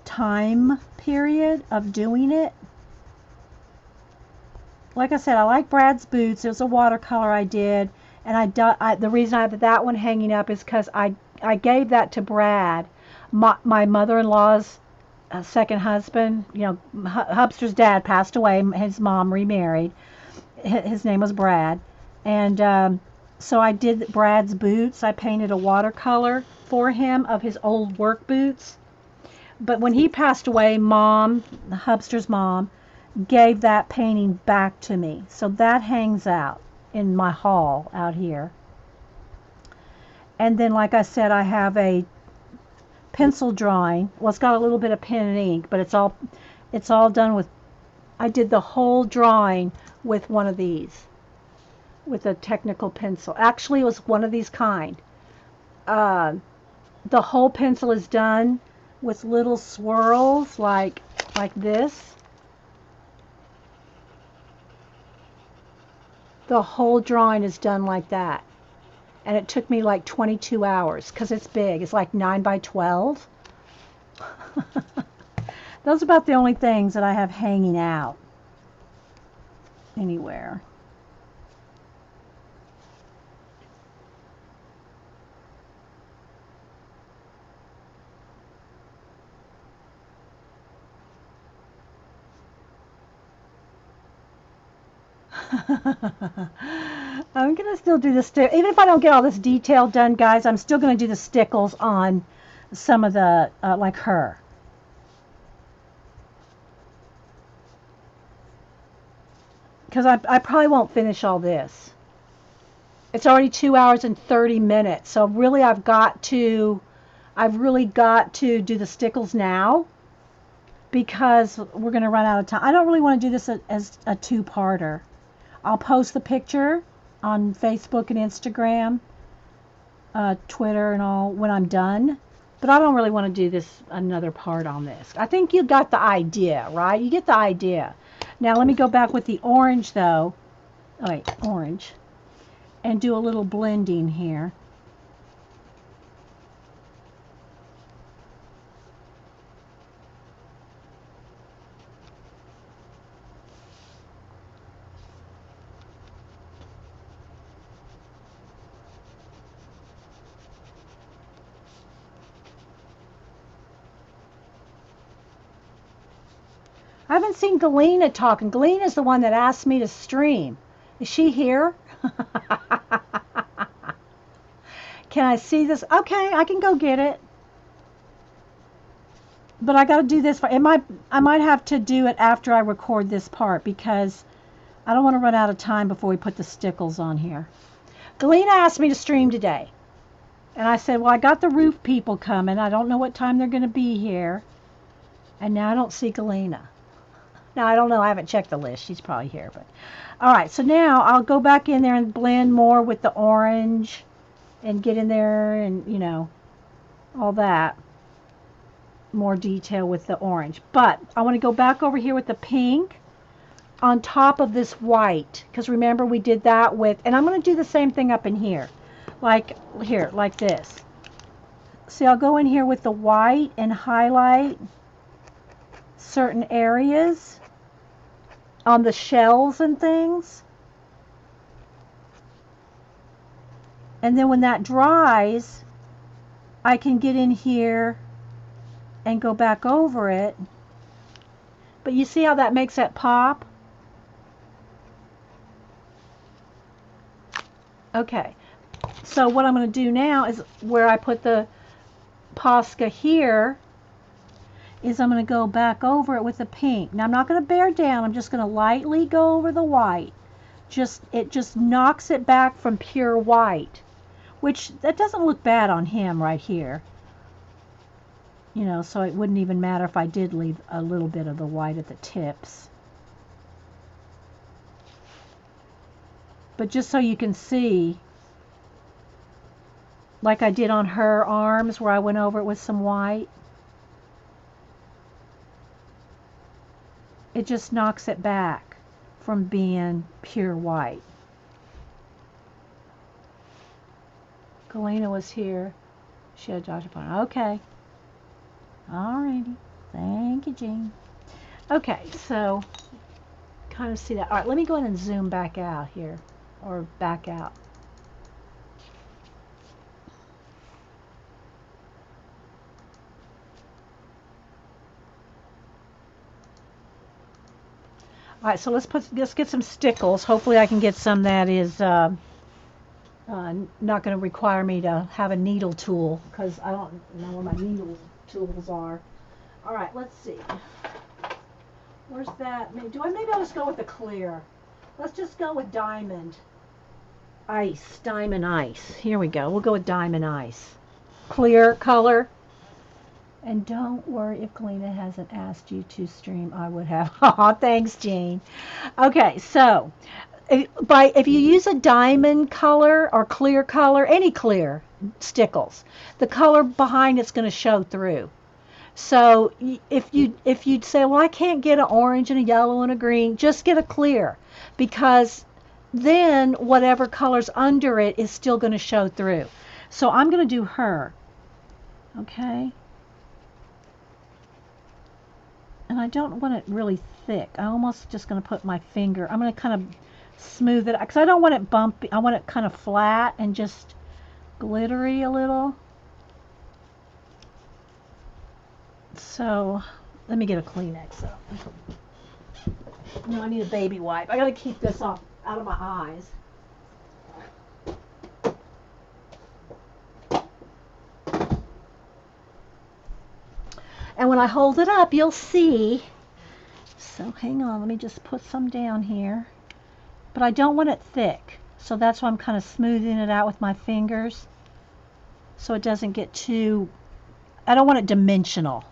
time period of doing it. Like I said, I like Brad's boots. It was a watercolor I did, and the reason I have that one hanging up is because I gave that to Brad, my mother-in-law's second husband. You know, Hubster's dad passed away. His mom remarried. His name was Brad, and so I did Brad's boots. I painted a watercolor for him of his old work boots. But when he passed away, Hubster's mom, gave that painting back to me. So that hangs out in my hall out here. And then, like I said, I have a pencil drawing. Well, it's got a little bit of pen and ink, but it's all done with, I did the whole drawing with one of these, with a technical pencil. Actually, it was one of these kind. The whole pencil is done with little swirls like this. The whole drawing is done like that. And it took me like 22 hours because it's big. It's like 9 by 12. Those are about the only things that I have hanging out anywhere. I'm going to still do the stick. Even if I don't get all this detail done, guys, I'm still going to do the stickles on some of the, like her. Because I probably won't finish all this. It's already 2 hours and 30 minutes. So really I've really got to do the stickles now because we're going to run out of time. I don't really want to do this as a two-parter. I'll post the picture on Facebook and Instagram, Twitter and all when I'm done. But I don't really want to do this another part on this. I think you got the idea, right? You get the idea. Now let me go back with the orange though. Oh, wait, orange. And do a little blending here. I haven't seen Galena talking. Galena is the one that asked me to stream. Is she here? Can I see this? Okay, I can go get it. But I got to do this. I might have to do it after I record this part because I don't want to run out of time before we put the stickles on here. Galena asked me to stream today. And I said, well, I got the roof people coming. I don't know what time they're going to be here. And now I don't see Galena. Now, I don't know. I haven't checked the list. She's probably here. But all right. So now I'll go back in there and blend more with the orange and get in there and, you know, all that. More detail with the orange. But I want to go back over here with the pink on top of this white. Because remember, we did that with, and I'm going to do the same thing up in here. Like here, like this. See, I'll go in here with the white and highlight certain areas on the shells and things. And then when that dries, I can get in here and go back over it. But you see how that makes that pop? Okay, so what I'm going to do now is where I put the Posca here is I'm going to go back over it with the pink. Now I'm not going to bear down. I'm just going to lightly go over the white. It just knocks it back from pure white, which that doesn't look bad on him right here. You know, so it wouldn't even matter if I did leave a little bit of the white at the tips. But just so you can see, like I did on her arms where I went over it with some white, it just knocks it back from being pure white. Galena was here. She had Dr. Pond. Okay. Alrighty. Thank you, Jean. Okay, so kind of see that. All right, let me go ahead and zoom back out here, or back out. All right, so let's get some stickles. Hopefully, I can get some that is not going to require me to have a needle tool because I don't know where my needle tools are. All right, let's see. Where's that? Maybe I'll just go with the clear. Let's just go with diamond ice. Here we go. We'll go with diamond ice. Clear color. And don't worry if Galena hasn't asked you to stream. I would have. Aw, thanks, Jane. Okay, so if you use a diamond color or clear color, any clear stickles, the color behind it's going to show through. So if you'd say, well, I can't get an orange and a yellow and a green, just get a clear, because then whatever color's under it is still going to show through. So I'm going to do her. Okay. And I don't want it really thick. I'm almost just going to put my finger. I'm going to kind of smooth it, because I don't want it bumpy. I want it kind of flat and just glittery a little. So let me get a Kleenex up. No, I need a baby wipe. I got to keep this off out of my eyes. And when I hold it up, you'll see. So hang on, let me just put some down here. But I don't want it thick, so that's why I'm kind of smoothing it out with my fingers, so it doesn't get too, I don't want it dimensional.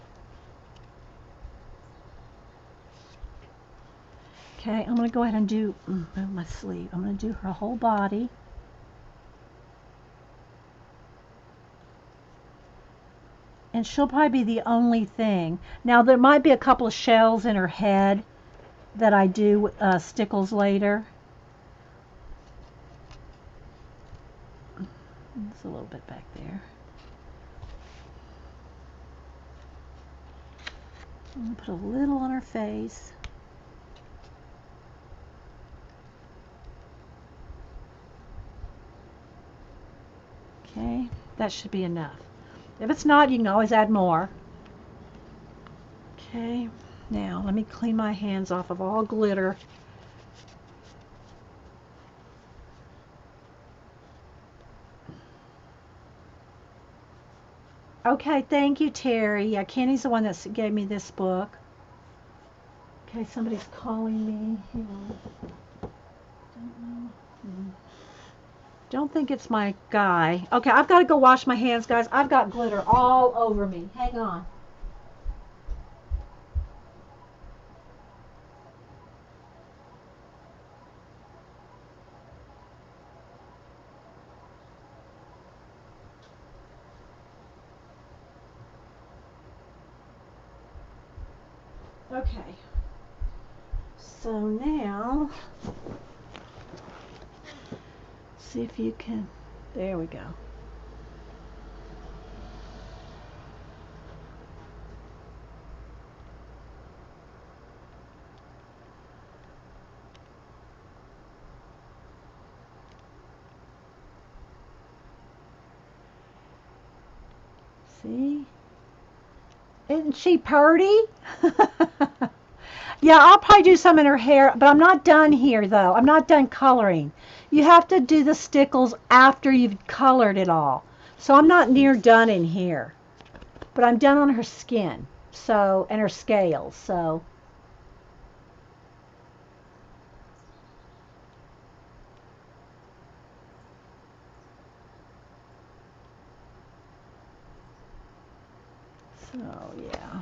Okay, I'm going to go ahead and do my sleeve. I'm going to do her whole body. And she'll probably be the only thing. Now, there might be a couple of shells in her head that I do stickles later. It's a little bit back there. I'm going to put a little on her face. Okay, that should be enough. If it's not, you can always add more. Okay, now let me clean my hands off of all glitter. Okay, thank you, Terry. Yeah, Kenny's the one that gave me this book. Okay, somebody's calling me. Hang on. Don't know. Don't think it's my guy. Okay, I've got to go wash my hands, guys. I've got glitter all over me. Hang on. Okay. So now, see if you can, there we go. See? Isn't she purty? Yeah, I'll probably do some in her hair, but I'm not done here though. I'm not done coloring. You have to do the stickles after you've colored it all. So I'm not near done in here, but I'm done on her skin. So, and her scales. So yeah.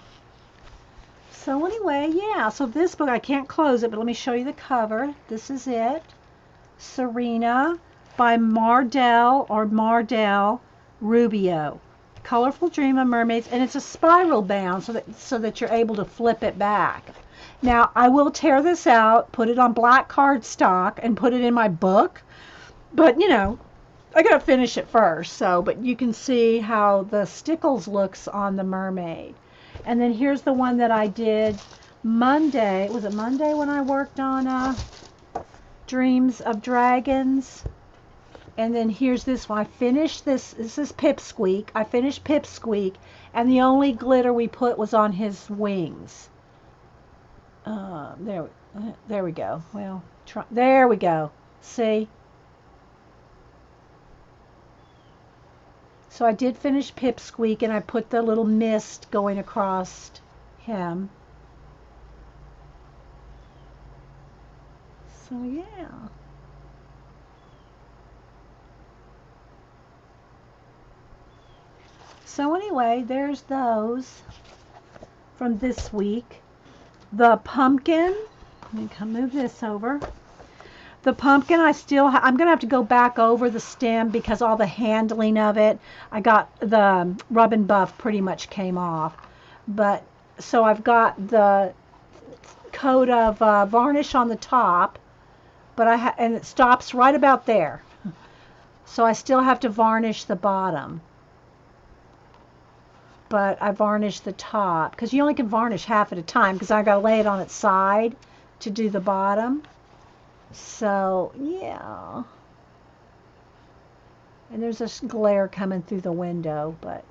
So anyway, yeah. So this book, I can't close it, but let me show you the cover. This is it. Sirena by Mardel Rubio. Colorful Dream of Mermaids, and it's a spiral bound so that you're able to flip it back. Now I will tear this out, put it on black cardstock, and put it in my book. But I gotta finish it first. But you can see how the stickles looks on the mermaid. And then here's the one that I did Monday. Was it Monday when I worked on Dreams of Dragons? And then here's this one. I finished this. This is Pipsqueak. I finished Pipsqueak, and the only glitter we put was on his wings. There we go. Well, there we go. See? So I did finish Pipsqueak, and I put the little mist going across him. So yeah. So anyway, there's those from this week. The pumpkin, let me move this over. The pumpkin, I'm going to have to go back over the stem because all the handling of it, I got the rub and buff pretty much came off. But so I've got the coat of varnish on the top, but and it stops right about there. So I still have to varnish the bottom. But I varnished the top because you only can varnish half at a time because I got to lay it on its side to do the bottom. So yeah. And there's this glare coming through the window, but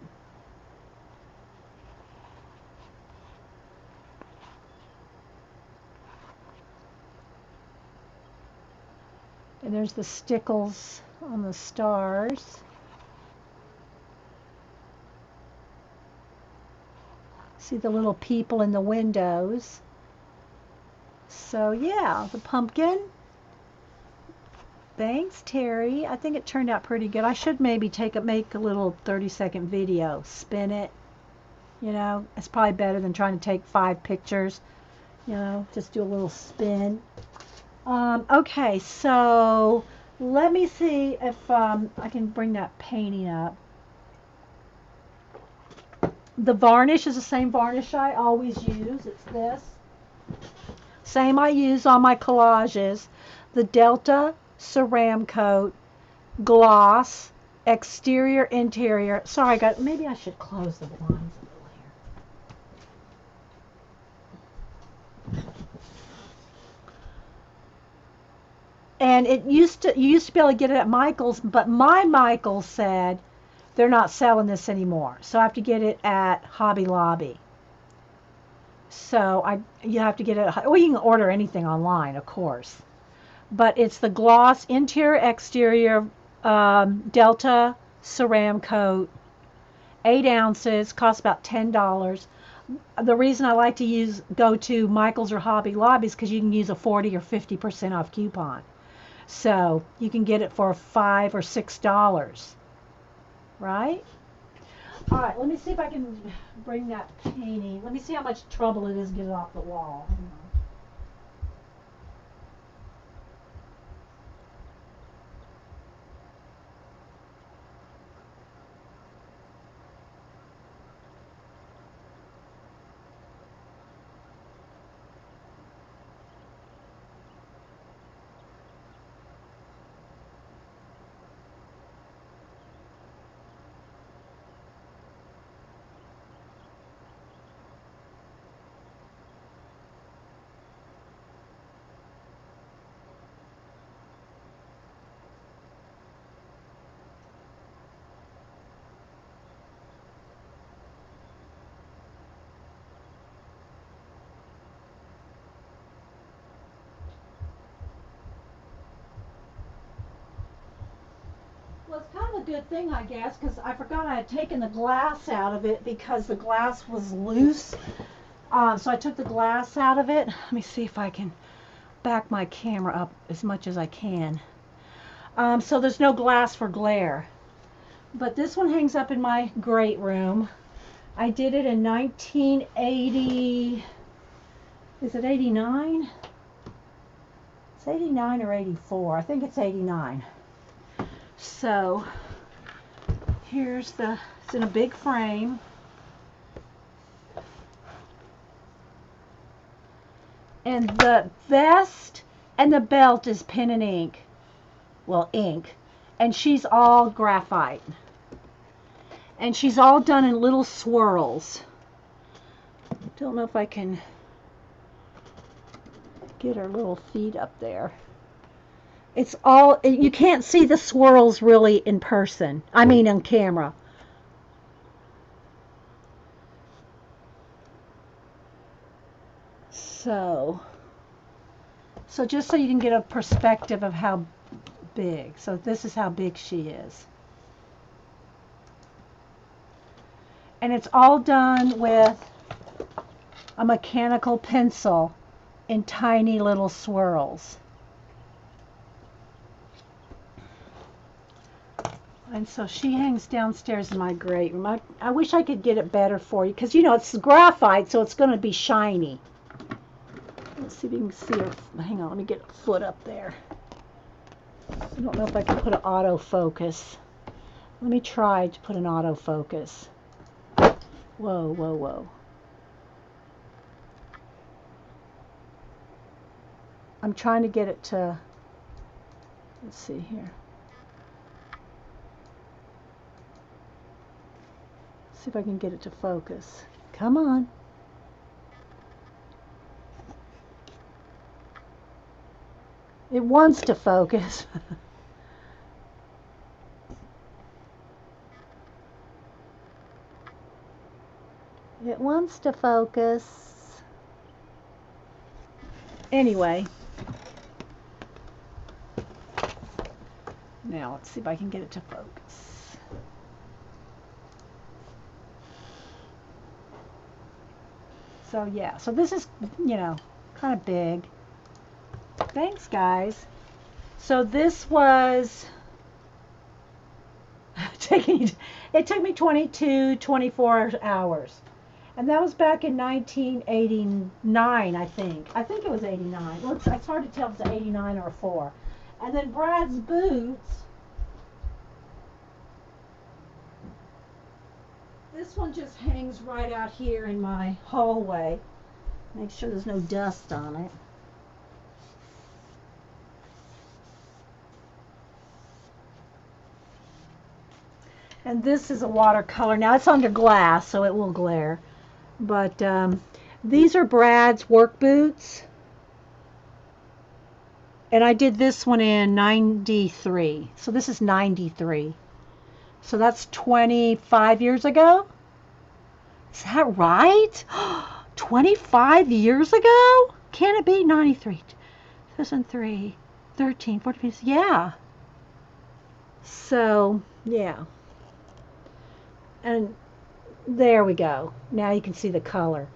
and there's the stickles on the stars. See the little people in the windows. So yeah, the pumpkin. Thanks, Terry. I think it turned out pretty good. I should maybe make a little 30-second video, spin it. It's probably better than trying to take 5 pictures. Just do a little spin. Okay, so let me see if I can bring that painting up. The varnish is the same varnish I always use. It's this. Same I use on my collages. The Delta Ceram Coat Gloss Exterior Interior. Sorry, guys. Maybe I should close the blinds a little here. And you used to be able to get it at Michael's, but my Michael said they're not selling this anymore. So I have to get it at Hobby Lobby. So you have to get it. Well, you can order anything online, of course. But it's the gloss interior exterior Delta Ceram Coat, 8 ounces, costs about $10. The reason I like to go to Michael's or Hobby Lobby is because you can use a 40 or 50% off coupon. So you can get it for $5 or $6, right? All right, let me see if I can bring that painting. Let me see how much trouble it is to get it off the wall. it's kind of a good thing, I guess, because I forgot I had taken the glass out of it because the glass was loose. So I took the glass out of it. Let me see if I can back my camera up as much as I can. So there's no glass for glare. But this one hangs up in my great room. I did it in 1980. Is it 89? It's 89 or 84. I think it's 89. So here's it's in a big frame. And the vest and the belt is pen and ink. Well, ink. And she's all graphite. And she's all done in little swirls. Don't know if I can get her little feet up there. It's all, you can't see the swirls really in person. I mean on camera. So just so you can get a perspective of how big. So this is how big she is. And it's all done with a mechanical pencil in tiny little swirls. And so she hangs downstairs in my great room. I wish I could get it better for you because, you know, it's graphite, so it's going to be shiny. Let's see if you can see her. Hang on, let me get a foot up there. I don't know if I can put an autofocus. Let me try to put an autofocus. Whoa, whoa, whoa. I'm trying to get it to, let's see here. See if I can get it to focus. Come on. It wants to focus. It wants to focus. Anyway. Now let's see if I can get it to focus. So yeah, so this is, you know, kind of big. Thanks, guys. So this was it took me 24 hours. And that was back in 1989, I think. I think it was 89. Well, it's hard to tell if it's 89 or 4. And then Brad's boots. This one just hangs right out here in my hallway. Make sure there's no dust on it. And this is a watercolor. Now it's under glass, so it will glare. But these are Brad's work boots. And I did this one in 93. So this is 93. So that's 25 years ago? Is that right? 25 years ago? Can it be 93? 2003, 13, 14, yeah. So, yeah. And there we go. Now you can see the color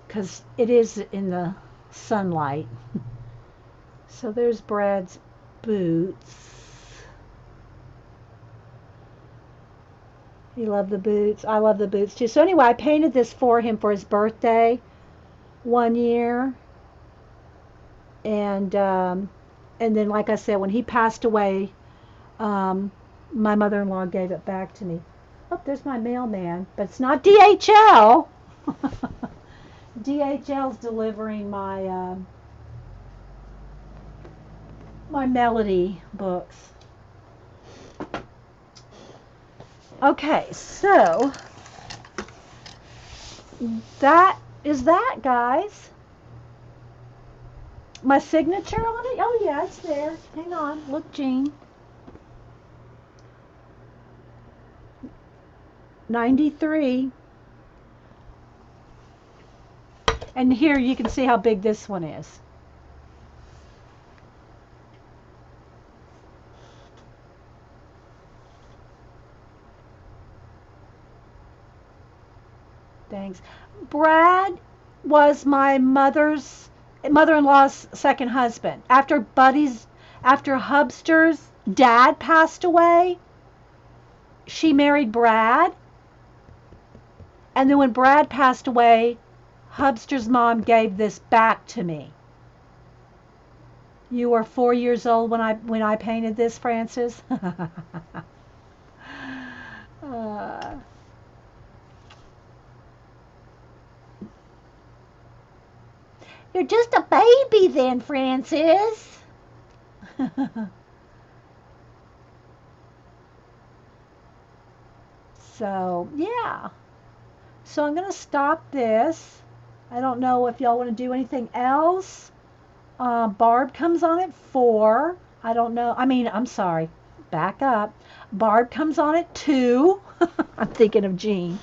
because it is in the sunlight. So there's Brad's boots. You love the boots. I love the boots too. So anyway, I painted this for him for his birthday one year. And then, like I said, when he passed away, my mother-in-law gave it back to me. Oh, there's my mailman, but it's not DHL. DHL's delivering my my melody books. Okay, so that is that, guys. My signature on it? Oh yeah, it's there. Hang on, look, Jean. 93. And here you can see how big this one is. things. Brad was my mother-in-law's second husband. After Hubster's dad passed away, she married Brad. And then when Brad passed away, Hubster's mom gave this back to me. You were 4 years old when I painted this, Francis. uh, You're just a baby then, Francis. So, yeah. So I'm going to stop this. I don't know if y'all want to do anything else. Barb comes on at 4. I don't know. I mean, I'm sorry. Back up. Barb comes on at 2. I'm thinking of Jean.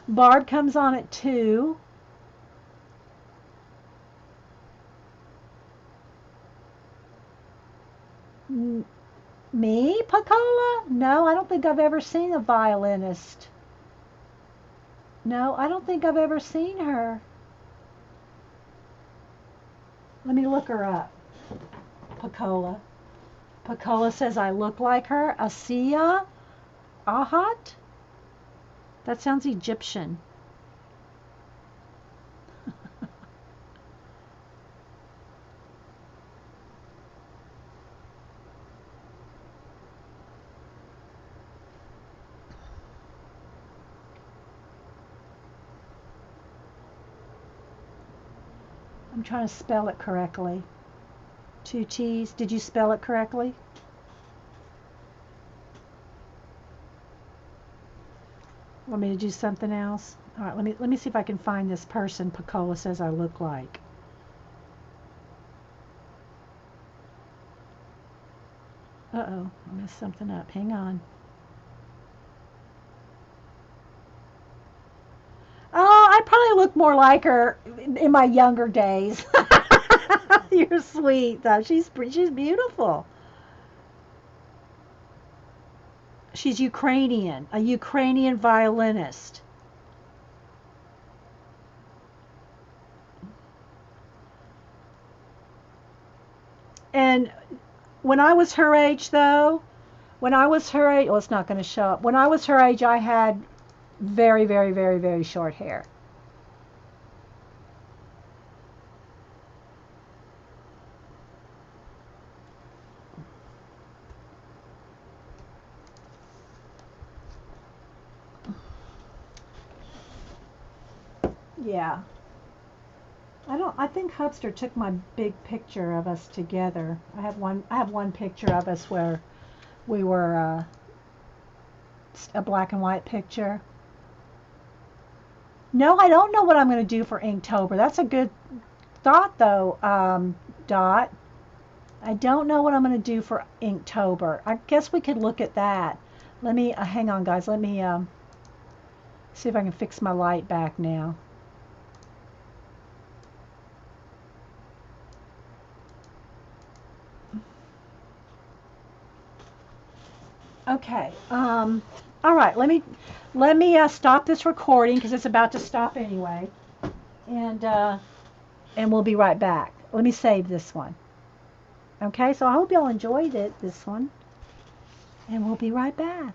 Barb comes on at 2. Me, Pacola? No, I don't think I've ever seen a violinist. No, I don't think I've ever seen her. Let me look her up. Pacola. Pacola says I look like her. Asiya Ahat? That sounds Egyptian. I'm trying to spell it correctly. 2 T's. Did you spell it correctly? Want me to do something else? All right, let me see if I can find this person Pacola says I look like. Uh-oh, I messed something up. Hang on. Oh, I probably look more like her in my younger days. You're sweet, though. She's beautiful. She's Ukrainian, a Ukrainian violinist. And when I was her age, though, well, it's not going to show up. When I was her age, I had very, very, very, very short hair. Yeah. I think Hubster took my big picture of us together. I have one picture of us where we were a black and white picture. No, I don't know what I'm going to do for Inktober. That's a good thought, though, Dot. I don't know what I'm going to do for Inktober. I guess we could look at that. Let me, hang on, guys. Let me see if I can fix my light back now. Okay. All right. Let me stop this recording because it's about to stop anyway, and we'll be right back. Let me save this one. Okay. So I hope y'all enjoyed this one, and we'll be right back.